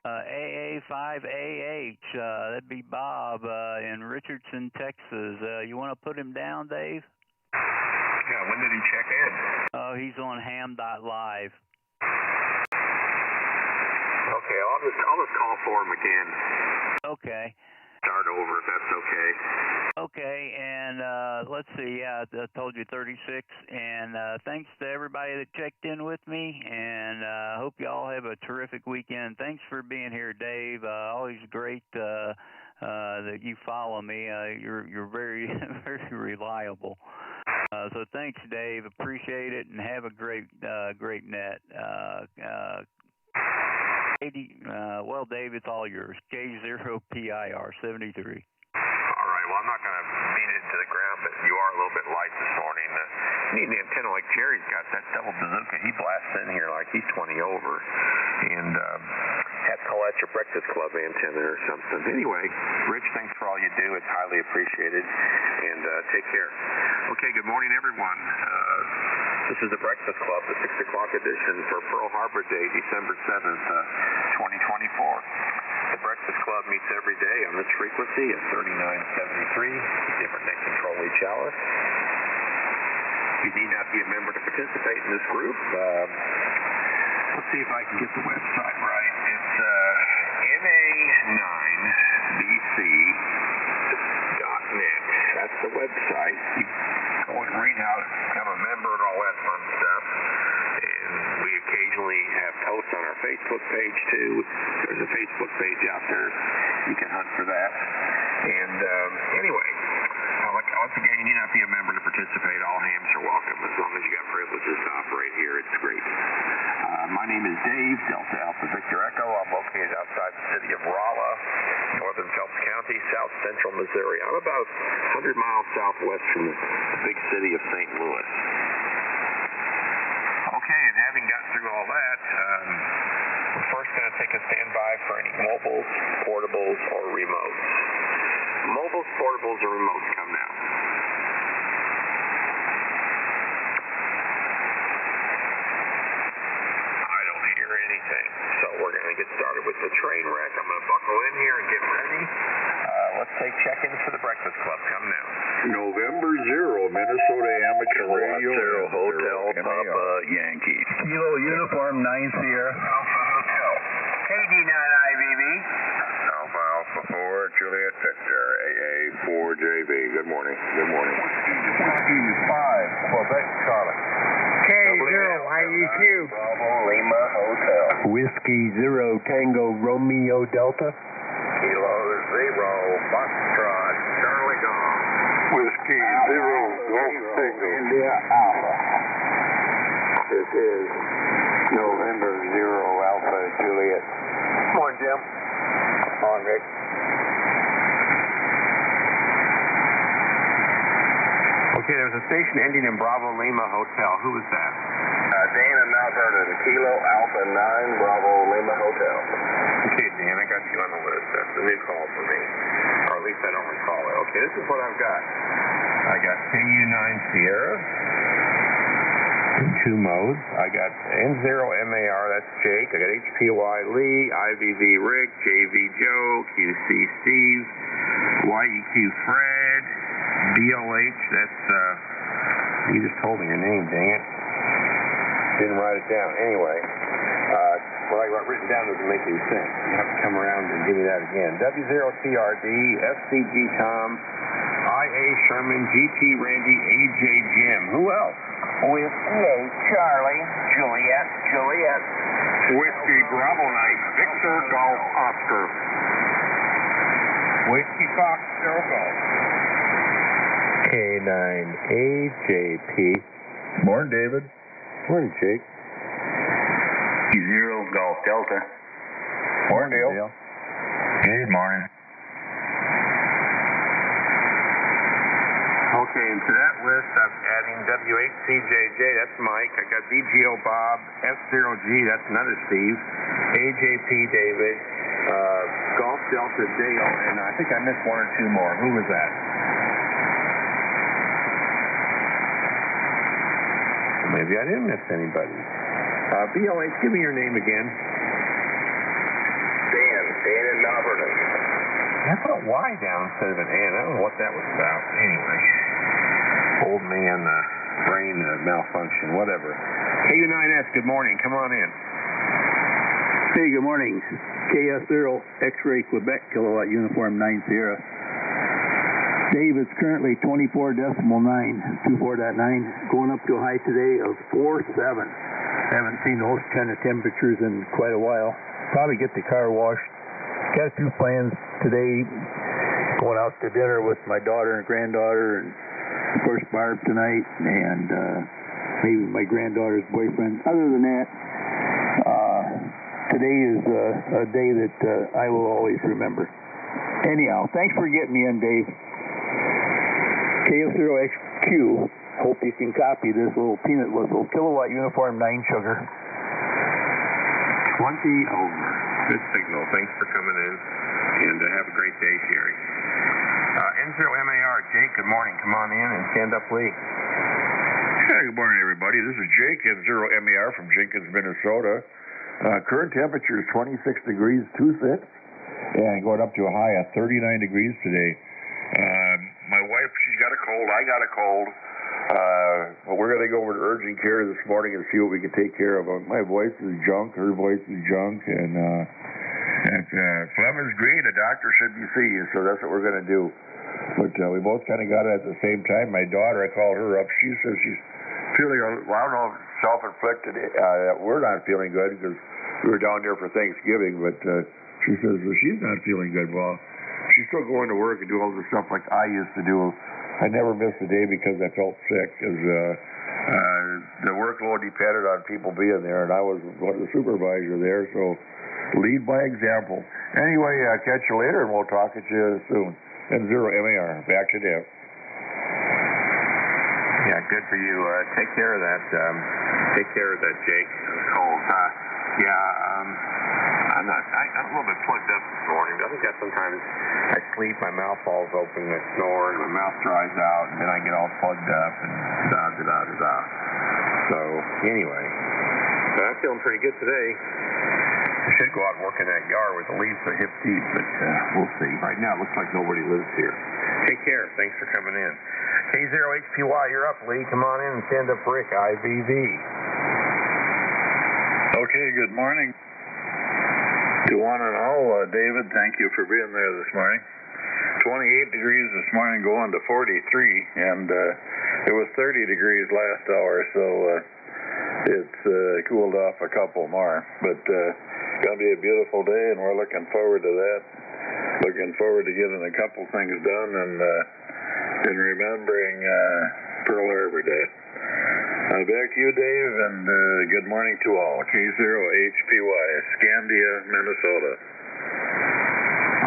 AA5AH, that'd be Bob in Richardson, Texas. You want to put him down, Dave? Yeah, when did he check in? Oh, he's on Ham.live. Okay, I'll just call for him again. Okay. Start over if that's okay. Okay, and let's see, yeah, I told you 36, and thanks to everybody that checked in with me, and hope you all have a terrific weekend. Thanks for being here, Dave. Always great that you follow me. You're very, very reliable. So thanks, Dave. Appreciate it, and have a great net. Well, Dave, it's all yours. K0PIR 73. All right, well, I'm not going to beat it to the ground, but you are a little bit light this morning. You need an antenna like Jerry's got, that double bazooka. He blasts in here like he's 20 over. And have to call that your Breakfast Club antenna or something. Anyway, Rich, thanks for all you do. It's highly appreciated. And take care. Okay, good morning, everyone. This is the Breakfast Club, the 6 o'clock edition for Pearl Harbor Day, December 7th, 2024. The Breakfast Club meets every day on this frequency at 3973, different net control each hour. You need not be a member to participate in this group. Let's see if I can get the website right. It's na9bc.net. That's the website. You go and read how to become a member and all that fun stuff. And we occasionally have posts on our Facebook page, too. There's a Facebook page out there. You can hunt for that. And anyway, once again, you need not be a member to participate. All hams are welcome as long as you got privileges to operate here. It's great. My name is Dave, Delta Alpha Victor Echo. I'm located outside the city of Rolla, northern Phelps County, south central Missouri. I'm about 100 miles southwest from the big city of St. Louis. Okay, and having gotten through all that, we're first going to take a standby for any mobiles, portables, or remotes. Mobiles, portables, or remotes come now. I don't hear anything. So we're going to get started with the train wreck. I'm going to buckle in here and get ready. Let's take check-ins for the Breakfast Club. Come now. November 0, Minnesota Amateur Radio. Zero Hotel, Papa Yankee. Kilo Uniform 9 Sierra. Alpha Hotel. KD9IBB. Alpha Alpha 4, Juliet Victor, AA 4JB. Good morning. Good morning. 5, Quebec Charlie. K0IEQ. Bravo Lima Hotel. Whiskey 0 Tango Romeo Delta. Kilo 0 Foxtrot Charlie Golf. Whiskey 0 Golf Tango. India Alpha. This is November 0 Alpha Juliet. Come on, Jim. Come on, Rick. Okay, there's a station ending in Bravo Lima Hotel. Who is that? Dan in Mount Vernon, Kilo Alpha 9 Bravo Lima Hotel. Okay, Dan, I got you on the list. That's a new call for me. Or at least I don't recall it. Okay, this is what I've got. I got KU9 Sierra. 2 modes. I got N0MAR, that's Jake. I got HPY Lee, IVV Rick, JV Joe, QC Steve, YEQ Fred, BLH, that's, you just told me your name, dang it. Didn't write it down. Anyway, what I got written down doesn't make any sense. You have to come around and give me that again. W0TRD, SCG Tom, IA Sherman, GT Randy, AJ Jim. Who else? Whiskey 8 Charlie, Juliet. Whiskey Bravo Night, Victor Golf Oscar. Whiskey Fox Zero Golf. K9AJP. Morning, David. Morning, Jake. 0 Golf Delta. Morning, Dale. Good morning. Okay, and to that list, I'm adding W8CJJ, that's Mike. I got VGO Bob, F0G, that's another Steve, AJP David, Golf Delta Dale, and I think I missed 1 or 2 more. Who was that? Maybe I didn't miss anybody. BLH, give me your name again. Dan in Mount Vernon. I put a Y down instead of an N. I don't know what that was about. Anyway, old man brain malfunction, whatever. KU9S, good morning. Come on in. Hey, good morning. KS0 X-Ray Quebec Kilowatt Uniform 9 Sierra. Dave, it's currently 24.9, 24.9, going up to a high today of 47. Haven't seen those kind of temperatures in quite a while. Probably get the car washed. Got a few plans today, going out to dinner with my daughter and granddaughter, and of course Barb tonight, and maybe my granddaughter's boyfriend. Other than that, today is a day that I will always remember. Anyhow, thanks for getting me in, Dave. KF0XQ, hope you can copy this little peanut whistle. Kilowatt Uniform 9 Sugar. 20 over. Good signal. Thanks for coming in, and have a great day, Sherry. N0MAR, Jake, good morning. Come on in and stand up, Lee. Hey, good morning, everybody. This is Jake, N0MER from Jenkins, Minnesota. Current temperature is 26 degrees 2 6, and going up to a high of 39 degrees today. My wife, she's got a cold. I got a cold. We're going to go over to urgent care this morning and see what we can take care of. My voice is junk. Her voice is junk. And phlegm is green. A doctor should be seeing you, so that's what we're going to do. But we both kind of got it at the same time. My daughter, I called her up. She says she's feeling, well, I don't know if it's self-inflicted. We're not feeling good because we were down there for Thanksgiving. But she says she's not feeling good. Well, she's still going to work and do all the stuff like I used to do. I never missed a day because I felt sick. Because the workload depended on people being there, and I was the supervisor there, so lead by example. Anyway, catch you later, and we'll talk at you soon. N0MAR, back to Dave. Yeah, good for you. Take care of that. Take care of that, Jake. Cold. I'm a little bit plugged up this morning. I think that sometimes I sleep, my mouth falls open, I snore, and my mouth dries out, and then I get all plugged up, and da-da-da-da-da. So, anyway, I'm feeling pretty good today. I should go out and work in that yard with the leaves so hip deep, but we'll see. Right now, it looks like nobody lives here. Take care. Thanks for coming in. K0HPY, you're up, Lee. Come on in and stand up, Rick, IVV. Okay, good morning to one and all. David, thank you for being there this morning. 28 degrees this morning, going to 43, and it was 30 degrees last hour, so it's cooled off a couple more. But going to be a beautiful day, and we're looking forward to that. Looking forward to getting a couple things done and remembering Pearl Harbor Day. Back to you, Dave, and good morning to all. K0HPY, Scandia, Minnesota.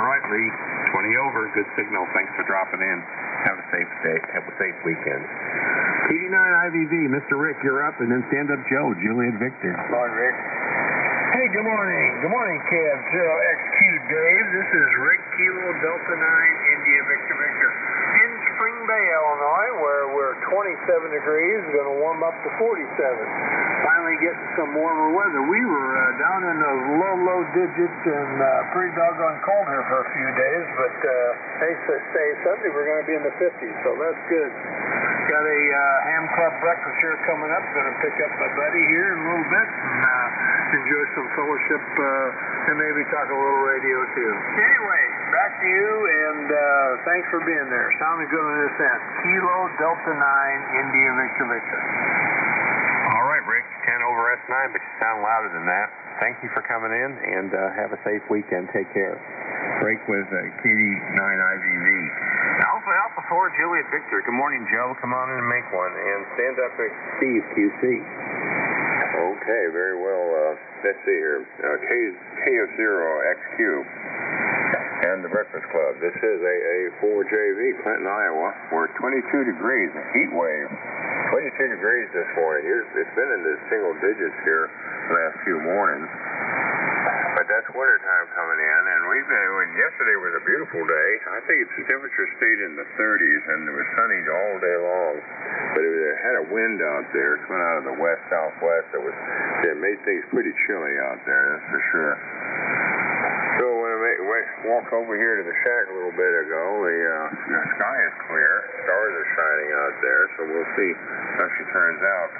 All right, Lee. 20 over. Good signal. Thanks for dropping in. Have a safe day. Have a safe weekend. PD9IVV, Mr. Rick, you're up, and then stand up Joe, Juliet Victor. Morning, Rick. Hey, good morning. Good morning, KF0XQ Dave. This is Rick Kilo Delta 9 India Victor Victor in Spring Bay, Illinois, where we're 27 degrees, going to warm up to 47. Finally getting some warmer weather. We were down in the low digits and pretty doggone cold here for a few days, but they say Sunday we're going to be in the 50s, so that's good. Got a Ham Club breakfast here coming up. Going to pick up my buddy here in a little bit and enjoy some fellowship and maybe talk a little radio too. Anyway, back to you, and thanks for being there. Sounding good on this end. Kilo Delta 9 India Victor Victor. All right, Rick, 10 over S9, but you sound louder than that. Thank you for coming in, and have a safe weekend. Take care. Break with KD9IVV. Alpha 4, Juliet Victor. Good morning, Joe. Come on in and make one. And stand up at Steve, QC. Okay, very well. Let's see here. KF0XQ and the Breakfast Club. This is AA4JV, Clinton, Iowa. We're 22 degrees, a heat wave. 22 degrees this morning. It's been in the single digits here the last few mornings. But that's wintertime coming in, and yesterday was a beautiful day. I think the temperature stayed in the 30s, and it was sunny all day long. But it had a wind out there coming out of the west-southwest. It made things pretty chilly out there, that's for sure. So when walk over here to the shack a little bit ago, the sky is clear. Stars are shining out there, so we'll see how she turns out.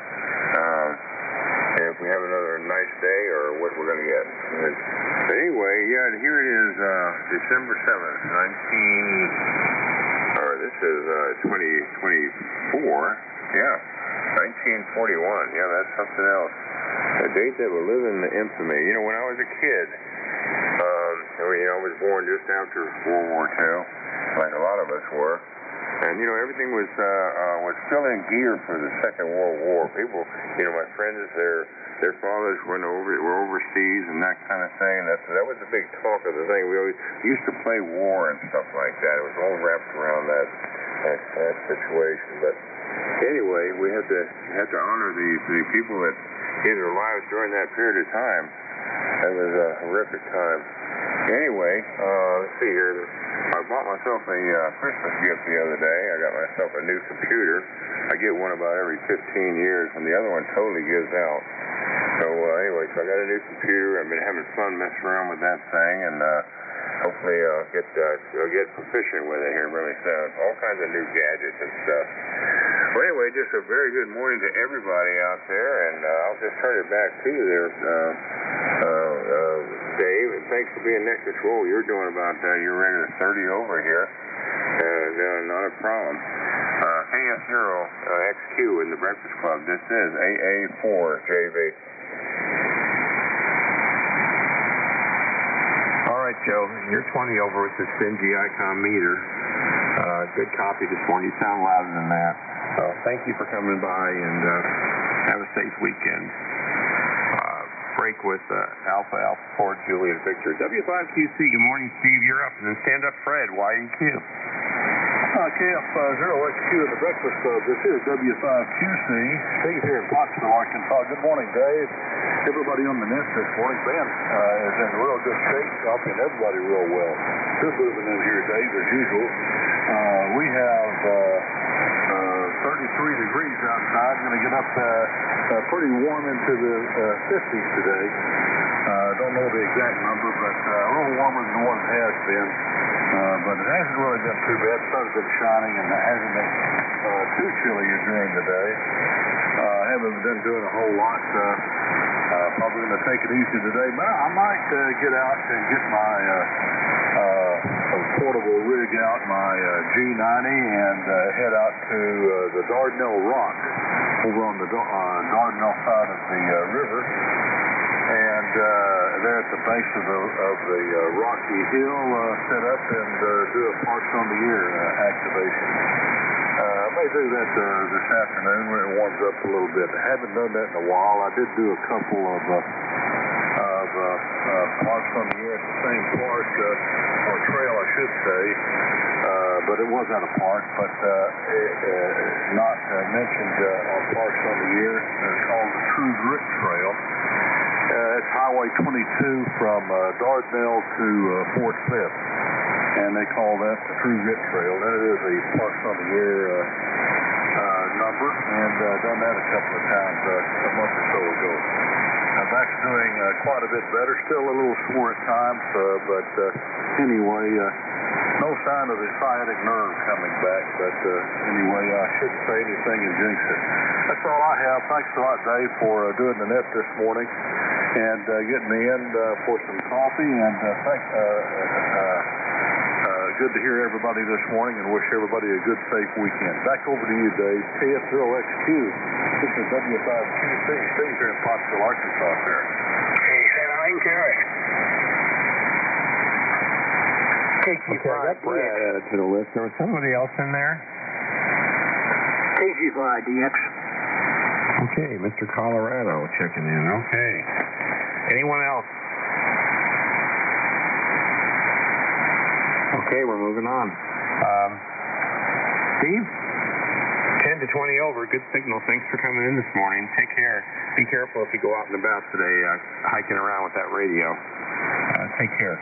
If we have another nice day or what we're going to get. But anyway, yeah, here it is, December 7th, this is 2024. Yeah, 1941. Yeah, that's something else. A date that will live in the infamy. You know, when I was a kid, I was born just after World War II, like a lot of us were. And, everything was still in gear for the Second World War. People, my friends, their fathers were overseas and that kind of thing. That was the big talk of the thing. We used to play war and stuff like that. It was all wrapped around that situation. But anyway, we had to honor the people that gave their lives during that period of time. That was a horrific time. Anyway, let's see here. I bought myself a Christmas gift the other day. I got myself a new computer. I get one about every 15 years, and the other one totally gives out. So anyway, I got a new computer. I've been having fun messing around with that thing, and hopefully I'll get proficient with it here really soon. All kinds of new gadgets and stuff. Well, anyway, just a very good morning to everybody out there, and I'll just turn it back to you there, Dave, and thanks for being next to Troll. You're doing about your regular 30 over here, and not a problem. KS0XQ in the Breakfast Club. This is AA4JV. All right, Joe, you're 20 over with the stingy Icom meter. Good copy this morning. You sound louder than that. So thank you for coming by, and have a safe weekend. Break with Alpha 4 Juliet Victor. W5QC, good morning, Steve. You're up. And then stand up, Fred, YEQ. KF0XQ in the Breakfast Club. This is W5QC. Steve here in Pottsville, Arkansas. Good morning, Dave. Everybody on the net this morning. Ben is in real good shape, helping everybody real well. Good moving in here, Dave, as usual. We have 33 degrees outside. Going to get up pretty warm into the 50s today. Don't know the exact number, but a little warmer than what it has been. But it hasn't really been too bad. The sun's been shining, and it hasn't been too chilly during the day. Haven't been doing a whole lot. Probably going to take it easy today, but I might get out and get my portable rig out, my G90, and head out to the Dardanelle Rock over on the Dardanelle side of the river. And there at the base of the rocky hill, set up and do a Parks on the Year activation. I may do that this afternoon when it warms up a little bit. I haven't done that in a while. I did do a couple of Parks on the Year at the same park, or trail, I should say. But it was at a park, but not mentioned on Parks on the Year. It's called the True Grit Trail. It's Highway 22 from Dardanelle to Fort Smith, and they call that the True Grit Trail. And it is a Parks on the Year number, and done that a couple of times a month or so ago. Back's doing quite a bit better, still a little sore at times, but anyway, no sign of the sciatic nerve coming back, but anyway, I shouldn't say anything and jinx it. That's all I have. Thanks a lot, Dave, for doing the net this morning and getting me in for some coffee, and good to hear everybody this morning, and wish everybody a good, safe weekend. Back over to you, Dave. KF0XQ. This is W5QC. Steve here in Pottsville, Arkansas, sir. Hey, Santa Carrot. Okay, I got Brad added to the list. There was somebody else in there? KG5DX. Okay, Mr. Colorado checking in. Okay. Anyone else? Okay, we're moving on. Steve? 10 to 20 over. Good signal. Thanks for coming in this morning. Take care. Be careful if you go out and about today, hiking around with that radio. Take care.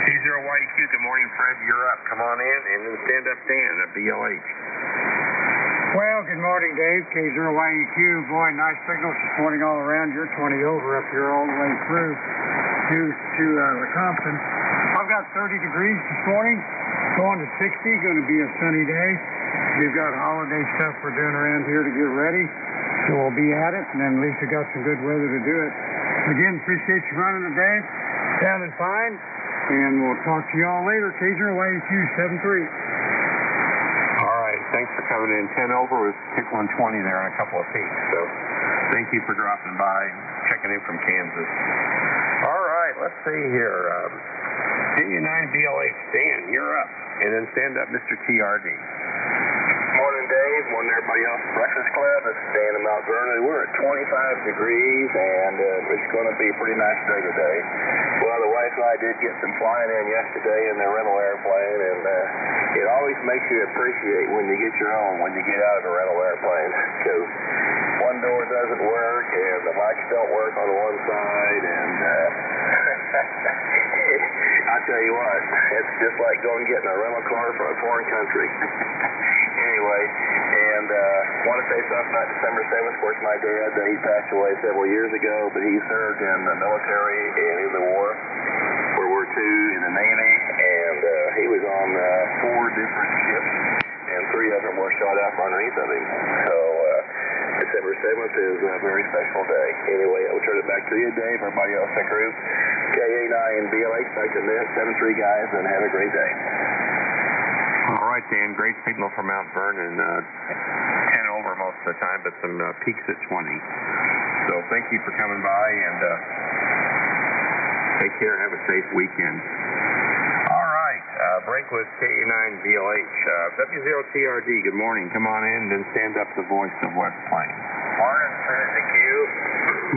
K0YEQ, good morning, Fred. You're up. Come on in, and then stand up Dan at BLH. Well, good morning, Dave. K0YEQ. Boy, nice signals this morning all around. You're 20 over up here all the way through. to Lecompton. I've got 30 degrees this morning, going to 60, going to be a sunny day. We've got holiday stuff we're doing around here to get ready, so we'll be at it, and then at least we got some good weather to do it. Again, appreciate you running today. Sounding fine, and we'll talk to y'all later. K0AQ 73. All right, thanks for coming in. 10 over was pick 120 there on a couple of peaks, so thank you for dropping by and checking in from Kansas. All right, let's see here. KU9BLH, Dan, you're up. And then stand up, Mr. TRD. Morning, Dave. Morning, everybody else. Breakfast Club. This is Dan in Mount Vernon. We're at 25 degrees, and it's going to be a pretty nice day today. Well, the wife and I did get some flying in yesterday in the rental airplane, and it always makes you appreciate when you get your own, when you get out of a rental airplane, because one door doesn't work, and the mics don't work on one side, and I'll tell you what, it's just like going and getting a rental car from a foreign country. Anyway, and want to say something about December 7th. Of course, my dad, he passed away several years ago, but he served in the military and in the war, World War II, in the Navy, and he was on 4 different ships, and 3 of them were shot out from underneath of him. So December 7th is a very special day. Anyway, I'll turn it back to you, Dave, everybody else in the crew. KA9BLH, back to the 73 guys, and have a great day. All right, Dan, great signal from Mount Vernon. 10 over most of the time, but some peaks at 20. So thank you for coming by, and take care. Have a safe weekend. All right, break with KU9BLH. W0TRD, good morning. Come on in and stand up the voice of West Plains. Morning, Susie Q.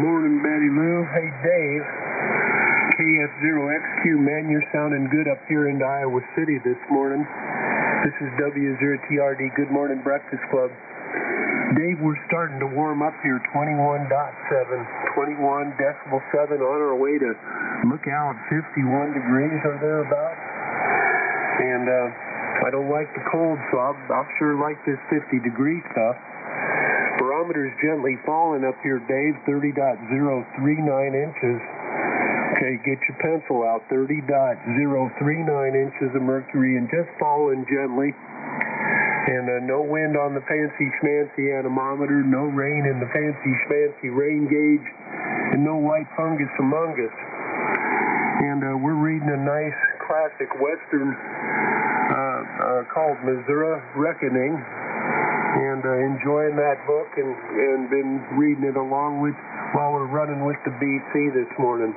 Morning, Betty Lou. Hey, Dave. KF0XQ, man, you're sounding good up here in Iowa City this morning. This is W0TRD, Good Morning Breakfast Club. Dave, we're starting to warm up here, 21.7, 21 decibel 7 on our way to Lookout, 51 degrees or thereabouts. And I don't like the cold, so I'll sure like this 50-degree stuff. Barometer's gently falling up here, Dave, 30.039 inches. Okay, get your pencil out, 30.039 inches of mercury, and just falling gently. And no wind on the fancy-schmancy anemometer, no rain in the fancy-schmancy rain gauge, and no white fungus among us. And we're reading a nice classic Western called Missouri Reckoning, and enjoying that book, and been reading it along with while we're running with the BC this morning.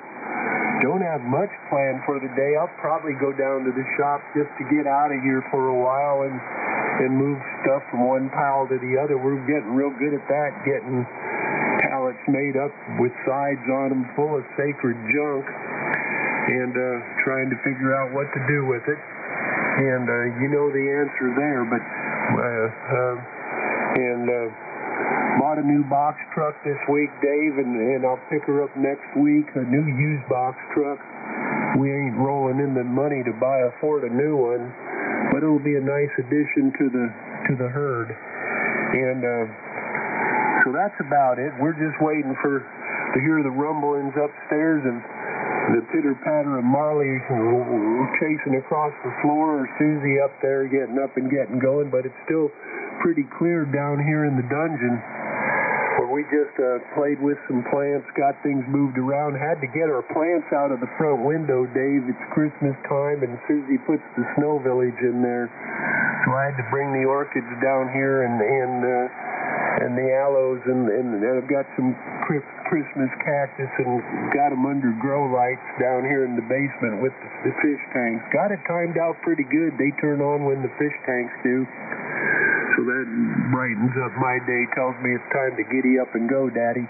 Don't have much planned for the day. I'll probably go down to the shop just to get out of here for a while and move stuff from one pile to the other. We're getting real good at that, getting pallets made up with sides on them full of sacred junk, and trying to figure out what to do with it. And you know the answer there, but bought a new box truck this week, Dave, and I'll pick her up next week, a new used box truck. We ain't rolling in the money to afford a new one, but it'll be a nice addition to the herd. And so that's about it. We're just waiting to hear the rumblings upstairs of the pitter-patter of Marley chasing across the floor, or Susie up there getting up and getting going, but it's still pretty clear down here in the dungeon, where we just played with some plants, got things moved around, had to get our plants out of the front window, Dave. It's Christmas time, and Susie puts the snow village in there, so I had to bring the orchids down here, and the aloes, and I've got some Christmas cactus, and got them under grow lights down here in the basement with the fish tanks. Got it timed out pretty good. They turn on when the fish tanks do. So that brightens up my day, tells me it's time to giddy up and go, Daddy.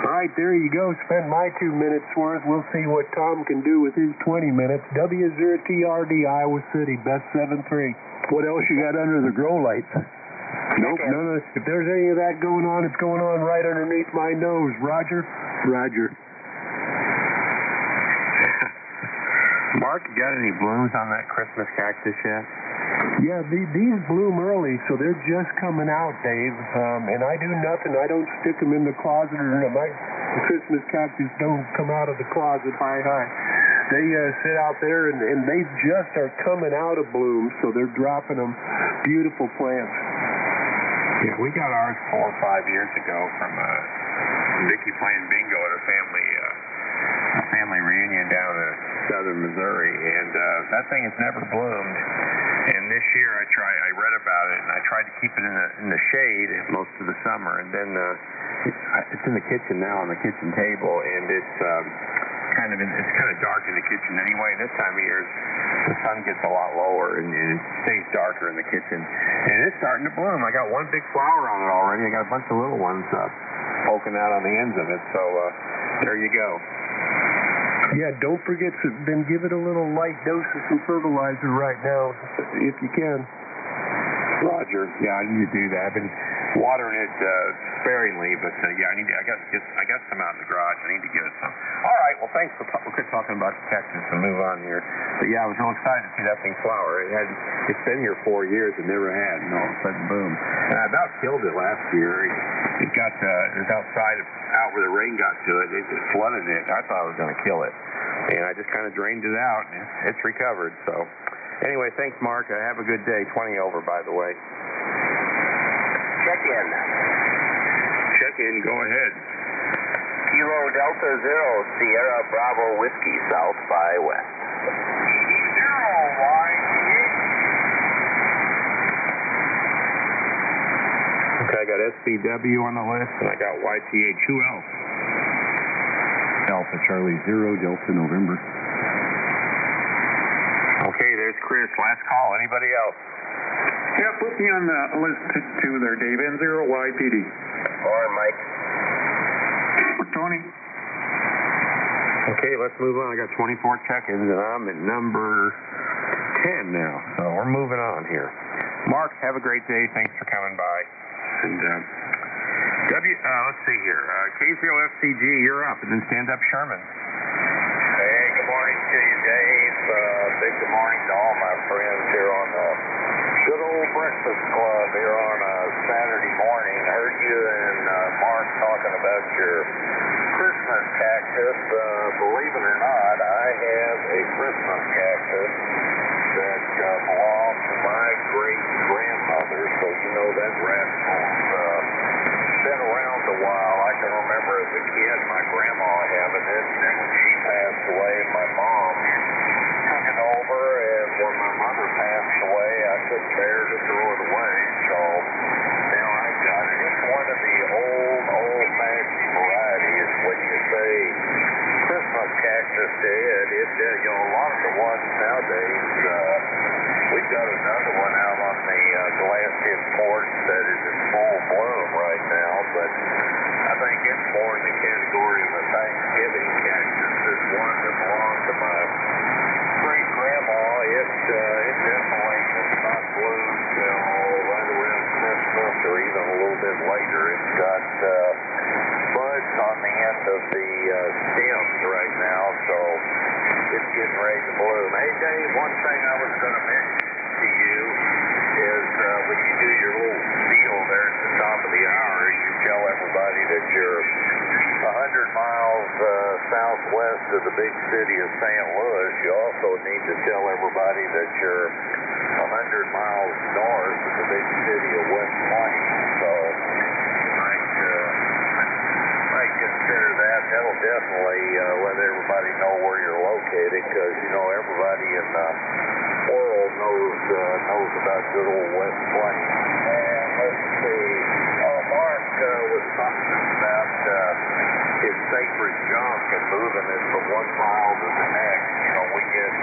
All right, there you go. Spend my 2 minutes worth. We'll see what Tom can do with his 20 minutes. W0TRD, Iowa City, best 7-3. What else you got under the grow lights? Nope, none of. If there's any of that going on, it's going on right underneath my nose. Roger? Roger. Mark, you got any blooms on that Christmas cactus yet? Yeah, these bloom early, so they're just coming out, Dave. And I do nothing. I don't stick them in the closet, or The Christmas cactus don't come out of the closet high. They sit out there, and they just are coming out of bloom, so they're dropping them. Beautiful plants. Yeah, we got ours 4 or 5 years ago from Vicky playing bingo at a family reunion down in southern Missouri, and that thing has never bloomed. And this year I read about it, and I tried to keep it in the shade most of the summer, and then it's in the kitchen now on the kitchen table, and it's kind of dark in the kitchen anyway. This time of year the sun gets a lot lower, and it stays darker in the kitchen, and it's starting to bloom. I got one big flower on it already. I got a bunch of little ones poking out on the ends of it, so there you go. Yeah, don't forget to then give it a little light dose of some fertilizer right now, if you can. Roger. Yeah, I need to do that. I've been watering it sparingly, but yeah, I got some out in the garage. I need to give it some. All right. Well, thanks for quit talking about the cactus and move on here. But yeah, I was real excited to see that thing flower. It's been here 4 years and never had, and all of a sudden, boom! And I about killed it last year. It was outside, out where the rain got to it. It flooded it. I thought I was going to kill it, and I just kind of drained it out, and it's recovered. So. Anyway, thanks, Mark. Have a good day. 20 over, by the way. Check in. Check in. Go ahead. Kilo Delta Zero, Sierra Bravo Whiskey, south by west. Okay, I got SBW on the list, and I got YTH. Who else? Alpha Charlie 0, Delta November. Okay, there's Chris. Last call. Anybody else? Yeah, put me on the list too there, Dave. N0YPD. Or Mike. Tony. Okay, let's move on. I got 24 check-ins, and I'm at number 10 now. So we're moving on here. Mark, have a great day. Thanks for coming by. And let's see here. K0FCG, you're up. And then stand up Sherman. Hey, good morning to you, Dave. Big good morning to all my friends here on the good old Breakfast Club here on a Saturday morning. Heard you and Mark talking about your Christmas cactus. Believe it or not, I have a Christmas cactus that belonged to my great-grandmother, so you know that rascal's been around a while. I can remember as a kid my grandma having it, and then when she passed away, my mom took it over, and when my mother passed away, I couldn't bear to throw it away, so now I've got it. It's one of the old-fashioned varieties. When you say Christmas cactus dead, a lot of the ones nowadays, we've got another one out on the glass-in porch that is in full bloom right now, but I think it's more in the category of a Thanksgiving cactus. There's one that belonged to my great-grandma. It definitely does not bloom till right around Christmas or even a little bit later. It's got buds on the end of the stems right now, so it's getting ready to bloom. Hey, Dave, one thing I was going to mention to you is when you do your little spiel there at the top of the hour, you tell everybody that you're 100 miles southwest of the big city of St. Louis. You also need to tell everybody that you're 100 miles north of the big city of West Plains. So you might consider that. That'll definitely let everybody know where you're located, because everybody in the world knows about good old West Plains. And let's see, Mark was talking about his sacred junk and moving it from one pile to the next. We get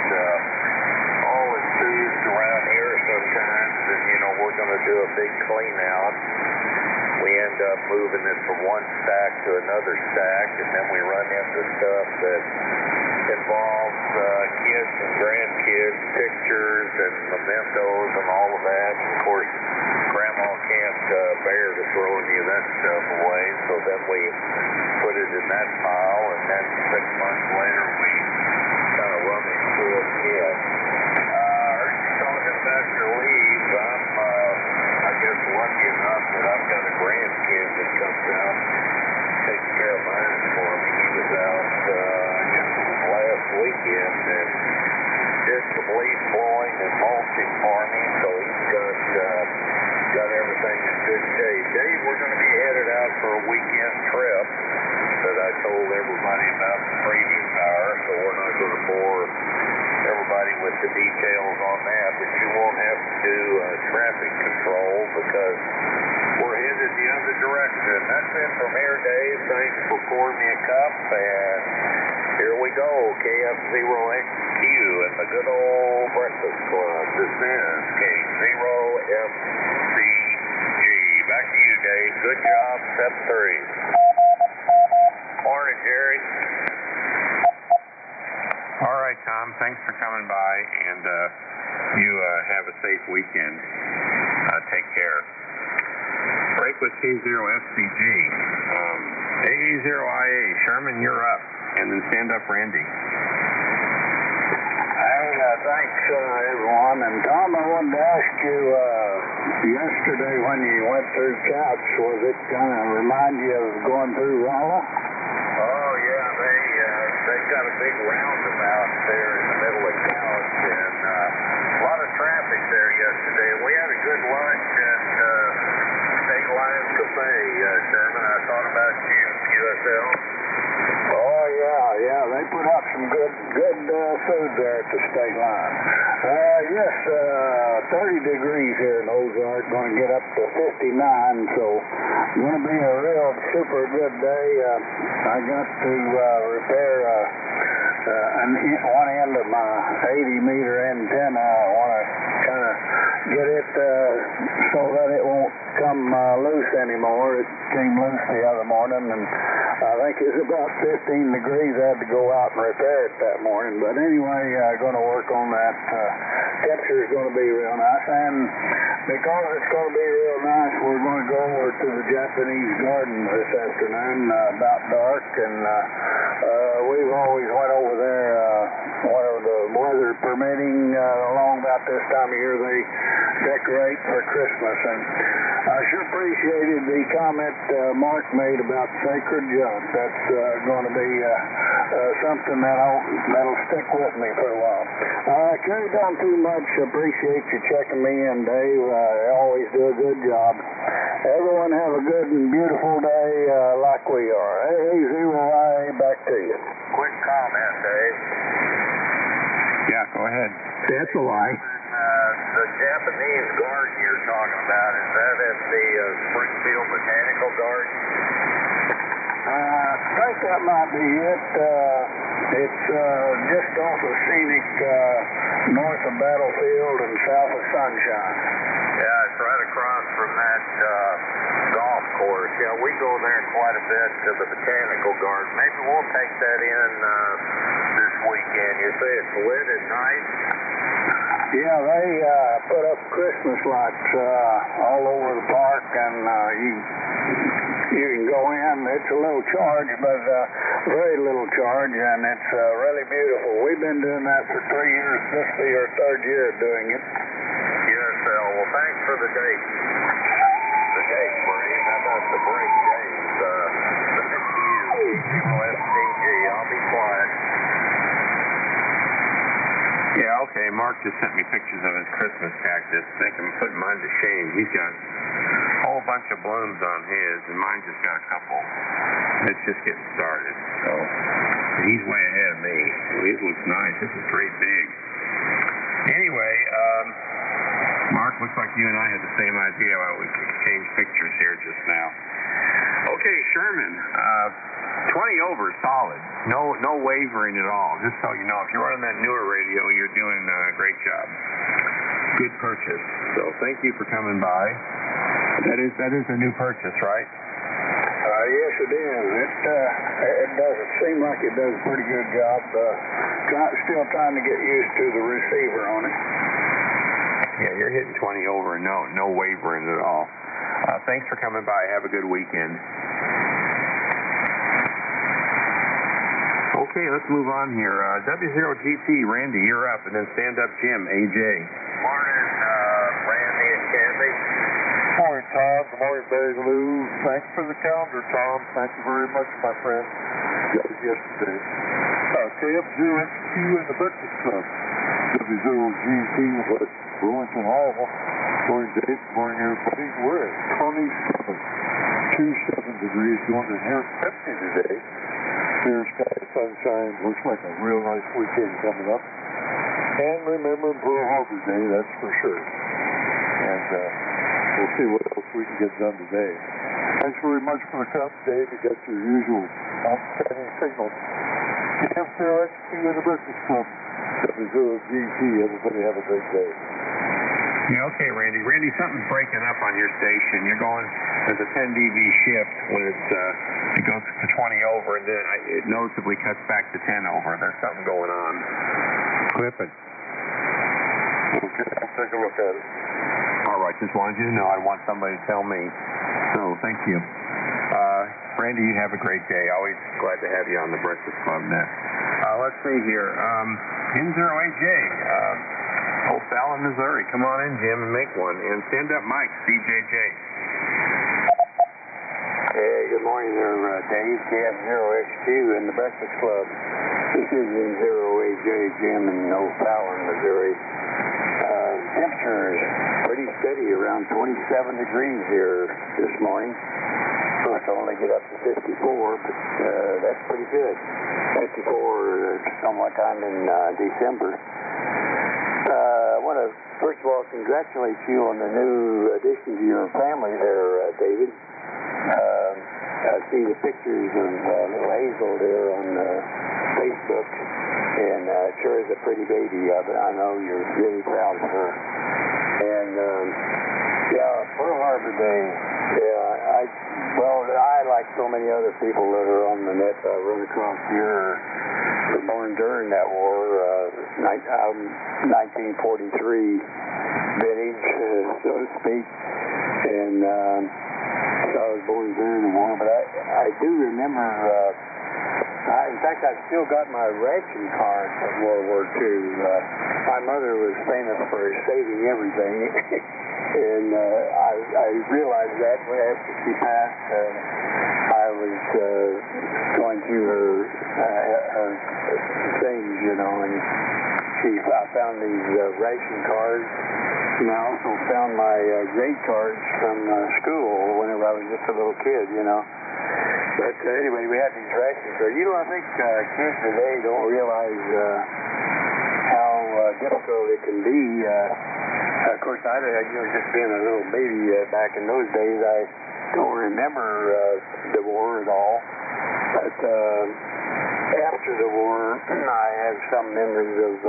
all enthused around here sometimes, and we're going to do a big clean out. We end up moving it from one stack to another stack, and then we run into stuff that involves kids and grandkids, pictures and mementos and all of that. And of course, Grandma can't bear to throw any of that stuff away, so then we put it in that pile, and then 6 months later we kind of rummage through it again. Heard you talking about your leaves. I'm, I guess, lucky enough that I've got a grandkid that comes out and takes care of mine for some leaf blowing and mulching for me, so he's got everything in good shape. Dave, we're going to be headed out for a weekend trip that I told everybody about the Freedom Power, so we're not going to bore everybody with the details on that, but you won't have to do traffic control because we're headed the other direction. That's it from here, Dave. Thanks for pouring me a cup, and here we go, KF0XQ at the good old Breakfast Club. This is K0FCG. Back to you, Dave. Good job, step 3. Morning, Jerry. All right, Tom. Thanks for coming by, and you have a safe weekend. Take care. Break with K0FCG. A0IA. Sherman, you're up. And then stand up, Randy. Hey, thanks, everyone. And Tom, I wanted to ask you, yesterday when you went through Couch, was it kind of remind you of going through Rolla? Oh, yeah, they've got a big roundabout there in the middle of Couch, and a lot of traffic there yesterday. We had a good lunch at State Line Cafe, Sherman. I thought about you, QSL. Oh, yeah, they put out some good food there at the state line. Yes, 30 degrees here in Ozark, going to get up to 59, so going to be a real super good day. I got to repair one end of my 80-meter antenna. I want to kind of get it so that it won't come loose anymore. It came loose the other morning, and I think it was about 15 degrees. I had to go out and repair it that morning. But anyway, going to work on that. Temperature is going to be real nice. And because it's going to be real nice, we're going to go over to the Japanese garden this afternoon about dark. And we've always went over there, whenever the weather permitting, along about this time of year, they decorate for Christmas. And I sure appreciated the comment Mark made about sacred junk. That's going to be something that'll stick with me for a while. I carried on too much. Appreciate you checking me in, Dave. You always do a good job. Everyone have a good and beautiful day like we are. A0IA, back to you. Quick comment, Dave. Yeah, go ahead. That's a lie. The Japanese garden you're talking about, is that at the Springfield Botanical Garden? I think that might be it. It's just off of Scenic, north of Battlefield and south of Sunshine. Yeah, it's right across from that golf course. Yeah, we go there quite a bit to the Botanical Garden. Maybe we'll take that in this weekend. You say it's lit at night? Yeah, they put up Christmas lights all over the park, and you can go in. It's a little charge, but very little charge, and it's really beautiful. We've been doing that for 3 years. This will be our 3rd year of doing it. Yes, well, thanks for the date. The date, Brave. How about the break days? Thank you. FCG. I'll be quiet. Yeah, okay. Mark just sent me pictures of his Christmas cactus. Think I'm putting mine to shame. He's got a whole bunch of blooms on his, and mine just got a couple. It's just getting started. So he's way ahead of me. It looks nice. This is great big. Anyway, Mark, looks like you and I had the same idea while we exchanged pictures here just now. Okay, Sherman. 20 over, solid. No wavering at all. Just so you know, if you're running that newer radio, you're doing a great job. Good purchase. So thank you for coming by. That is a new purchase, right? Yes, it is. It does. It seems like it does a pretty good job. Still trying to get used to the receiver on it. Yeah, you're hitting 20 over. No wavering at all. Thanks for coming by. Have a good weekend. Okay, let's move on here. W0GT, Randy, you're up, and then stand up Jim, AJ. Morning, Randy and Candy. Morning, Tom. Good morning, Barry Lou. Thanks for the calendar, Tom. Thank you very much, my friend. Got it yesterday. KF0XQ in the Breakfast Club. W0GT with Burlington, Iowa. Morning, Dave. Morning, everybody. We're at 27 degrees, going to near 50 today. Clear sky, sunshine. Looks like a real nice weekend coming up. And remember Pearl Harbor Day, that's for sure. And we'll see what else we can get done today. Thanks very much for the cup, Dave. You got your usual outstanding signal. KF0XT in the Breakfast Club. W0GT. Everybody have a great day. Yeah, okay, Randy. Randy, something's breaking up on your station. You're going, there's a 10 dB shift when it goes to 20 over, and then it noticeably cuts back to 10 over. There's something going on. Clip it. Okay, I'll take a look at it. All right, just wanted you to know. I want somebody to tell me. So, thank you. Randy, you have a great day. Always glad to have you on the Breakfast Club net. Let's see here. N0AJ, O'Fallon, Missouri. Come on in, Jim, and make one. And stand up, Mike, CJJ. Hey, good morning there, Dave. KF0XQ in the Breakfast Club. This is N0AJ, Jim in O'Fallon, Missouri. Temperature is pretty steady, around 27 degrees here this morning. Of course, I only get up to 54, but that's pretty good. 54 somewhat time in December. I want to, first of all, congratulate you on the new addition to your family there, David. I see the pictures of little Hazel there on Facebook, and sure is a pretty baby. I know you're really proud of her. And, Pearl Harbor Day, I, like so many other people that are on the net, run across here, were born during that war, 1943 vintage, so to speak. And so I was born during the war, but I do remember, in fact, I've still got my ration card from World War II. My mother was famous for saving everything, and I realized that after she passed, I was going through her things, and I found these ration cards, and I also found my grade cards from school whenever I was just a little kid, But anyway, we had these ration cards. I think kids today don't realize how difficult it can be. Of course, just being a little baby back in those days, I don't remember the war at all. But after the war, I have some memories of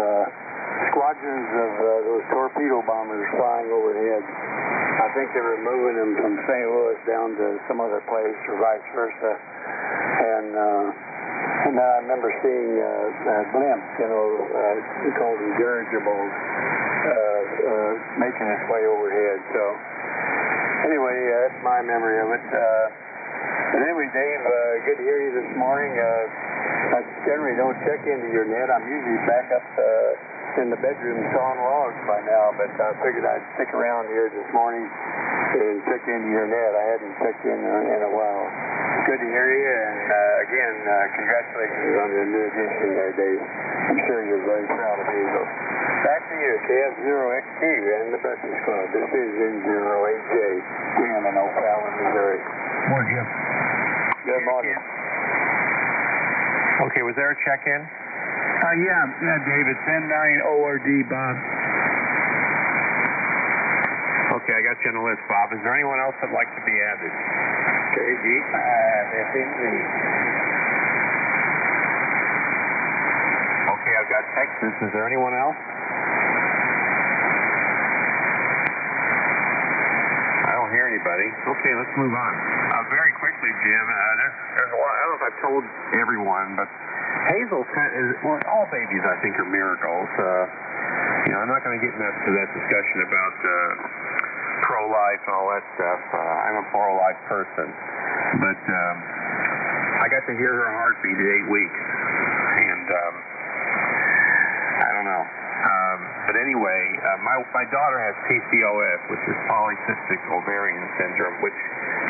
squadrons of those torpedo bombers flying overhead. I think they were moving them from St. Louis down to some other place or vice versa. And I remember seeing blimps, we called them dirigibles, making its way overhead. So anyway, that's my memory of it. But anyway, Dave, good to hear you this morning. I generally don't check into your net. I'm usually back up in the bedroom sawing logs by now, but I figured I'd stick around here this morning and check into your net. I hadn't checked in a while. Good to hear you, and again, congratulations on the new addition there, Dave. I'm sure you're very proud of Hazel. Back to you, KF0XT and the Breakfast Club. This is N0AJ, Jim in O'Fallon, Missouri. Morning, Jim. Good morning. Okay, was there a check-in? Yeah, David, 10-9-ORD, Bob. Okay, I got you on the list, Bob. Is there anyone else that'd like to be added? KG5FNZ. Okay, I've got Texas. Is there anyone else? I don't hear anybody. Okay, let's move on. Very quickly, Jim, there's a lot. I don't know if I've told everyone, but Hazel's all babies, I think, are miracles. I'm not going to get into that discussion about pro-life and all that stuff. I'm a pro-life person. But I got to hear her heartbeat at 8 weeks. And I don't know. But anyway, my daughter has PCOS, which is polycystic ovarian syndrome, which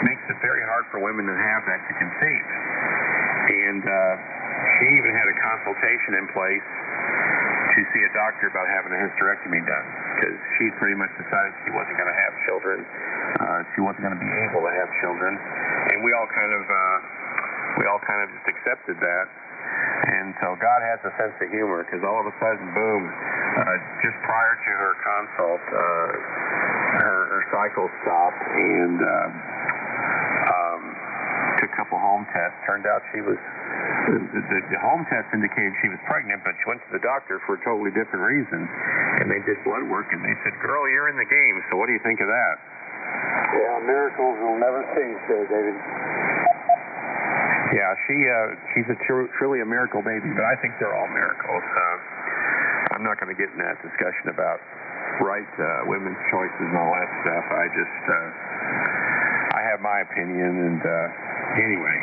makes it very hard for women that have that to conceive. And she even had a consultation in place to see a doctor about having a hysterectomy done, because she pretty much decided she wasn't going to have children. She wasn't going to be able to have children, and we all kind of just accepted that. And so God has a sense of humor, because all of a sudden, boom, just prior to her consult, her cycle stopped, and took a couple home tests. Turned out she was, the home test indicated she was pregnant, but she went to the doctor for a totally different reason, and they did blood work, and they said, girl, you're in the game, so what do you think of that? Yeah, miracles will never cease there, David. Yeah, she's truly a miracle baby, but I think they're all miracles. I'm not going to get in that discussion about women's choices and all that stuff. I have my opinion, and anyway.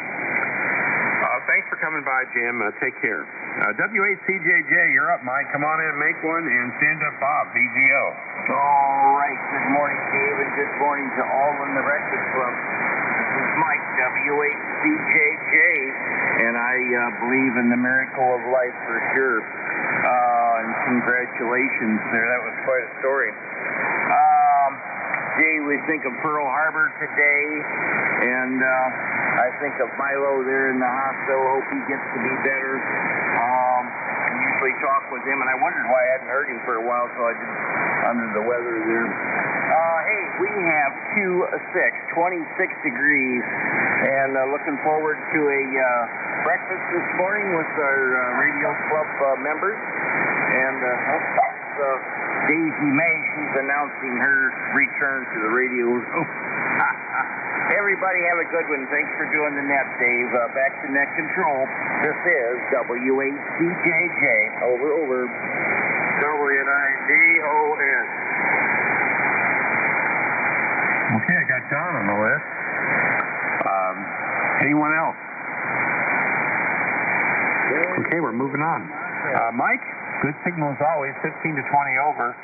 Thanks for coming by, Jim. Take care. W8CJJ, you're up, Mike. Come on in, make one, and stand up, Bob, BGO. All right. Good morning, Dave, and good morning to all in the Breakfast Club. This is Mike, W8CJJ, and I believe in the miracle of life for sure. And congratulations there. That was quite a story. Jay, we think of Pearl Harbor today, and I think of Milo there in the hospital. Hope he gets to be better. I usually talk with him, and I wondered why I hadn't heard him for a while, so I did under the weather there. Hey, we have 26 degrees, and looking forward to a breakfast this morning with our radio club members. And Daisy May, she's announcing her return to the radio. Everybody have a good one. Thanks for doing the net, Dave. Back to net control. This is W8CJJ. Over. W9DON. Okay, I got John on the list. Anyone else? Okay, we're moving on. Mike, good signal as always, 15 to 20 over.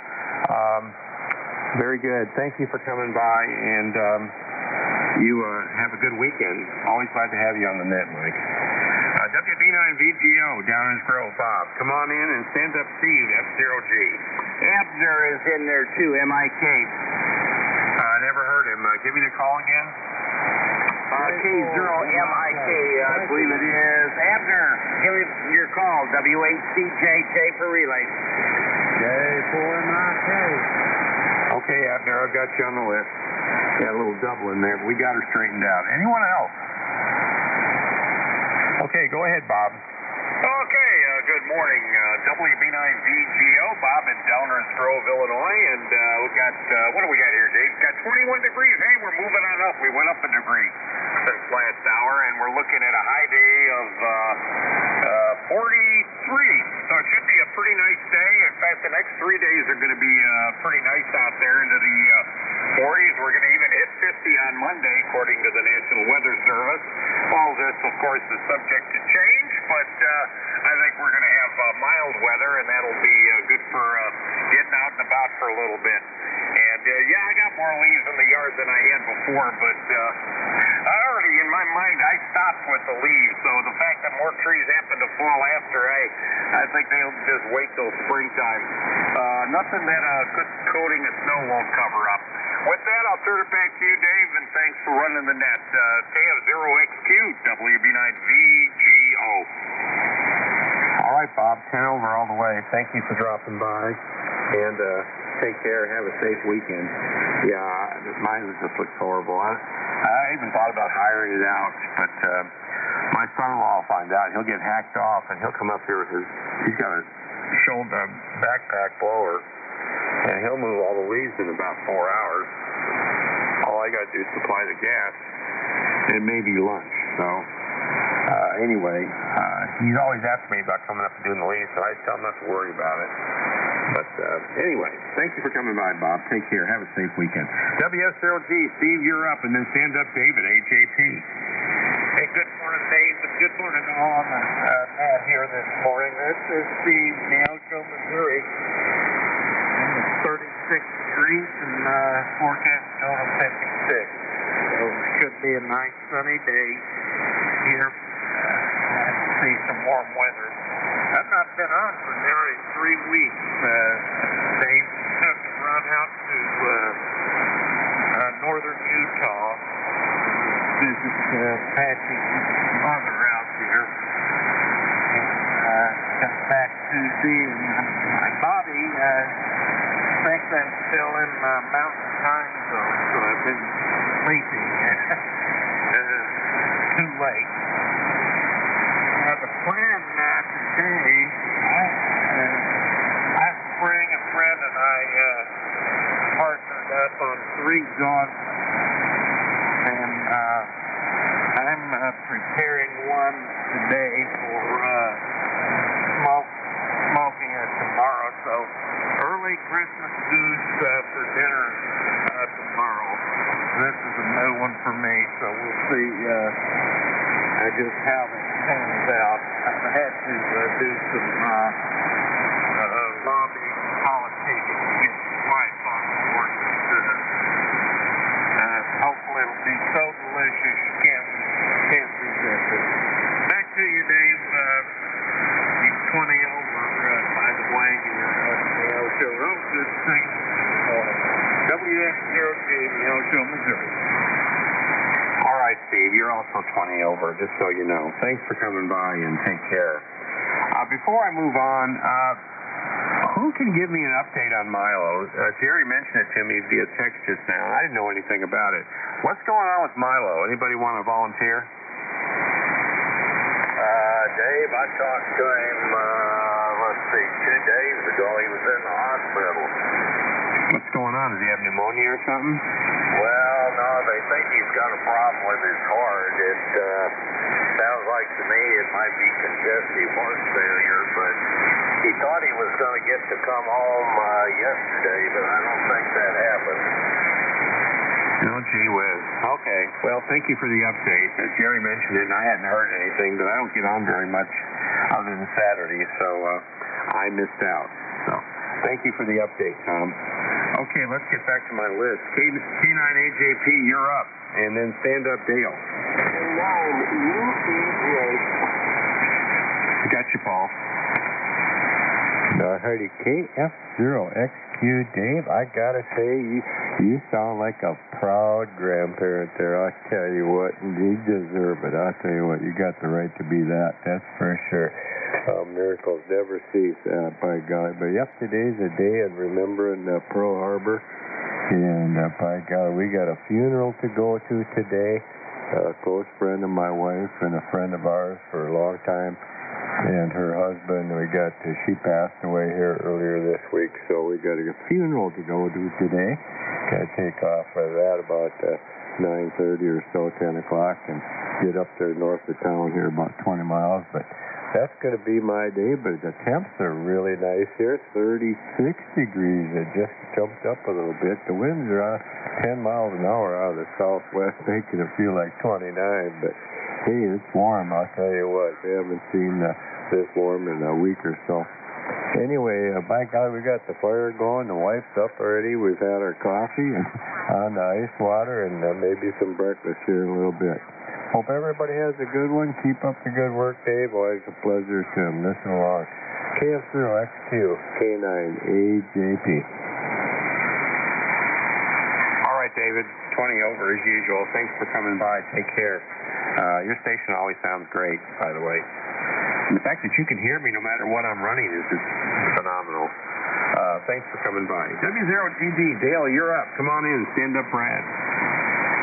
Very good. Thank you for coming by, and you have a good weekend. Always glad to have you on the net, Mike. WB9VGO, Downers Grove, Bob. Come on in and stand up, Steve, F0G. Abner is in there too, MIK. Never heard him. Give me the call again. K0MIK, I believe it is. Abner, give me your call. W8CJJ for relay. J4MIK. Okay, Abner, I've got you on the list. Got a little double in there, but we got her straightened out. Anyone else? Okay, go ahead, Bob. Okay, good morning. WB9VGO, Bob in Downers Grove, Illinois, and we got, what do we got here, Dave? Got 21 degrees. Hey, we're moving on up. We went up a degree since last hour, and we're looking at a high day of 43. So it should be a pretty nice day. In fact, the next 3 days are going to be pretty nice out there into the 40s. We're going to even hit 50 on Monday, according to the National Weather Service. All this, of course, is subject to change, but I think we're going to have mild weather, and that'll be good for getting out and about for a little bit. And, yeah, I got more leaves in the yard than I had before, but I already, in my mind, I stopped with the leaves. So the fact that more trees happen to fall after, I think they'll just wait till springtime. Nothing that a good coating of snow won't cover up. With that, I'll turn it back to you, Dave, and thanks for running the net. KF0XQ, WB9VGO. All right, Bob, 10 over all the way. Thank you for dropping by, and take care. Have a safe weekend. Yeah, mine just looks horrible. I even thought about hiring it out, but my son-in-law will find out. He'll get hacked off, and he'll come up here with he's got a shoulder backpack blower, and he'll move all the leaves in about 4 hours. All I got to do is supply the gas and maybe lunch. So anyway, he's always asking me about coming up and doing the leaves, so I tell him not to worry about it. But anyway, thank you for coming by, Bob. Take care. Have a safe weekend. WS0G, Steve, you're up, and then stand up, David, AJP. Hey, good morning, Dave. Good morning to all on the pad here this morning. This is Steve, Neosho, Missouri. And it's 36 degrees and forecast going to 56. So it should be a nice sunny day here. See some warm weather. I've not been on for nearly 3 weeks. Dave took a run out to northern Utah to visit Patsy's mother out there. And got back Tuesday, and my body thinks I'm still in mountain time zone, so I've been sleeping too late. The plan today, last spring a friend and I partnered up on 3 dogs, and I'm preparing one today for smoking it tomorrow, so early Christmas goose for dinner tomorrow. This is a new one for me, so we'll see just how it pans out. I've had to do some lobbying, politicking to get my wife on board. Hopefully it'll be so delicious you can't resist it. Back to you, Dave. He's 20 over, by the way, here at the Ocho. Real good thing. WX0G, the Ocho, Missouri. All right, Steve, you're also 20 over, just so you know. Thanks for coming by and take care. Before I move on, who can give me an update on Milo? Jerry mentioned it to me via text just now. I didn't know anything about it. What's going on with Milo? Anybody want to volunteer? Dave, I talked to him, 2 days ago. He was in the hospital. What's going on? Does he have pneumonia or something? Well, no, they think he's got a problem with his heart. It sounds like to me it might be congestive heart failure, but he thought he was going to get to come home yesterday, but I don't think that happened. Oh, gee whiz. Okay. Well, thank you for the update. As Jerry mentioned it, and I hadn't heard anything, but I don't get on very much other than Saturday, so I missed out. So thank you for the update, Tom. Okay, let's get back to my list. K9AJP, you're up. And then Stand Up Dale. Got you, Paul. Alrighty, KF0XQ Dave, I gotta say, you sound like a proud grandparent there. I tell you what, you deserve it. I tell you what, you got the right to be that. That's for sure. Miracles never cease, by God. But yep, today's a day of remembering Pearl Harbor. And by God, we got a funeral to go to today. A close friend of my wife and a friend of ours for a long time. And her husband, she passed away here earlier this week, so we got a funeral to go to today. Got to take off for that about 9:30 or so, 10 o'clock, and get up there north of town here about 20 miles. But that's going to be my day, but the temps are really nice here. 36 degrees. It just jumped up a little bit. The winds are 10 miles an hour out of the southwest, making it feel like 29, but hey, it's warm, I'll tell you what. We haven't seen this warm in a week or so. Anyway, by God, we got the fire going. The wife's up already. We've had our coffee and on the ice water and maybe some breakfast here in a little bit. Hope everybody has a good one. Keep up the good work, Dave. Always a pleasure to listen along. KF0XQ, K9AJP. All right, David. 20 over as usual. Thanks for coming by. Take care. Your station always sounds great, by the way. And the fact that you can hear me no matter what I'm running is just phenomenal. Thanks for coming by. W0GD, Dale, you're up. Come on in. Stand up, Brad.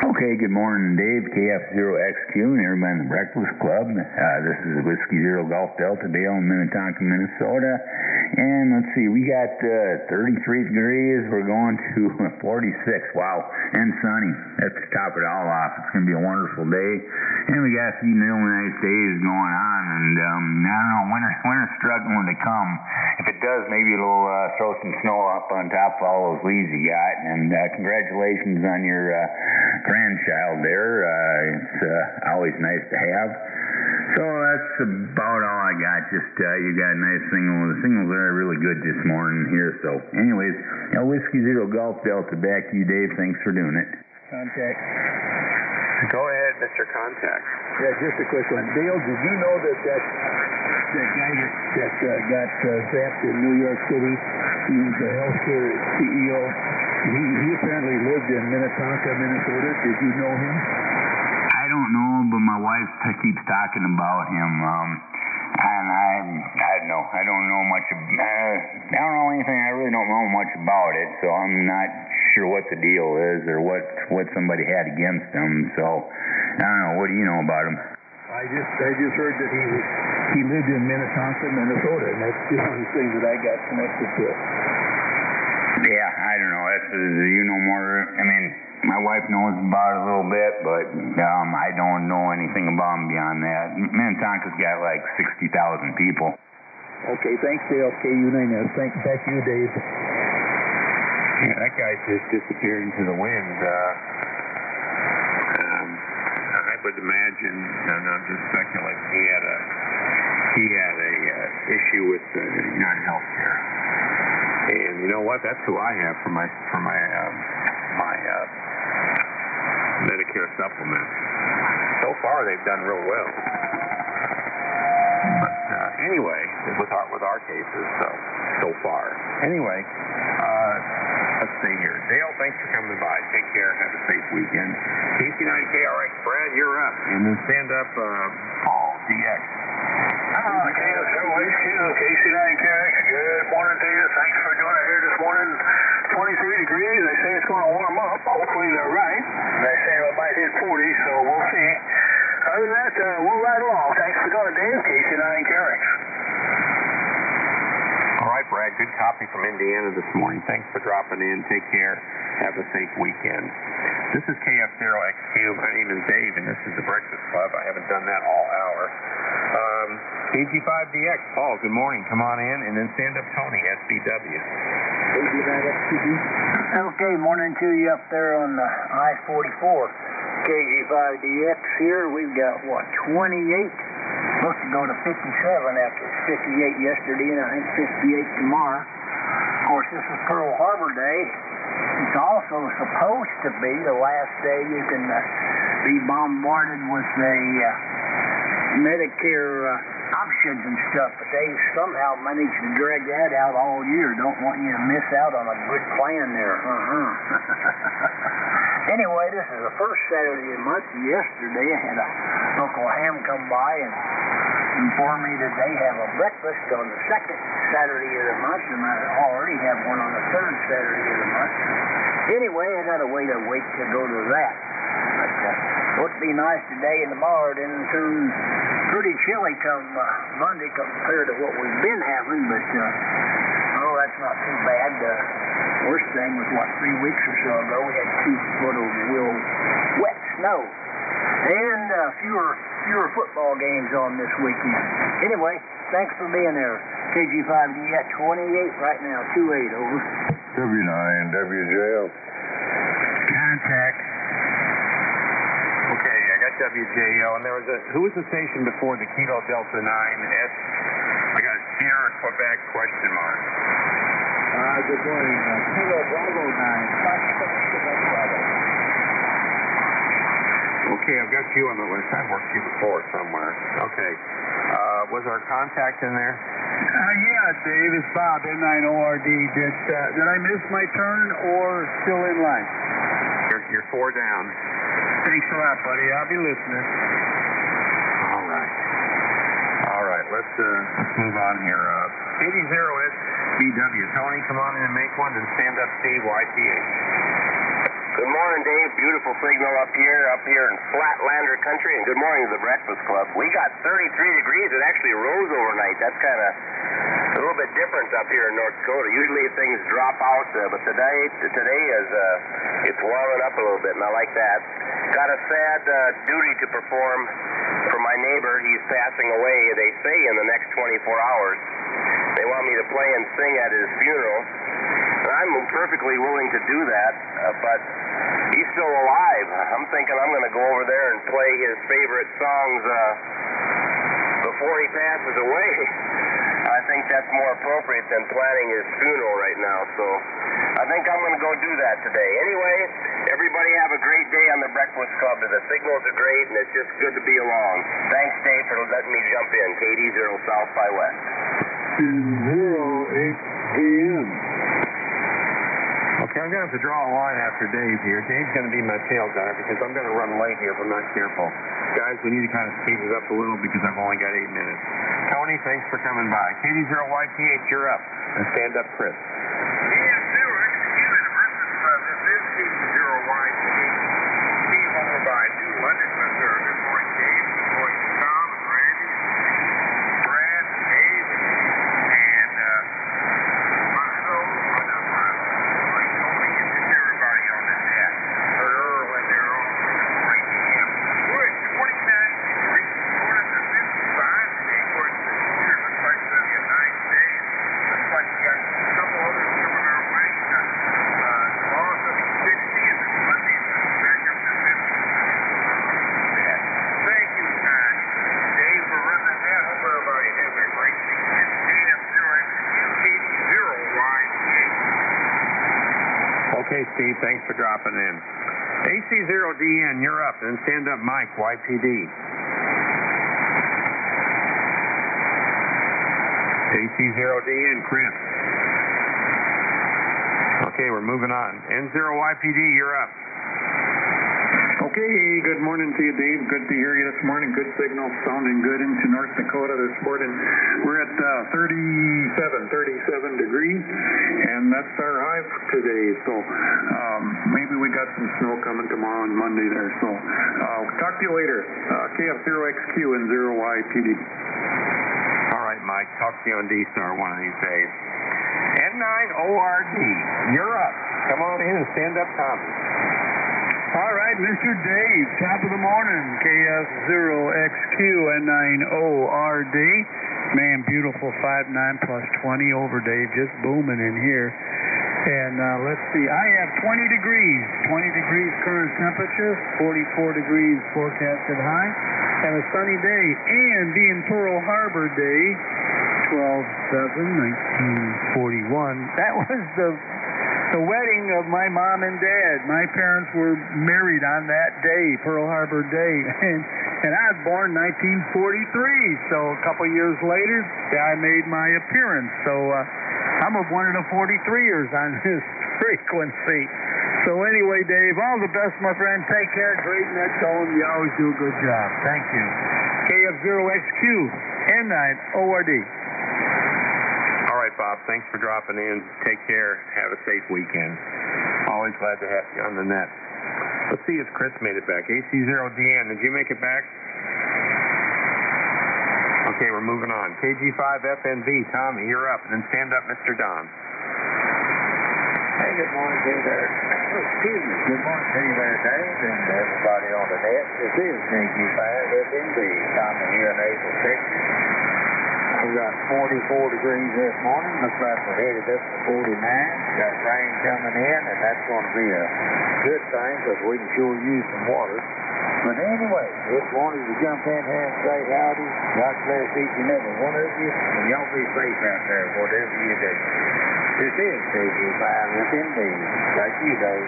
Okay, good morning, Dave. KF0XQ and everybody in the Breakfast Club. This is Whiskey Zero Golf Delta, Dale in Minnetonka, Minnesota. And let's see, we got 33 degrees. We're going to 46. Wow, and sunny. Let's top it all off. It's going to be a wonderful day. And we got a few really nice days going on. And I don't know, winter's struggling to come. If it does, maybe it'll throw some snow up on top of all those leaves you got. And congratulations on your grandchild there. It's always nice to have. So that's about all I got. Just you got a nice single. The singles are really good this morning here. So anyways, Whiskey Zero Golf Delta, back to you, Dave. Thanks for doing it. Contact. Go ahead, Mr. Contact. Yeah, just a quick one. Dale, did you know that guy that got zapped in New York City, he was a healthcare CEO. He apparently lived in Minnetonka, Minnesota. Did you know him? I don't know, but my wife keeps talking about him. And I don't know. I don't know much. I don't know anything. I really don't know much about it, so I'm not sure what the deal is or what somebody had against him. So I don't know. What do you know about him? I just heard that he lived in Minnetonka, Minnesota, and that's just one of the things that I got connected to. Yeah, I don't know. You know more. I mean, my wife knows about it a little bit, but I don't know anything about him beyond that. Minnetonka's got like 60,000 people. Okay, thanks, Dale. KU9S. Thanks. Back to you, Dave. Yeah, that guy just disappeared into the wind. I would imagine, and I'm just speculating, he had a issue with United Healthcare. And you know what? That's who I have for my Medicare supplement. So far, they've done real well. But anyway, with our cases, so far. Anyway, let's see here. Dale, thanks for coming by. Take care. Have a safe weekend. KC9KRX, Brad, you're up. And then stand up, Paul, DX. KC9KX, good morning to you. Thanks for joining us here this morning. 23 degrees. They say it's going to warm up. Hopefully they're right. They say it might hit 40, so we'll see. Other than that, we'll ride along. Thanks for joining Dave, KC9KX. All right, Brad, good copy from Indiana this morning. Thanks for dropping in. Take care. Have a safe weekend. This is KF0XQ. My name is Dave, and this is the Breakfast Club. I haven't done that all hour. KG5DX, Paul, good morning. Come on in, and then stand up Tony, SBW. Okay, morning to you up there on the I-44. KG5DX here. We've got, 28? Supposed to go to 57 after 58 yesterday, and I think 58 tomorrow. Of course, this is Pearl Harbor Day. It's also supposed to be the last day you can be bombarded with the Medicare options and stuff, but they somehow managed to drag that out all year. Don't want you to miss out on a good plan there. Anyway, this is the first Saturday of the month. Yesterday I had a local ham come by and inform me that they have a breakfast on the second Saturday of the month, and I already have one on the third Saturday of the month. Anyway, I got to wait to go to that. But it'll be nice today and tomorrow, then turn pretty chilly come Monday compared to what we've been having, but that's not too bad. Worst thing was 3 weeks or so ago, we had 2 foot of real wet snow. And fewer football games on this weekend. Anyway, thanks for being there. KG5D at 28 right now, 28 over. W9, WJL. Contact. Okay, I got WJL, and there was who was the station before the Kilo Delta 9S? I got Sierra Quebec question mark. Good morning. Kilo Bravo 9. Okay, I've got you on the list. I've worked you before somewhere. Okay. Was our contact in there? Yeah, Dave, it's Bob, N9ORD. Did I miss my turn or still in line? You're 4 down. Thanks a lot, buddy. I'll be listening. All right, let's move on here. 80SBW. Tony, come on in and make one, and stand up Steve, YTH. Good morning, Dave. Beautiful signal up here in Flatlander country, and good morning to the Breakfast Club. We got 33 degrees. It actually rose overnight. That's kind of a little bit different up here in North Dakota. Usually things drop out, but today is it's warming up a little bit, and I like that. Got a sad duty to perform for my neighbor. He's passing away, they say, in the next 24 hours. They want me to play and sing at his funeral. And I'm perfectly willing to do that, but he's still alive. I'm thinking I'm going to go over there and play his favorite songs before he passes away. I think think that's more appropriate than planning his funeral right now. So I think I'm going to go do that today. Anyway, everybody have a great day on the Breakfast Club. The signals are great, and it's just good to be along. Thanks, Dave, for letting me jump in. KD0 South by West. 08 p.m. Okay, I'm going to have to draw a line after Dave here. Dave's going to be my tail gunner because I'm going to run late here if I'm not careful. Guys, we need to kind of speed it up a little because I've only got 8 minutes. Tony, thanks for coming by. KD0YPH, you're up. And stand up, Chris. This is KD0YPH. Steve over by New London, Missouri. Good morning, Dave. Good morning, Tom and Randy, Brad, Dave, and Milo. Tony, and just everybody on the chat. Or Earl in there also. Good morning to him. We're at 29 degrees. Going to 55 today. According to the computer, looks like it's going to be a nice day. Looks like we got a couple others coming our way. Tomorrow's going to be 60, and then Monday back up to 50. Thank you, Dave, for running that. Hope everybody has a great weekend. KD0YPH. Okay, Steve, thanks for dropping in. AC0DN, you're up. And stand up, Mike, YPD. AC0DN, Chris. Okay, we're moving on. N0YPD, you're up. Okay, good morning to you, Dave. Good to hear you this morning. Good signal, sounding good into North Dakota this morning. We're at 37 degrees, and that's our high for today. So maybe we got some snow coming tomorrow and Monday there. So talk to you later. KF0XQ and 0YPD. All right, Mike. Talk to you on D-Star one of these days. N9ORD, you're up. Come on in and stand up, Tommy. All right, Mr. Dave, top of the morning, KF0XQ and 9ORD. Man, beautiful 59 plus 20 over, Dave, just booming in here. And let's see, I have 20 degrees current temperature, 44 degrees forecasted high, and a sunny day. And being Pearl Harbor Day, 12/7/1941. That was the wedding of my mom and dad. My parents were married on that day, Pearl Harbor Day, and I was born 1943. So a couple years later, I made my appearance. So I'm one of the 43ers on this frequency. So anyway, Dave, all the best, my friend. Take care. Great net tone. You always do a good job. Thank you. KF0XQ and 9ORD. All right, Bob, thanks for dropping in. Take care. Have a safe weekend. Always glad to have you on the net. Let's see if Chris made it back. AC0DN, did you make it back? Okay, we're moving on. KG5FNV, Tommy, you're up. And then stand up, Mr. Don. Hey, good morning to you there. Excuse me. Good morning to you there, Dave, and everybody on the net. This is KG5FNV. Tommy here in April, Texas. We've got 44 degrees this morning. Looks like we're headed up to 49. Got rain coming in, and that's going to be a good thing because we can sure use some water. But anyway, just wanted to jump in here and say howdy. God bless each and every one of you, and y'all be safe out there, whatever you do. This is KG5FNV. Thank you, Dave.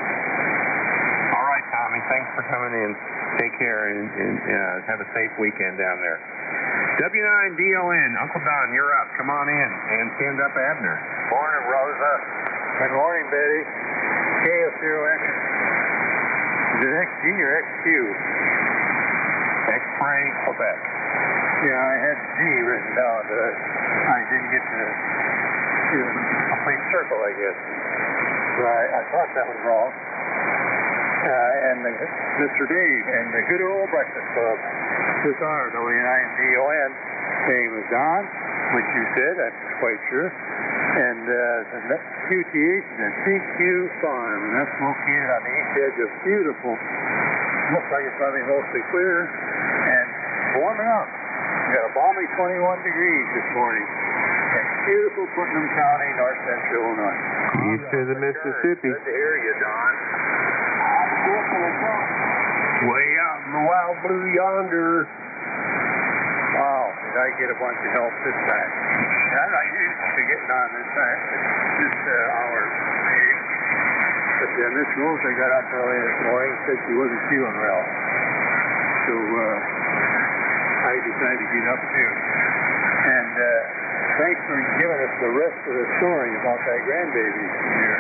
All right, Tommy, thanks for coming in. Take care and have a safe weekend down there. W9DON, Uncle Don, you're up. Come on in and stand up, Abner. Morning, Rosa. Good morning, Betty. KF0X. Is it XG or XQ? X-Ray, Quebec. Yeah, I had G written down, but I didn't get to do a complete circle, I guess. Right, I thought that was wrong. And Mr. Dave and the good old Breakfast Club. This are W9DON. Name is Don, which you said, I'm quite sure. And the QTH is a CQ Farm. And that's located on the east edge of beautiful. Looks like it's probably mostly clear and warming up. We got a balmy 21 degrees this morning. In beautiful Putnam County, north central Illinois. East of the Mississippi. Good to hear you, Don. Way out in the wild blue yonder. Wow. I get a bunch of help this time. I'm not used to getting on this hour, Dave. But then Miss Rosa got up early this morning and said she wasn't feeling well. So I decided to get up too. And thanks for giving us the rest of the story about that grandbaby here.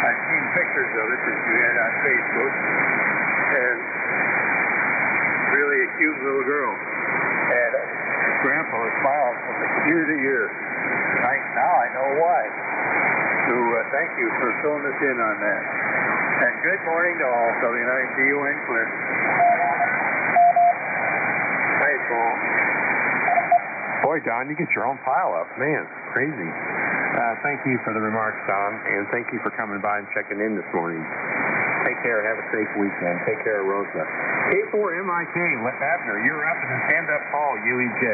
I've seen pictures of it that you had on Facebook. And really a cute little girl. And Grandpa was smiling from ear to ear. Now I know why. So thank you for filling us in on that. And good morning to all. W9DON clear. Hi, Paul. Boy, Don, you get your own pile up. Man, crazy. Thank you for the remarks, Don, and thank you for coming by and checking in this morning. Take care. Have a safe weekend. Take care of Rosa. K4MIK, Abner, you're up, and then stand up Paul, UEJ.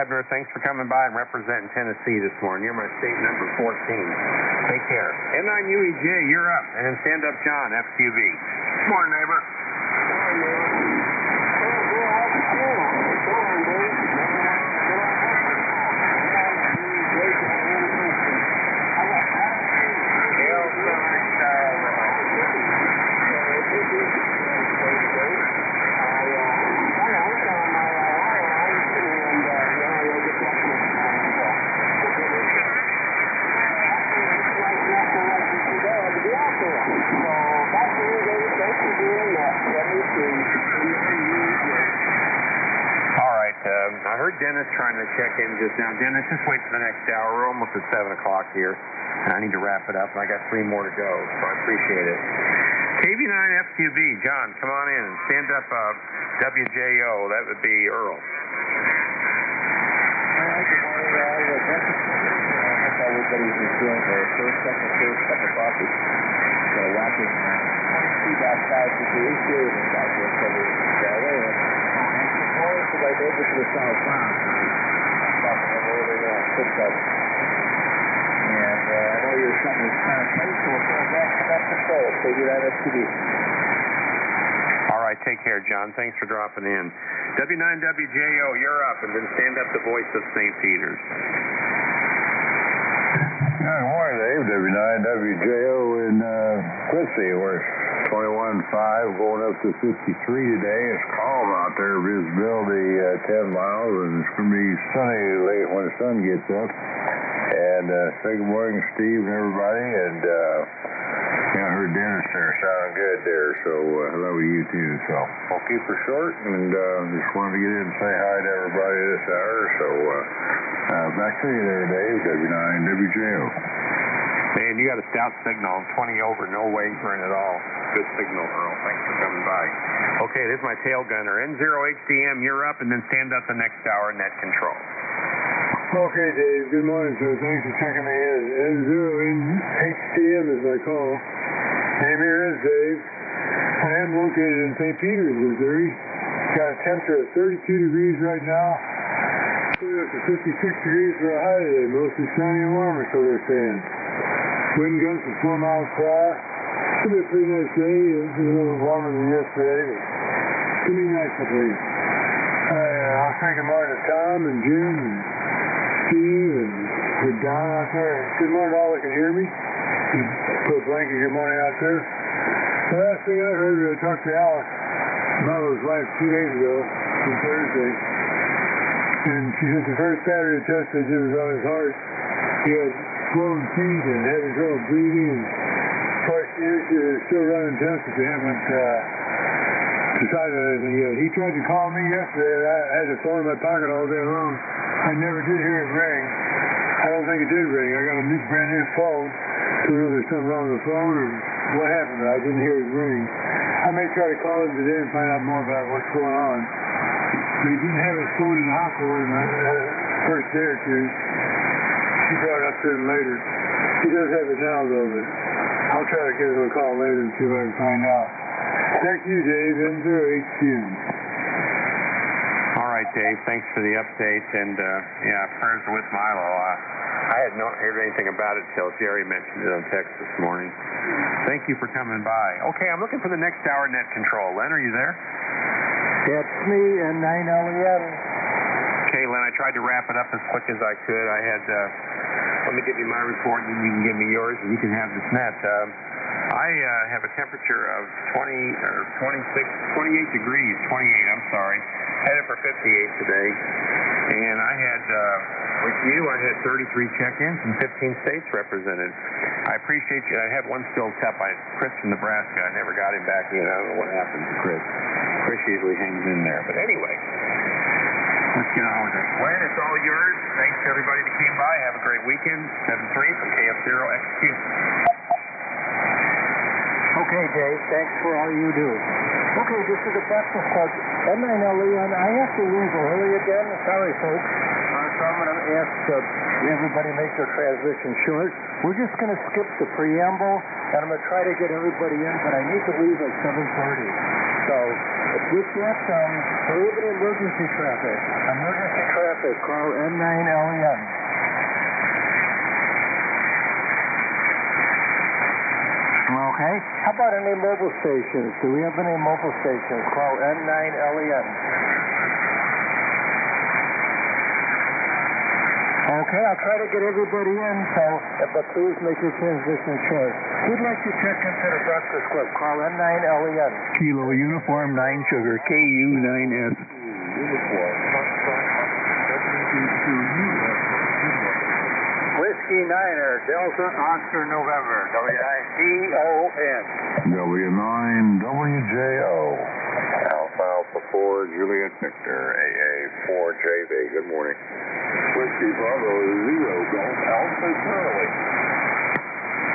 Abner, thanks for coming by and representing Tennessee this morning. You're my state number 14. Take care. N9UEJ, you're up. And then stand up John, FQB. Morning, neighbor. I heard Dennis trying to check in just now. Dennis, just wait for the next hour. We're almost at 7 o'clock here. I need to wrap it up, and I got 3 more to go, so I appreciate it. KV9FQB, John, come on in and stand up WJO. That would be Earl. Everybody's enjoying their first, second cup of coffee. So watching 22.5 degrees here in Southwest Florida. And right over to the southbound. Over there on 6 up. And I know your son is kind of tight, so we're going back to that control. Figure that FTD. All right, take care, John. Thanks for dropping in. W9WJO, you're up, and then stand up the voice of St. Peter's. Good morning, Dave. W9WJO in Quincy. We're 21.5, going up to 53 today. It's calm out there. Visibility 10 miles, and it's going to be sunny late when the sun gets up. And say good morning, Steve and everybody. And I heard Dennis there sounding good there, so hello to you too. So I'll keep her short, and just wanted to get in and say hi to everybody this hour. So back to you there, Dave. W9WJO. Man, you got a stout signal. 20 over, no wavering at all. Good signal, Earl. Thanks for coming by. Okay, this is my tail gunner. N0HDM, you're up, and then stand up the next hour, net control. Okay, Dave. Good morning, sir. Thanks for checking me in. N0HDM is my call. Name here is Dave. I am located in St. Peter's, Missouri. Got a temperature of 32 degrees right now. We're up to 56 degrees for a high today. Mostly sunny and warmer, so they're saying. Wind gusts at 4 miles per hour. It's going to be a pretty nice day. It's a little warmer than yesterday. It's going to be nice, I think. I'll say good morning to Tom and Jim and Steve and Don out there. Good morning to all that can hear me. Put a blanket good morning out there. The last thing I heard, I talked to Alex about his wife 2 days ago, on Thursday. And she said the first Saturday test they did was on his heart. He had swollen feet and having trouble breathing. And of course, you still running tests if you haven't decided anything yet. He tried to call me yesterday, and I had the phone in my pocket all day long. I never did hear it ring. I don't think it did ring. I got a brand new phone. Don't know if there's something wrong with the phone or what happened, but I didn't hear it ring. I may try to call him today and find out more about what's going on. But he didn't have his phone in the hospital in the first day or two. She brought it up to him later. He does have it now, though, but I'll try to give him a call later and see if I can find out. Thank you, Dave. N0HQ. All right, Dave. Thanks for the update. And, yeah, prayers are with Milo. I had not heard anything about it till Jerry mentioned it on text this morning. Thank you for coming by. Okay, I'm looking for the next hour net control. Len, are you there? That's me, and 9LEN. Okay, Len, I tried to wrap it up as quick as I could. I had, let me give you my report, and then you can give me yours, and you can have this net. I have a temperature of 28 degrees, 28, I'm sorry. Headed for 58 today. And I had, with you, I had 33 check-ins and 15 states represented. I appreciate you. I had one still up by Chris from Nebraska. I never got him back in. I don't know what happened to Chris. Chris usually hangs in there. But anyway, let's get on with it. Len, it's all yours. Thanks to everybody that came by. Have a great weekend. 7-3 from KF0XQ. Okay, Dave, thanks for all you do. Okay, this is the breakfast club. N9LEN, I have to leave early again. Sorry, folks. So I'm going to ask everybody make their transition short. We're just going to skip the preamble, and I'm going to try to get everybody in, but I need to leave at 7:30. So, with that, prohibit emergency traffic. Emergency traffic, call N9LEN. Okay. How about any mobile stations? Do we have any mobile stations? Call N9LEN. Okay, I'll try to get everybody in, but please make your transition short. Who'd like to check into the breakfast club? Call N9LEN. Kilo Uniform 9 Sugar, KU9S. Uniform. Whiskey Niner, Delta Oscar November, WICON. W9WJO. Alpha 4 Juliet Victor, AA4JV. Good morning. Whiskey Bravo 0 Golf Alpha Charlie.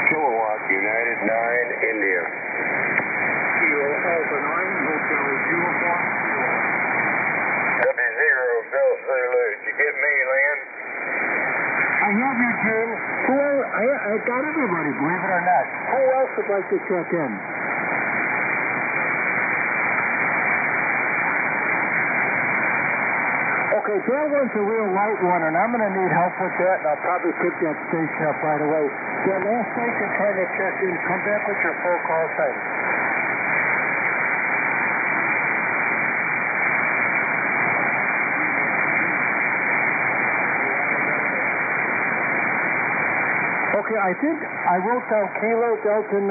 Kilowatt United 9 India. Kilo Alpha 9, Hotel Uniform. W0 Golf Zulu. Did you get me, Lynn? I have you, Jim. I got everybody, believe it or not. Who else would like to check in? Okay, that one's a real light one, and I'm going to need help with that, and I'll probably pick that station up right away. That last station trying to check in, come back with your full call sign. Okay, I think I wrote down Kilo Delta 9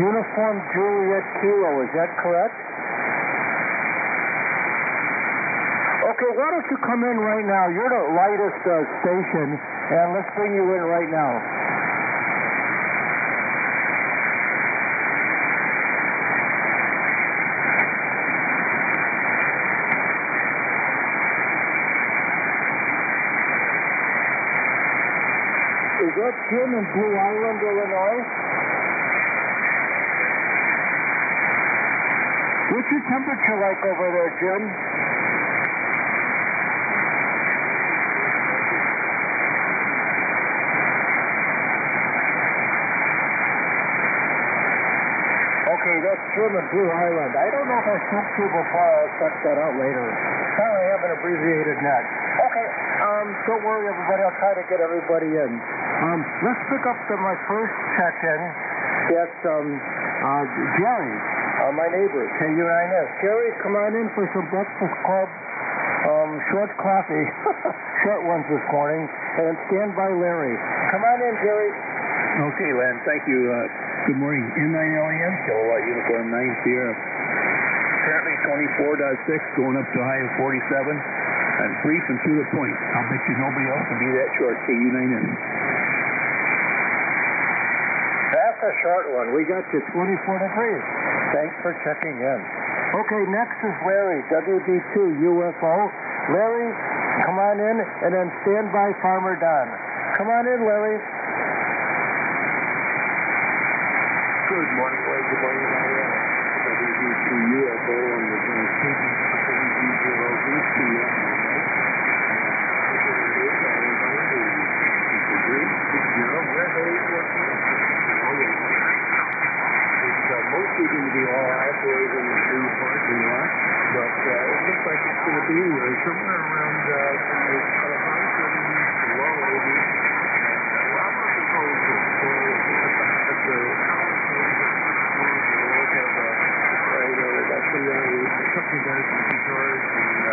Uniform Juliet Kilo. Is that correct? Okay, why don't you come in right now? You're the lightest station, and let's bring you in right now. Is that Jim in Blue Island, Illinois? What's your temperature like over there, Jim? Okay, that's Jim in Blue Island. I don't know if I spoke to you before. I'll check that out later. Sorry, I have an abbreviated net. Okay, don't worry, everybody. I'll try to get everybody in. Let's pick up my first check-in. That's Jerry, my neighbor, KU9S. Jerry, come on in for some breakfast club. Short coffee, short ones this morning, and stand by Larry. Come on in, Jerry. Okay, Len, thank you. Good morning. N9LEN, Kilowatt Uniform 9 Sierra. Currently 24.6, going up to a high of 47. I'm brief and to the point. I'll bet you nobody else can be that short, KU9S. That's a short one. We got to 24 degrees. Thanks for checking in. Okay, next is Larry, WB2 UFO. Larry, come on in, and then stand by Farmer Don. Come on in, Larry. Good morning, Larry. Good morning, Larry. WB2 UFO on the It's mostly going to be all outdoors in the free parking lot, but it looks like it's going to be somewhere around low 80s. Robert will go to at the company does guitars and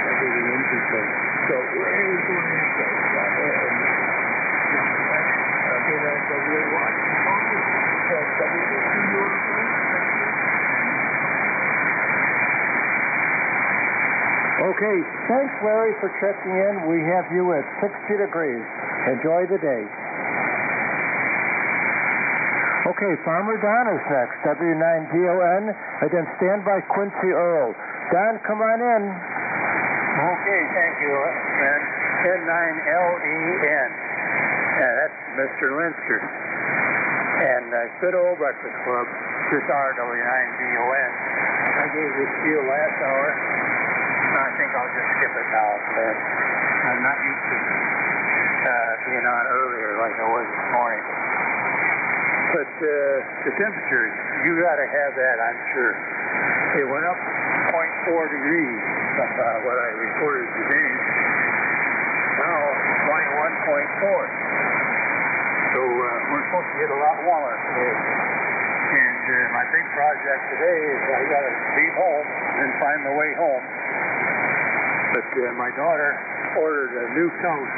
everything interesting. So we're going to Okay, thanks, Larry, for checking in. We have you at 60 degrees. Enjoy the day. Okay, Farmer Don is next, W9DON, and then stand by Quincy Earl. Don, come on in. Okay, thank you, man. N9LEN. Yeah, that's Mr. Linster. And good old breakfast club, this RW9DON. I gave this to you last hour. I think I'll just skip it now. I'm not used to being on earlier like I was this morning. But the temperatures, you got to have that, I'm sure. It went up 0.4 degrees from what I reported today. Now 21.4. So we're supposed to get a lot warmer today. And my big project today is I got to leave home and find my way home. But my daughter ordered a new couch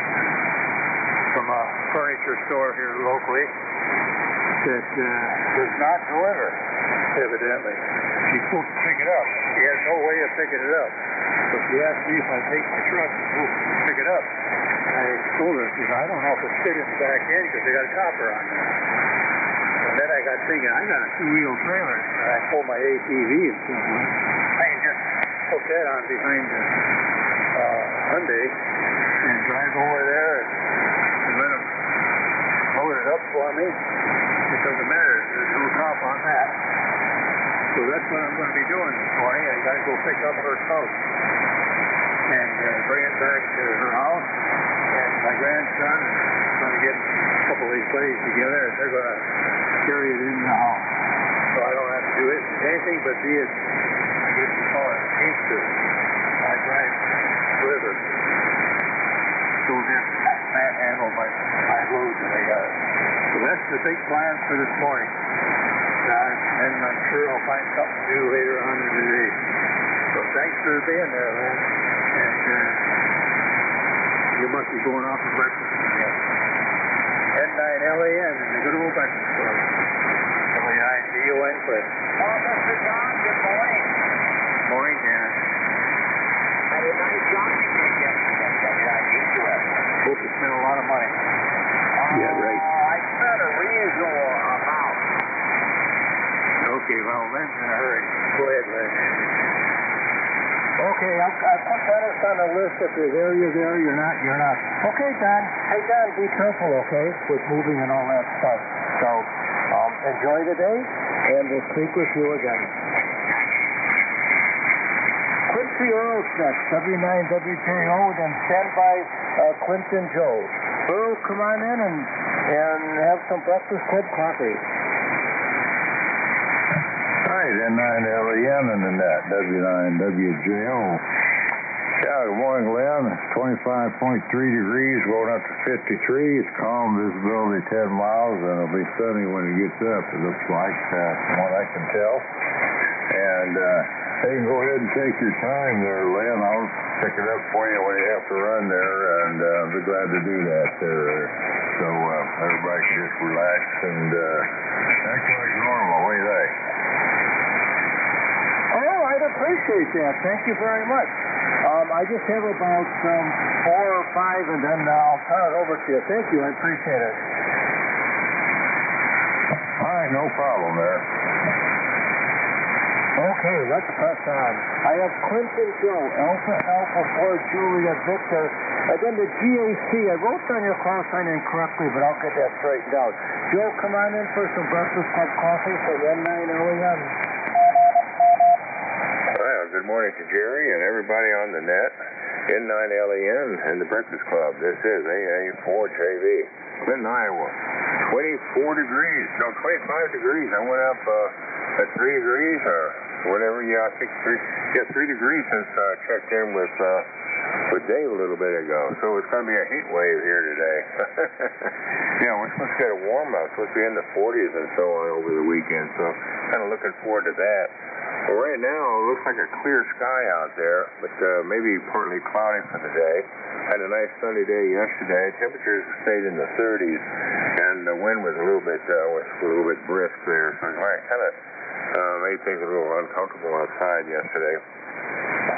from a furniture store here locally that does not deliver, evidently. She's supposed to pick it up. She has no way of picking it up. So she asked me if I take my truck and go pick it up. I told her, I don't know if it's fit in the back end because they got a topper on there. And then I got thinking, I got a two-wheel trailer. I pull my ATV and stuff. I can just hook that on behind the Hyundai and drive over there and let them load it up for me. It doesn't matter. There's no top on that. So that's what I'm going to be doing this morning. I got to go pick up her couch and bring it back to her house. And my grandson is going to get a couple of these buddies together, and they're going to carry it in the house. So I don't have to do anything but be it, I guess you call it, teamster. I drive river. Don't have to manhandle my load that I got. So that's the big plan for this morning. And I'm sure I'll find something to do later on in the day. So thanks for being there, man. And you must be going off for breakfast. N9LAN and the good old breakfast club. W9DON Cliff. Oh, Mr. John, good morning. Morning, Janet. Had a nice jogging day yesterday. Hope you spent a lot of money. Yeah, right. I spent a reasonable amount. Okay, well, Len's in a hurry. Go ahead, Len. Okay, I'll put Dennis on the list. If you're there, you're there. You're not, you're not. Okay, Don. Hey, Don, be careful, okay, with moving and all that stuff. So, enjoy the day, and we'll speak with you again. Quincy Earl's next, W9WJO, then stand by Clinton Joe. Earl, come on in and have some Breakfast Club coffee. All right, N9LEN and then that W9WJO. Yeah, good morning, Len. 25.3 degrees, going up to 53. It's calm visibility 10 miles, and it'll be sunny when it gets up, it looks like, from what I can tell. And hey, go ahead and take your time there, Len. I'll pick it up for you when you have to run there, and I'll be glad to do that there. So everybody can just relax and act like normal. What do you think? Oh, I'd appreciate that. Thank you very much. I just have about 4 or 5, and then I'll turn it over to you. Thank you. I appreciate it. no problem there. Okay, let's press on. I have Clinton Joe, Alpha 4 Juliet Victor. Again, the GAC. I wrote down your call sign incorrectly, but I'll get that straightened out. Joe, come on in for some Breakfast Club coffee from N9LEN. Well, good morning to Jerry and everybody on the net. N9LEN and the Breakfast Club. This is AA4JV. Clinton, Iowa. 24 degrees. No, 25 degrees. I went up at 3 degrees or whatever. Yeah, I think 3 degrees since I checked in with Dave a little bit ago. So it's going to be a heat wave here today. Yeah, we're supposed to get a warm up. It's supposed to be in the 40s and so on over the weekend. So kind of looking forward to that. Well, right now, it looks like a clear sky out there, but maybe partly cloudy for the day. Had a nice sunny day yesterday. Temperatures stayed in the 30s, and the wind was a little bit brisk there. So it kind of made things a little uncomfortable outside yesterday.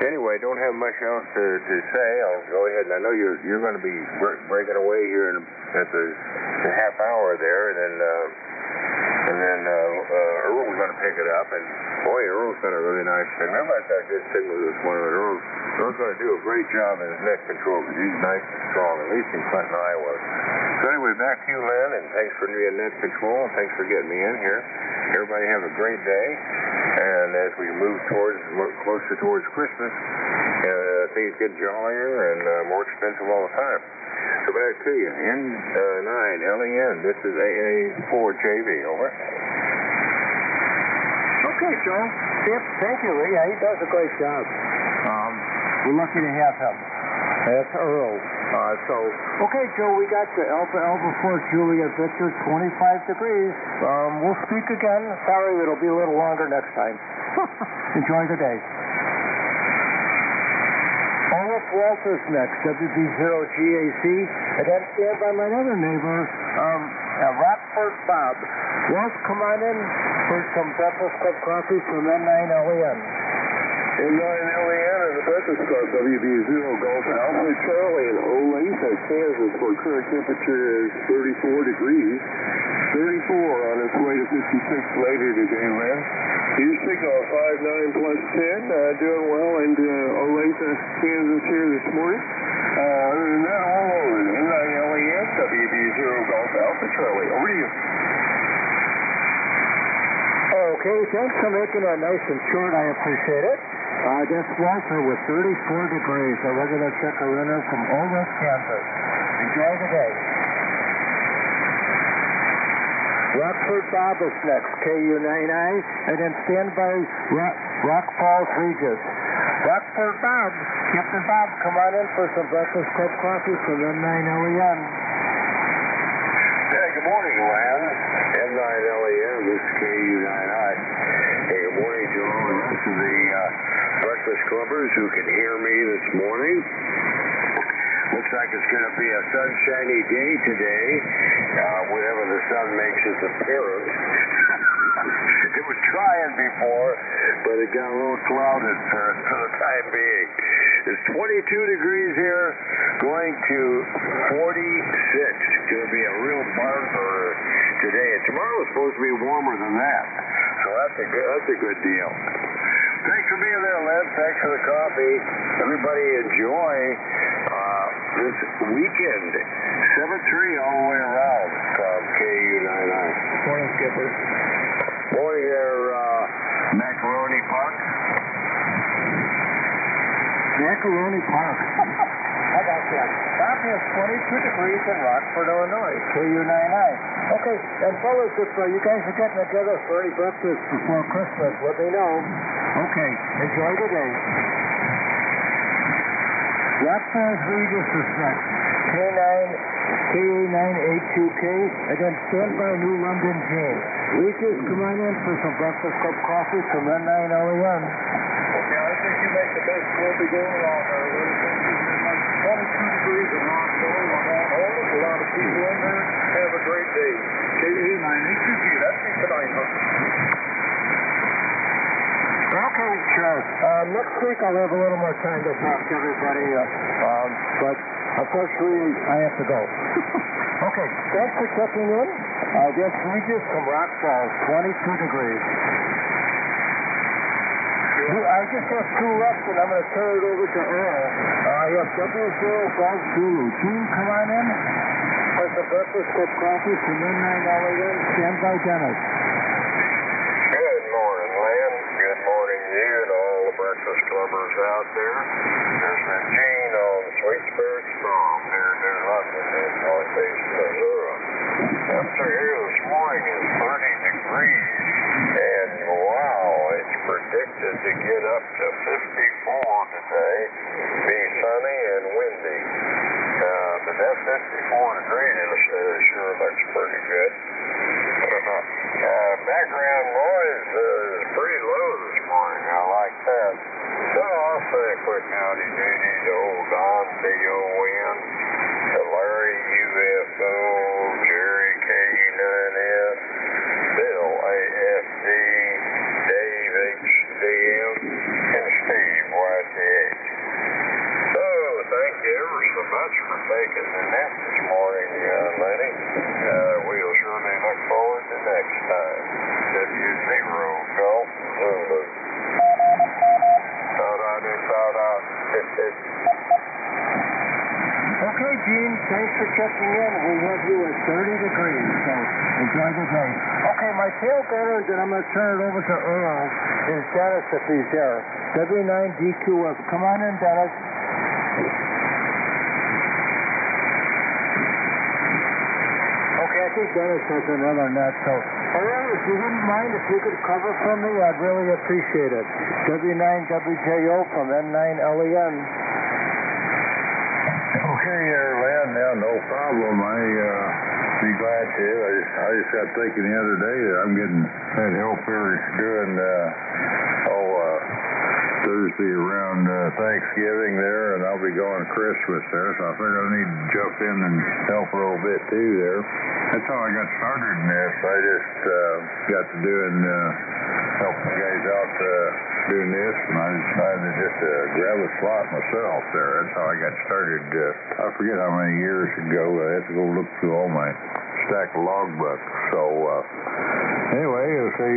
Anyway, don't have much else to say. I'll go ahead, and I know you're going to be breaking away here at the half hour there, and then Earl's going to pick it up, and boy, Earl's got a really nice signal. Everybody's got a good signal this morning, but Earl's going to do a great job in his net control because he's nice and strong, at least in Clinton, Iowa. So anyway, back to you, Len, and thanks for being net control, and thanks for getting me in here. Everybody have a great day, and as we move closer towards Christmas, things get jollier and more expensive all the time. So back to you, N9LEN. This is AA4JV. Over. Okay, Joe. Yep, thank you, Lee. Yeah, he does a great job. We're lucky to have him. That's Earl. Okay, Joe, we got the Alpha 4 Juliet Victor, 25 degrees. We'll speak again. Sorry, it'll be a little longer next time. Enjoy the day. Olaf Walters next, WB0GAC. And then stand by my other neighbor, Rockford Bob. Wolf, come on in for some Breakfast Club coffee from N9LEN. N9LEN and the Breakfast Club, WB0 Golf Alpha Charlie in Olathe, Kansas, where current temperature is 34 degrees. 34 on its way to 56 later today, Len. Your signal 59 plus 10, doing well in Olathe, Kansas here this morning. Other than that, all over it. N9LEN, WB0 Golf Alpha Charlie. Over to you. Okay, thanks for making that nice and short. I appreciate it. That's Walter with 34 degrees. A regular checker runner from Olathe, Kansas. Enjoy the day. Rockford Bob is next, KU99, and then stand by Rock Falls Regis. Rockford Bob, Captain Bob, come on in for some Breakfast Club coffee from N9LEN. Yeah, good morning, Len. N9LEN, this is KU99. Hey, good morning to all the rest of the Breakfast Clubbers who can hear me this morning. Looks like it's going to be a sunshiny day today, whenever the sun makes its appearance. It was trying before, but it got a little clouded for the time being. It's 22 degrees here, going to 46. It's going to be a real barn burner today. And tomorrow's supposed to be warmer than that. So that's a good deal. Thanks for being there, Len. Thanks for the coffee. Everybody enjoy this weekend. 7-3 all the way around from KU99. Morning, Skipper. Morning there, Macaroni Park. Macaroni Park. I got that. Bob has 22 degrees in Rockford, Illinois, KU99. Okay, and fellas, if you guys are getting together for any breakfast before Christmas, let me know. Okay, enjoy the day. Rockford Regis is next, KA982K, and then stand by New London James. Regis, come on in for some Breakfast Club coffee from N9LEN. Yeah, I think you make the best coffee going along there. What do you think? It's like 22 degrees in Rockville. I'm on hold. A lot of people in there. Have a great day. KA982K, that's me tonight, huh? Okay, sure. Next week I'll have a little more time to talk to everybody, but Unfortunately, I have to go. Okay, thanks for checking in. Against Regis from Rockfall, 22 degrees. I just have 2 left, and I'm going to turn it over to Earl. I have W0 Golf Zulu. Gene, come on in. For the breakfast cup coffee from Midnight LAN. Stand by Dennis. Good morning, Lynn. Good morning, you and all the breakfast clubbers out there. There's been Gene on Sweet Spirit Strong. There's nothing in Northeast Missouri. Temperature here this morning is 30 degrees, and wow, it's predicted to get up to 54 today, be sunny and windy. But that 54 degrees sure looks pretty good. Background noise is pretty low this morning. I like that. So I'll say a quick howdy doody to old Don D.O.N., to Larry UFO, Jerry K9S, Bill AFD, Dave HDM, and Steve YTH. So thank you ever so much for taking the net this morning, Lenny. We'll surely look forward to next time. W0 Golf Zulu. Okay, Gene, thanks for checking in. We have you at 30 degrees, so enjoy the day. Okay, my tailgater, then I'm going to turn it over to Earl, is Dennis if he's there. W9DQF. Come on in, Dennis. Okay, I think Dennis has another net, so Earl, if you wouldn't mind, if you could cover for me, I'd really appreciate it. W9WJO from N9LEN. Okay, Lynn, yeah, no problem. Be glad to. I just got thinking the other day that I'm getting that help here doing Thursday around Thanksgiving there, and I'll be going to Christmas there, so I figured I need to jump in and help a little bit too there. That's how I got started in this. I just got to doing helping the guys out doing this, and I decided to just grab a slot myself there. That's how I got started. I forget how many years ago. I had to go look through all my stack of logbooks. So anyway, I'll say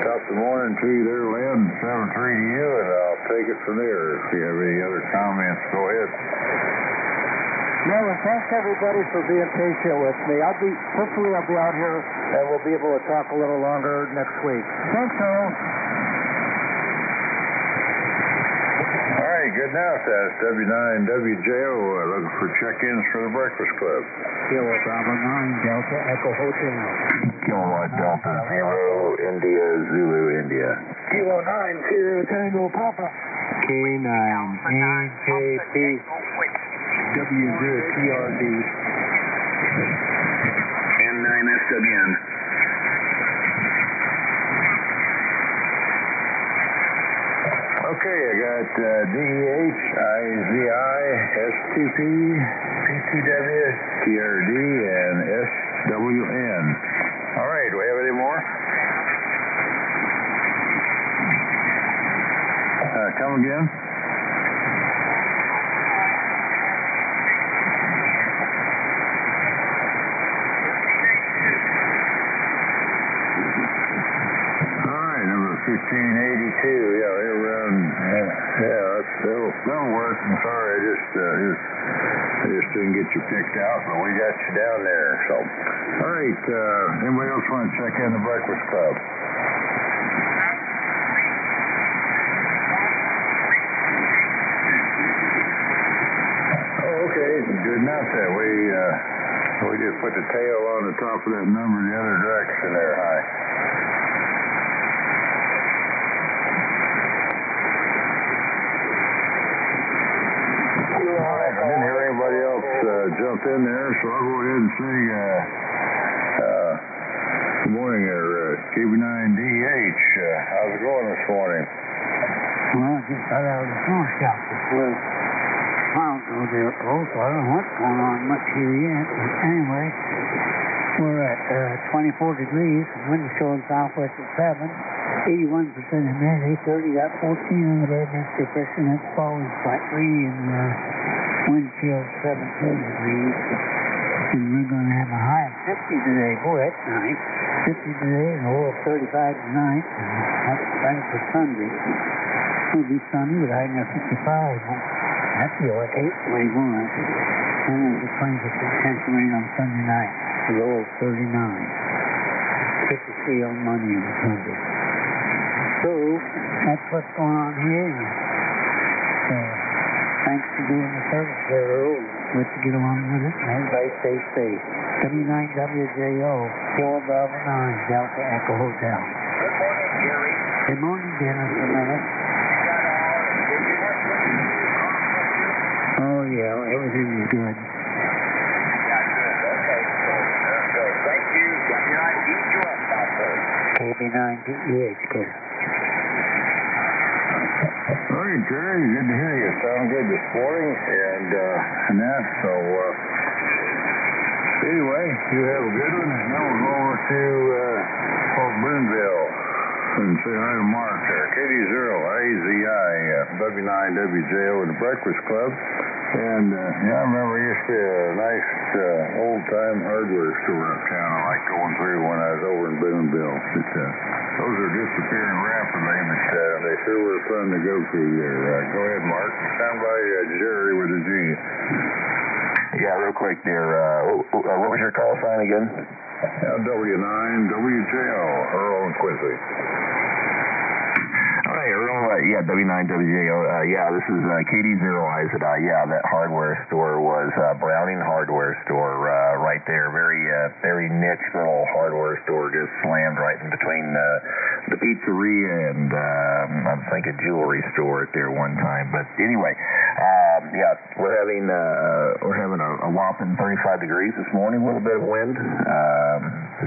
top of the morning to you there, Lynn. 7-3 to you, and I'll take it from there. If you have any other comments, go ahead. No, and thanks everybody for being patient with me. Hopefully I'll be out here and we'll be able to talk a little longer next week. Thanks, Earl. All right, good now, that's W9WJO looking for check-ins for the Breakfast Club. Kilo Bravo 9, Delta Echo Hotel. Kilowatt Delta 0, India, Zulu, India. Kilo 9, Kilo Tango Papa. K9, AJP. W0TRD. N9SWN. Okay, I got DEH, IZI, S2P, PTW, TRD, and SWN. All right, do we have any more? Come again? All right, number 1582. Yeah, they're around. That'll work. I'm sorry, I just didn't get you picked out, but we got you down there. So, all right. Anybody else want to check in the Breakfast Club? Okay, good enough there. We just put the tail on the top of that number the other direction there, high. All right, I didn't hear anybody else jump in there, so I'll go ahead and say good morning there, KB9DH. How's it going this morning? Well, I just got out of the snow shop this week. I don't know there, so I don't know what's going on much here yet. But anyway, we're at 24 degrees, wind showing southwest at 7, 81% humidity, 30, got 14 in the Bear Depression, it's falling slightly, and Wind chill 17 degrees. And we're going to have a high of 50 today. Boy, that's nice. 50 today and a low of 35 tonight. That's right for Sunday. It'll be sunny with a high of 55. I feel like 8:21. And there's a 20% rain on Sunday night. A low of 39. 53 on Monday and Sunday. So, that's what's going on here. So, thanks for doing the service there, Earl. Let's get along with it. Everybody stay safe. W9WJO, 4 Bravo 9, Delta Echo Hotel. Good morning, Gary. Good morning, Dennis. A minute. Oh, yeah, everything is good. Yeah, good. Okay, so there we go. Thank you. W9DQS out there. KB9DEHK. All right, Jerry, good to hear you. Sound good this morning, and that. So, anyway, you have a good one. Now we'll go over to Fort Burnville and say hi to Mark there. KD0IZI, W9WJO in the Breakfast Club. And, yeah, I remember it used to be a nice old-time hardware store uptown. I liked going through when I was over in Boonville. But, those are disappearing rapidly, but they sure were fun to go through there. Go ahead, Mark. Sound by Jerry with a G. Yeah, real quick there. What was your call sign again? W9WJO, Earl and Quincy. All right, Earl. Yeah, W9WJO. Yeah, this is KD0IZI. Yeah, that hardware store was Browning Hardware Store right there. Very niche little hardware store, just slammed right in between the pizzeria and I'm thinking jewelry store at there one time. But anyway, yeah, we're having a whopping 35 degrees this morning, a little bit of wind.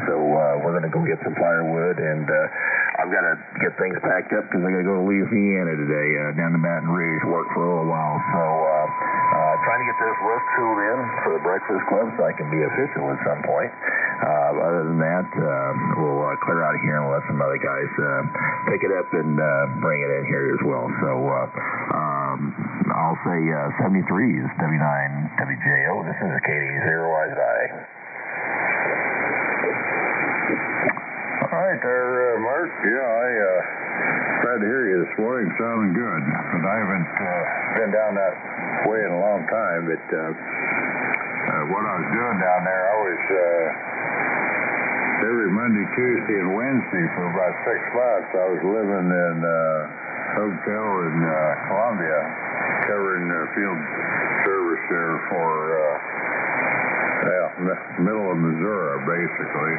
So we're going to go get some firewood, and I've got to get things packed up because I got to go to Louisiana today, down to Baton Rouge, work for a little while. So trying to get this roof cooled in for the Breakfast Club so I can be official at some point. Other than that, we'll clear out of here and let some other guys pick it up and bring it in here as well. So I'll say 73 is W9WJO. This is KD0IZI. All right there, Mark. Yeah, I glad to hear you this morning. Sounding good. But I haven't been down that way in a long time. But what I was doing down there, I was every Monday, Tuesday, and Wednesday for about 6 months. I was living in a hotel in Columbia, covering field service there for middle of Missouri, basically.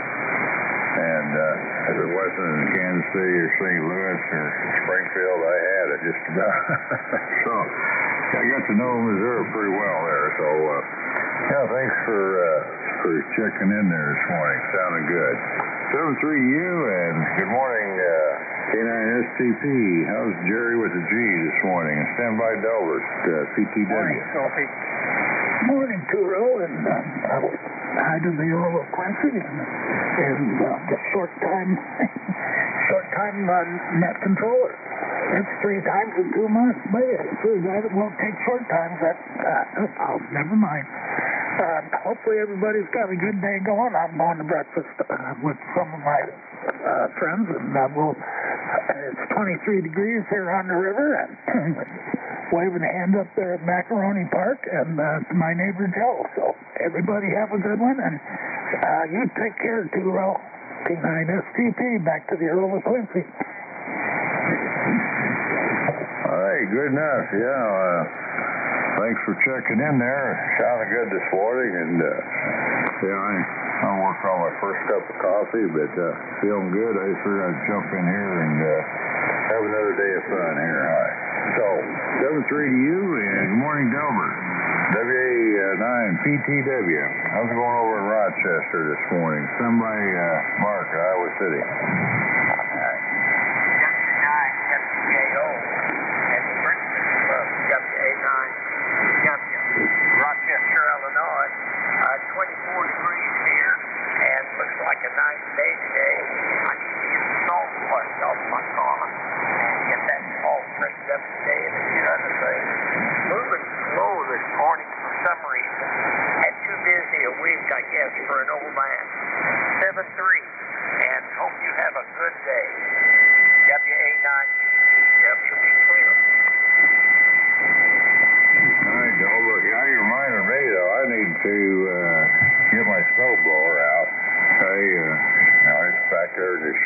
And if it wasn't in Kansas City or St. Louis or Springfield, I had it just about. So I got to know Missouri pretty well there. So yeah, thanks for checking in there this morning. Sounding good. 73U and good morning, K9STP. How's Jerry with the G this morning? Stand by Delbert, PTW. Morning, Sophie. Morning, Turo, and hi to the Earl of Quincy, and the short-time net controller. That's 3 times in 2 months. But for a guy that won't take short times, never mind. Hopefully everybody's got a good day going. I'm going to breakfast with some of my friends, and it's 23 degrees here on the river, and waving a hand up there at Macaroni Park, and to my neighbor Joe. So everybody have a good one, and you take care too, Earl. K9STP, back to the Earl of Quincy. All right, good enough. Yeah, thanks for checking in there. Sounded good this morning, and yeah, I worked on my first cup of coffee, but feeling good. I figured I'd jump in here and have another day of fun here. All right. So, 7-3 to you, and good morning, Delbert. WA9PTW. How's it going over in Rochester this morning? Stand by Mark, Iowa City. W9WJO and the Breakfast Club, WA9W, Rochester, Illinois. 24 degrees here, and looks like a nice day today. I need to get the salt flushed off my car and get that salt straightened up today and a few other things. Moving slow this morning.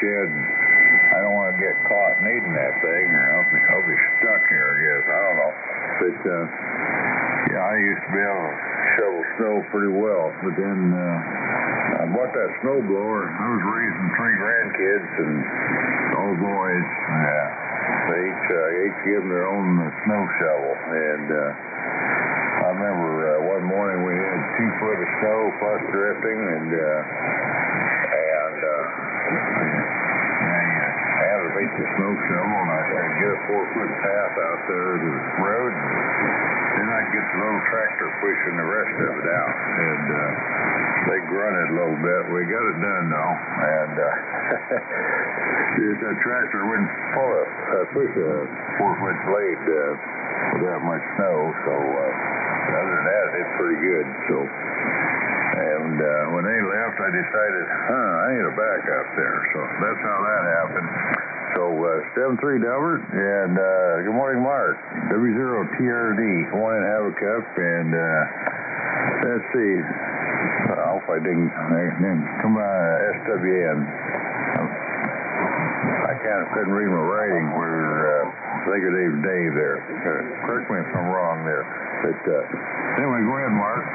shed. I don't want to get caught needing that thing, or I'll be stuck here, I guess. I don't know. But, yeah, I used to be able to shovel snow pretty well. But then I bought that snow blower. I was raising 3 grandkids, and all boys, they each give them their own snow shovel. And I remember one morning we had 2 foot of snow plus drifting, and I had to beat the snow shovel, and I had to get a 4-foot path out there to the road, and then I'd get the little tractor pushing the rest of it out. And they grunted a little bit. We got it done, though. And that tractor wouldn't push a 4-foot blade with that much snow, so other than that, it's pretty good. So, and when they left, I decided, I need a backup there. So that's how that happened. So 7-3 Delbert, and good morning, Mark. W0TRD. Come on in, have a cup, and let's see. I hope I didn't come on SWN. Couldn't read my writing. We're thinking of Dave there. Correct me if I'm wrong there. But anyway, go ahead, Mark.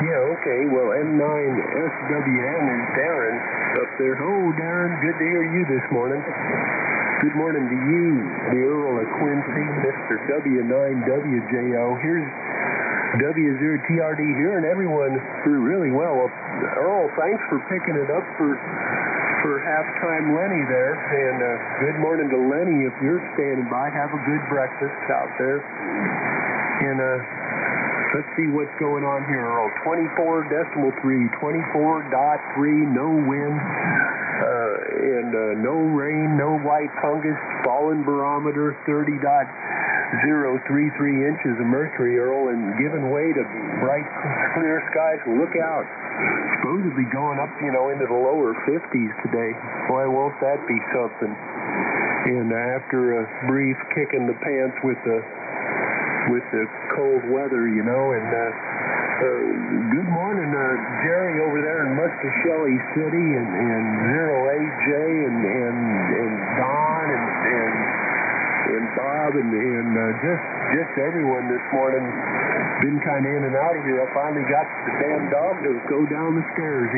Yeah, okay. Well, M9SWN is Darren up there. Oh, Darren, good to hear you this morning. Good morning to you, the Earl of Quincy, Mr. W9WJO. Here's W0TRD here, and everyone threw really well. Earl, thanks for picking it up for halftime Lenny there. And good morning to Lenny if you're standing by. Have a good breakfast out there. And let's see what's going on here, Earl. 24.3, 24.3, no wind, and no rain, no white fungus, fallen barometer, 30.033 inches of mercury, Earl, and giving way to bright, clear skies. Look out. Supposedly going up, into the lower 50s today. Boy, won't that be something. And after a brief kick in the pants with the cold weather, and good morning, Jerry over there in Muscatine City, and Zero AJ, and Don, and Bob, and just everyone this morning. Been kind of in and out of here. I finally got the damn dog to go down the stairs.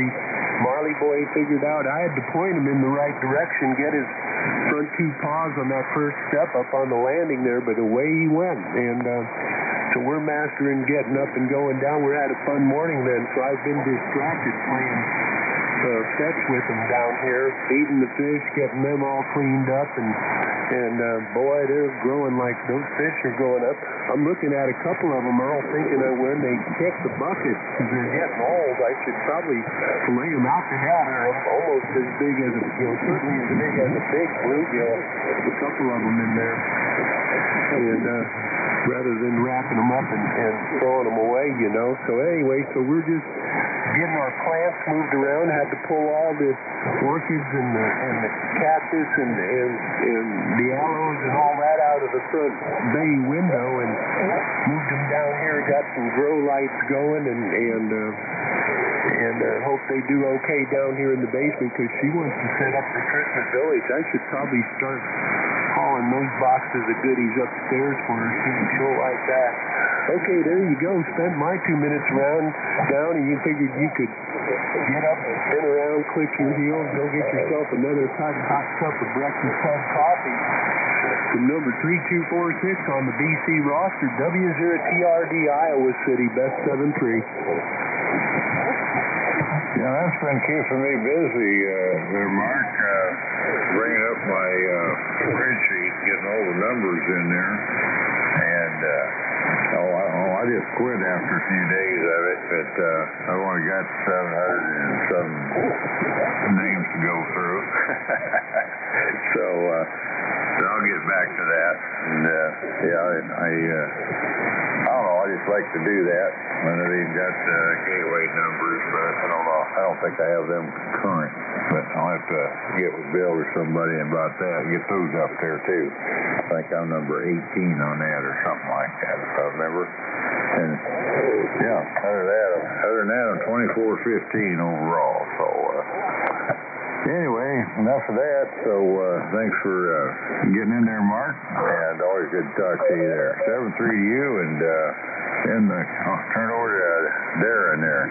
Marley boy figured out I had to point him in the right direction, get his front 2 paws on that first step up on the landing there, but away he went. And so we're mastering getting up and going down. We're had a fun morning then, so I've been distracted playing fetch with them down here, feeding the fish, getting them all cleaned up, and boy, they're growing like those fish are growing up. I'm looking at a couple of them, Earl, thinking that when they kick the bucket, because they're getting old, I should probably lay them out to hell. They're almost as big as certainly as big as a big bluegill. A couple of them in there. And rather than wrapping them up and throwing them away, So anyway, so we're just getting our plants moved around. Had to pull all the orchids and the cactus and the aloes and all that out of the front bay window and moved them down here. Got some grow lights going and hope they do okay down here in the basement because she wants to set up the Christmas village. I should probably start hauling those boxes of goodies upstairs for her. She'll like that. Okay, there you go. Spent my 2 minutes down, and you figured you could get up, spin around, click your heels, go get yourself another hot cup of breakfast club coffee. From number 3246 on the BC roster, W0TRD, Iowa City, best 7-3. Yeah, that's been keeping me busy there, Mark. Bringing up my spreadsheet, getting all the numbers in there. And, I just quit after a few days of it, but I've only got 700 and some names to go through. So I'll get back to that. And, I don't know, I just like to do that. I know they've got gateway numbers, but I don't know. I don't think I have them current. But I'll have to get with Bill or somebody about that and get those up there, too. I think I'm number 18 on that or something like that, if I remember. And, other than that, I'm 24-15 overall. So, Anyway, enough of that. So thanks for getting in there, Mark. And always good to talk to you there. 7-3 to you, and I'll turn over to Darren there.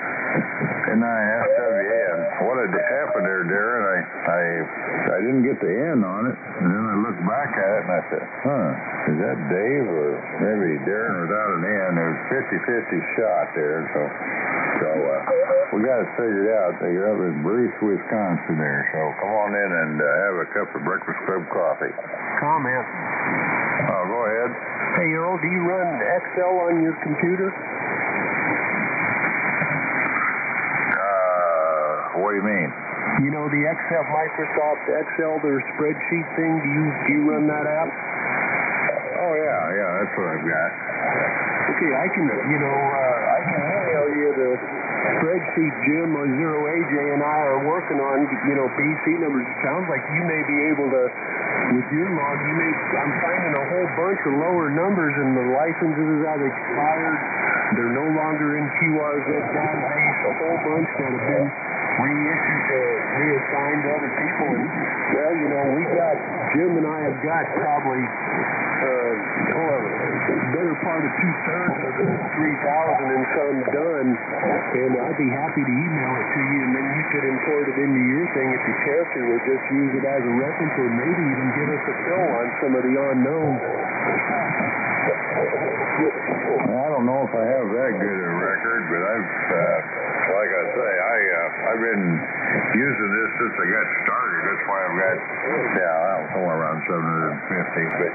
N9SWN. What had happened there, Darren? I didn't get the N on it, and then I looked back at it and I said, is that Dave or maybe Darren without an N? There was 50-50 shot there, so we got it figured out. You're up in Bruce, Wisconsin there, so come on in and have a cup of Breakfast Club coffee. Comment. Oh, go ahead. Hey, Earl, do you run Excel on your computer? What do you mean? You know, the Microsoft Excel, their spreadsheet thing, do you run that app? Oh, yeah, that's what I've got. Okay, I can email you the spreadsheet Jim or 0AJ and I are working on, PC numbers. It sounds like you may be able to, with your log, I'm finding a whole bunch of lower numbers and the licenses have expired. They're no longer in QRZ database, a whole bunch that have been reassigned to other people. And, Jim and I have got probably better part of 2/3 of the 3,000 and some done, and I'd be happy to email it to you, and then you could import it into your thing if you care to, or just use it as a reference, or maybe even give us a fill on some of the unknowns. I don't know if I have that good a record, but like I say, I've been using this since I got started. That's why I've got, somewhere around 750. But,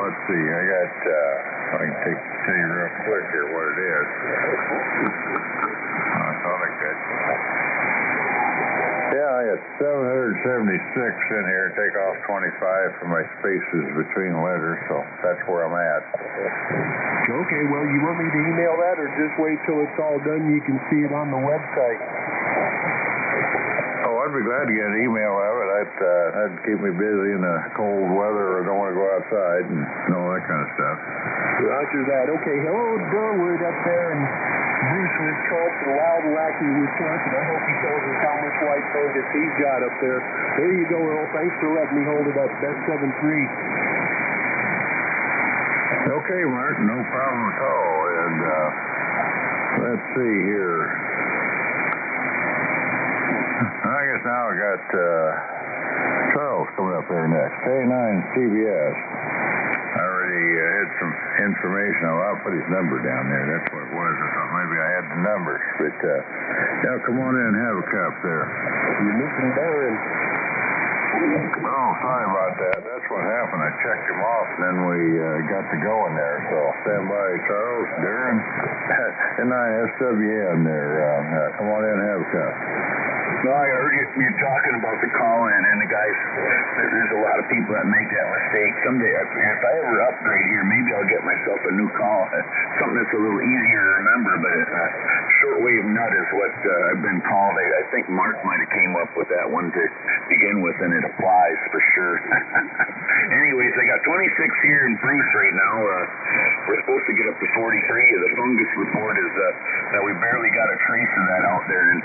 let's see. I can tell you real quick here what it is. I thought I could. Yeah, I got 776 in here. Take off 25 for my spaces between letters, so that's where I'm at. Okay, well, you want me to email that, or just wait till it's all done? You can see it on the website. Oh, I'd be glad to get an email of it. That'd keep me busy in the cold weather, or don't want to go outside and all that kind of stuff. Roger that. Okay, hello, Darwood up there in Bruce, Wisconsin, loud and wacky Wisconsin. I hope he tells us how much white fungus he's got up there. There you go, Earl. Thanks for letting me hold it up. Best 7-3. Okay, Mark, no problem at all. And let's see here. I guess now I got Charles coming up there next. K9 CBS. I already had some information. I'll put his number down there. That's what it was. I thought maybe I had the numbers. But, come on in and have a cup there. You're missing Darren. Oh, sorry about that. That's what happened. I checked him off, and then we got to going there. So stand by, Charles, Darren, N9SWN there. Come on in and have a cup. No, I heard you talking about the call-in, and the guys, there's a lot of people that make that mistake. Someday, if I ever upgrade here, maybe I'll get myself a new call. Something that's a little easier to remember, but shortwave nut is what I've been called. I think Mark might have came up with that one to begin with, and it applies for sure. Anyways, I got 26 here in Bruce right now. We're supposed to get up to 43. The fungus report is that we barely got a trace of that out there, and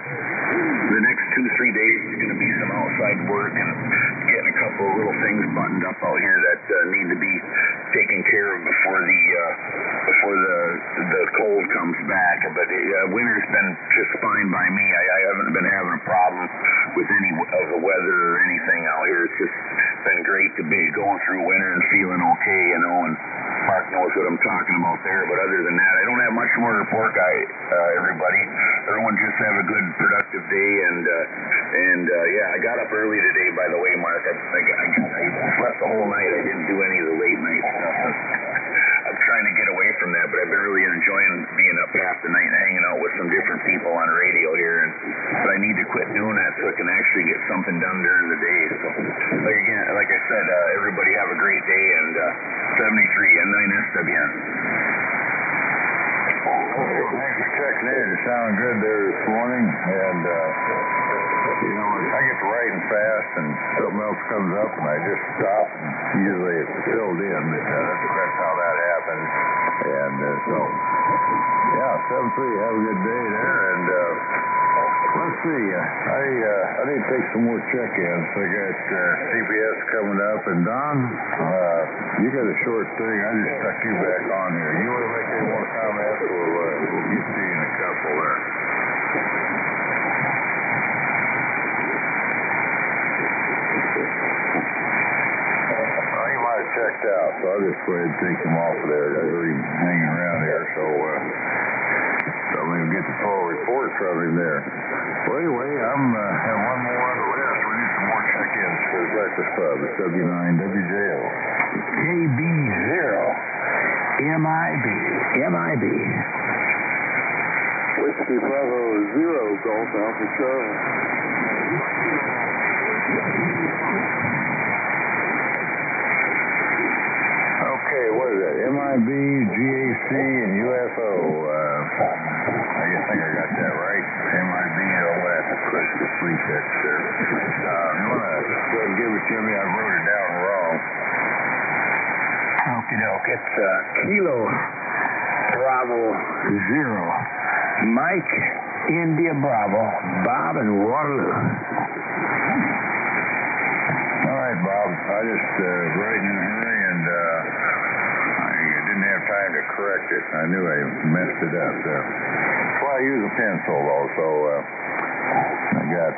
the next 2-3 days is going to be some outside work and getting a couple of little things buttoned up out here that need to be taken care of before the cold comes back. But winter's been just fine by me. I haven't been having a problem with any of the weather or anything out here. It's just been great to be going through winter and feeling okay, and Mark knows what I'm talking about there. But other than that, I don't have much more to report, everybody. Everyone just have a good, productive day, and I got up early today, by the way, Mark. I slept the whole night. I didn't do any of the late night stuff. I'm trying to get away from that, but I've been really enjoying being up half the night and hanging out with some different people on radio here, but I need to quit doing that so I can actually get something done during the day. So, like I said, everybody have a great day, and 73 N9SWN. Thanks for checking in. You sound good there this morning, and I get to writing fast and something else comes up and I just stop, and usually it's filled in, but that's how that happens. And 7-3, have a good day there, and let's see. I need to take some more check-ins. I got CBS coming up, and Don, you got a short thing. I just stuck you back on here. You want to make any more comments, or we'll get to you in a couple there. Well, he might have checked out, so I'll just go ahead and take him off of there. I heard him hanging around here, so we'll get the full report from him there. Well, anyway, I'm have one more on the list. We need some more check-ins for the Breakfast Club. It's W9WJO. KB0. MIB. Whiskey Bravo 0, Golf Alpha Charlie. Okay, what is that? MIB, GAC, and UFO. I think I got that right. MIB, I'm going to have to push the prefix there. You want to go ahead and give it to me? I wrote it down wrong. Okie doke. It's Kilo Bravo 0. Mike India Bravo. Bob and Waterloo. All right, Bob. I just writing in a hurry, and I didn't have time to correct it. I knew I messed it up there. That's why I use a pencil, though, so I got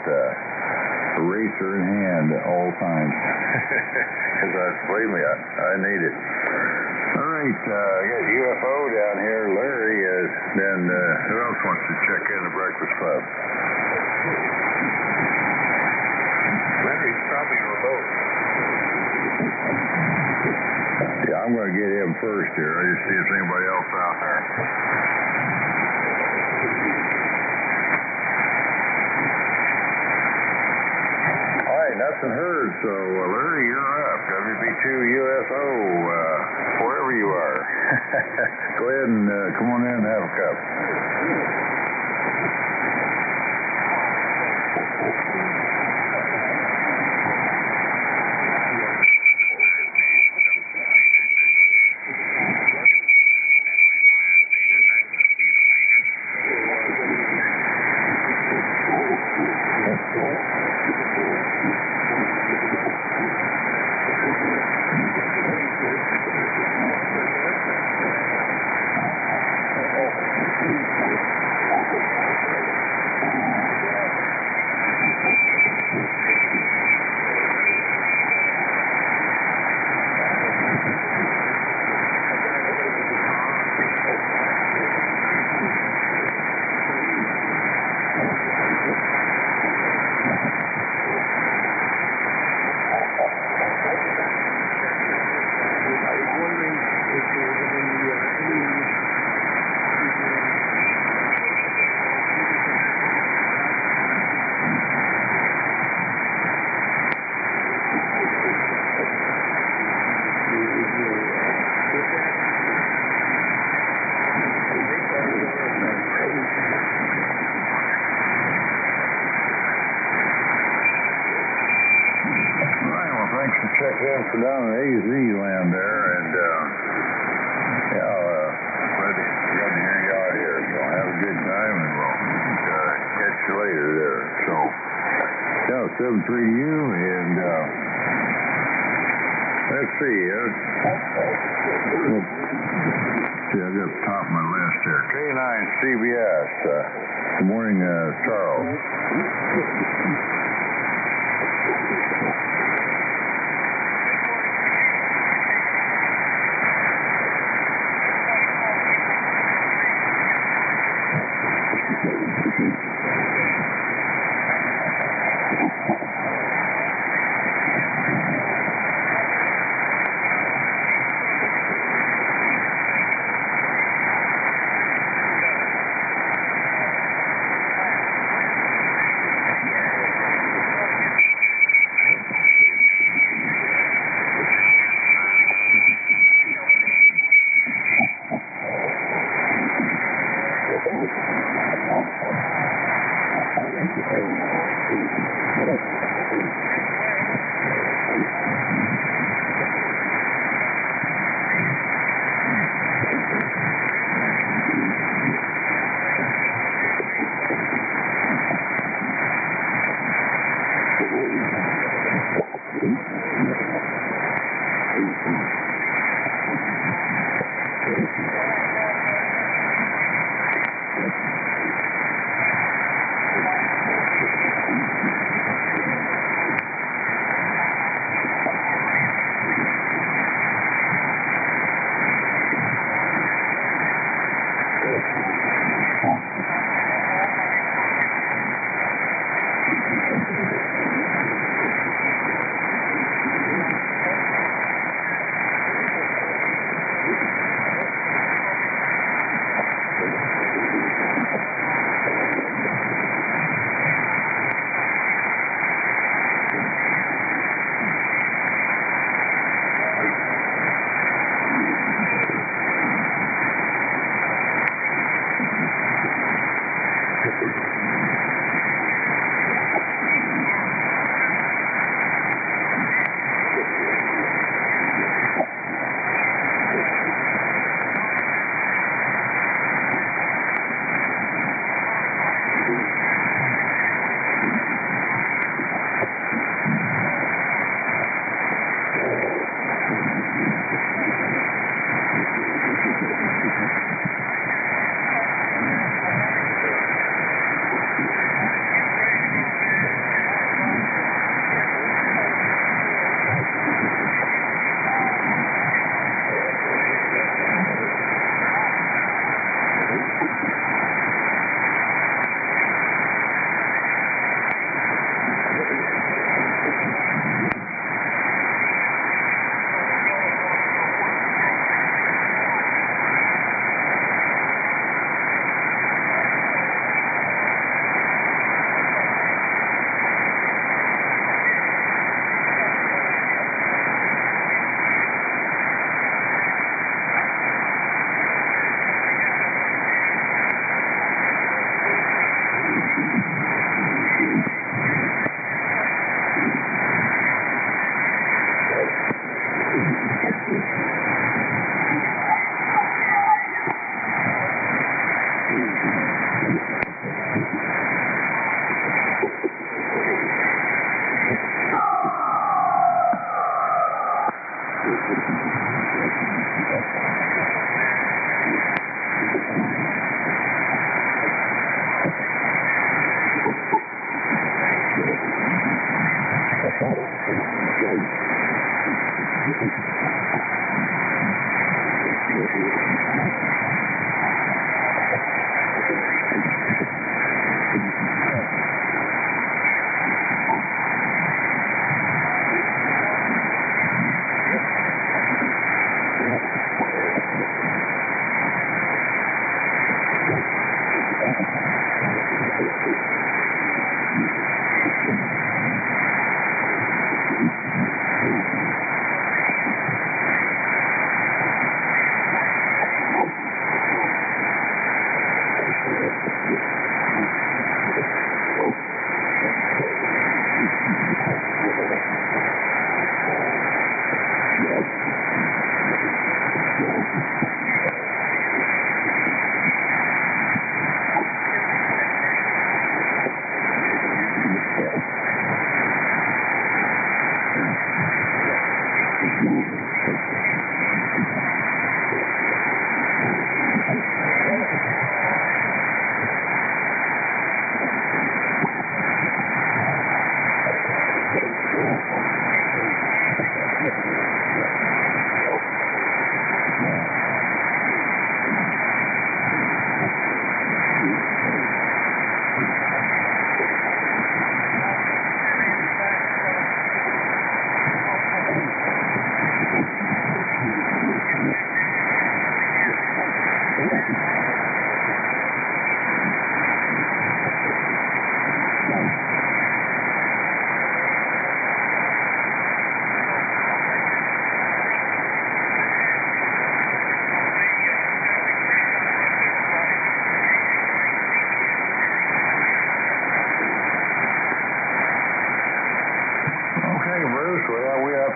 eraser in hand at all times. Because, believe me, I need it. All right, I got UFO down here. Larry is. Then who else wants to check in the Breakfast Club? Larry's probably remote. Yeah, I'm going to get him first here. I just see if there's anybody else out there. All right, nothing heard. So, Larry, you're up. WB2 UFO, wherever you are. Go ahead and come on in and have a cup. Check in for down in AZ land there, and glad to hear you out here. So have a good time, and we'll catch you later there. So, 7-3 to you, and let's see. I got the top of my list here. K9 CBS. Good morning, Charles.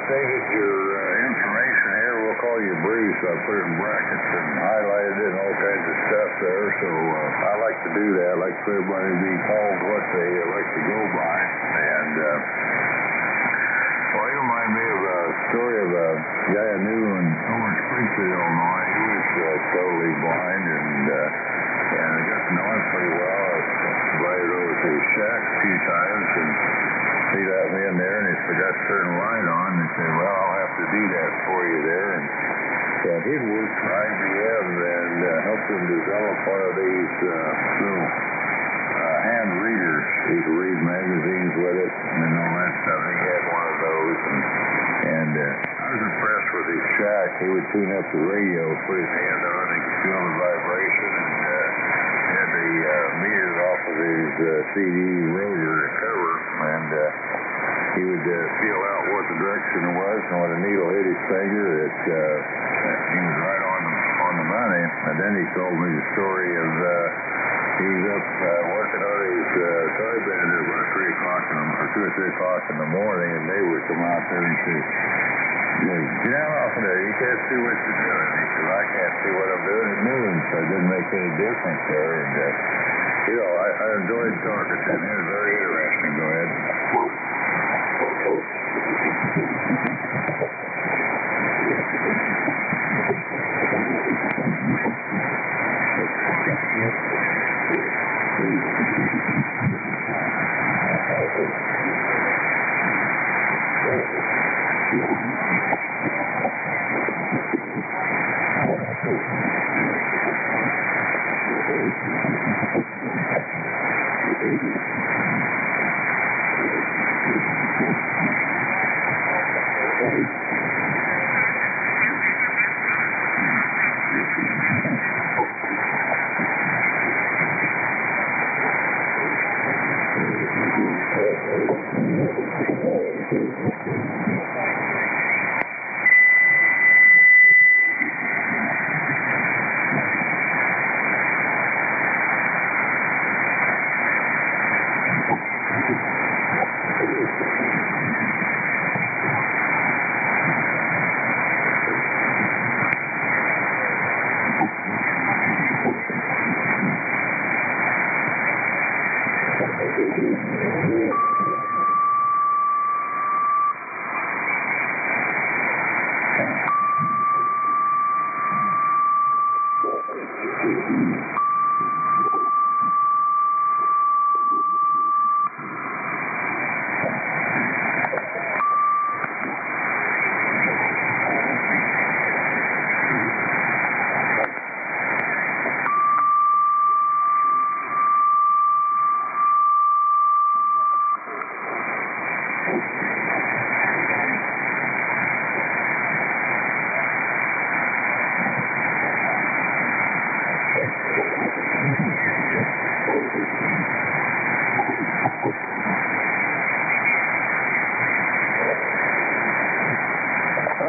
updated your information here. We'll call you Bruce. I put it in brackets and highlighted it and all kinds of stuff there. So I like to do that. I like for everybody to be called what they like to go by. And well, you remind me of a story of a guy I knew over in Springfield, Illinois. He was totally blind, and I got to know him pretty well. I invited over to his shack a few times, and he let me in there, and he forgot to turn the light on, and he said, well, I'll have to do that for you there. And he'd worked for IBM and helped him develop one of these little hand readers. He could read magazines with it and all that stuff. He had one of those, and I was impressed with his shack. He would tune up the radio, put his hand on it, he could feel the vibration, and had the meter off of his CD rotor cover, and he would feel out what the direction was, and when the needle hit his finger, he was right on the money. And then he told me the story of he was up working on his toy bender about 3 o'clock or 2 or 3 o'clock in the morning, and they would come out there and say, get out off of there, you can't see what you're doing. He said, I can't see what I'm doing at noon, so it didn't make any difference there. And I enjoyed talking to him. He was very interesting. Go ahead.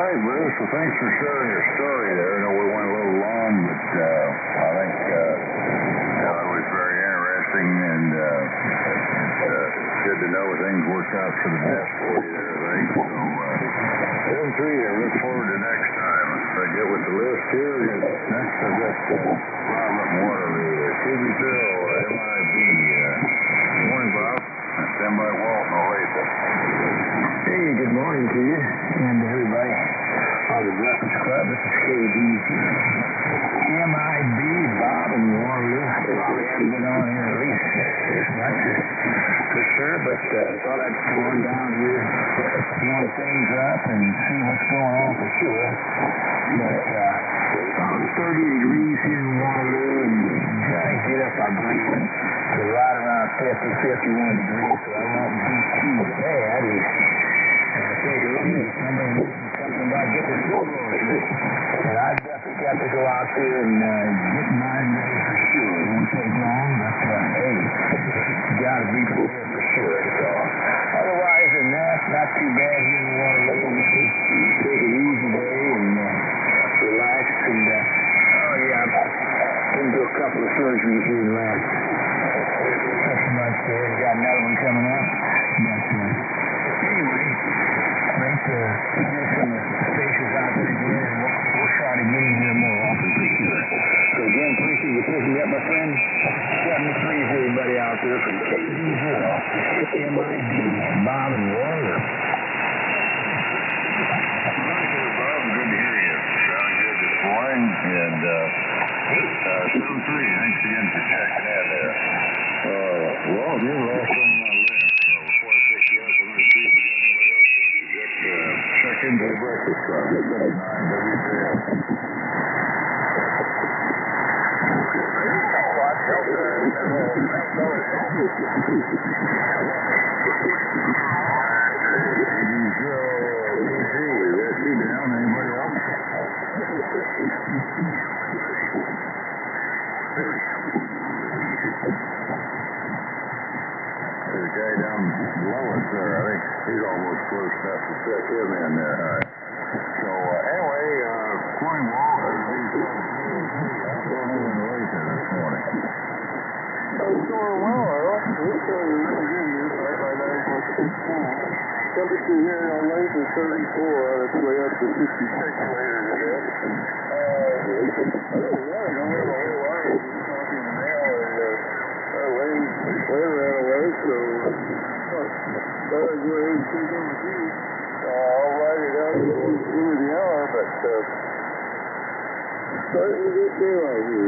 Bruce, well, thanks for sharing your story there. I know we went a little long, but I think it was very interesting, and it's good to know things worked out for the best for you there, I think. So, 7-3, I look forward to next time. If I get with the list here, next I've got Robert Waterloo, Stevie Bill, MIB. Good morning, Bob. Stand by Walt and Olathe. Hey, good morning to you and everybody on the Breakfast Club. This is KB. MIB, Bob and Waterloo. Probably haven't been on here at least this much for sure, but thought I'd come on down here, warm things up, and see what's going on for sure. But about 30 degrees here in Waterloo, and trying to get up our breeze to right around 50, 51 degrees, so I won't be too bad. I think earlier somebody mentioned something about getting the snowblowers ready. And I've definitely got to go out there and get mine ready for sure. It won't take long, but hey, you gotta be prepared for sure. So otherwise than that, not too bad here in Waterloo. Take it easy day and relax. And oh yeah, I've been to a couple of surgeries here in the last 6 months there. Got another one coming up. But anyway, great to hear some faces out there again, and we'll try to get in here more often for sure. So again, appreciate And 7-3, thanks again for checking in there. Well, you're the last thing on my list. So before I pick you up, I'm going to see if we got anybody else wants to get check into the breakfast club. It's at 9 WJS. Anybody else? There's a guy down below us there. I think he's almost close enough to check him in there. All right. So anyway, morning, Walt. How's going over in the lake this morning? It's going well, Earl. It's going really good news. Right now, temperature here on lake is 34. It's way up to 66 later today. I don't know. I don't have a whole lot of talking now. Lane ran away, so thought I'd go ahead and take in with you. I'll ride it out into the hour, but starting to get daylight here.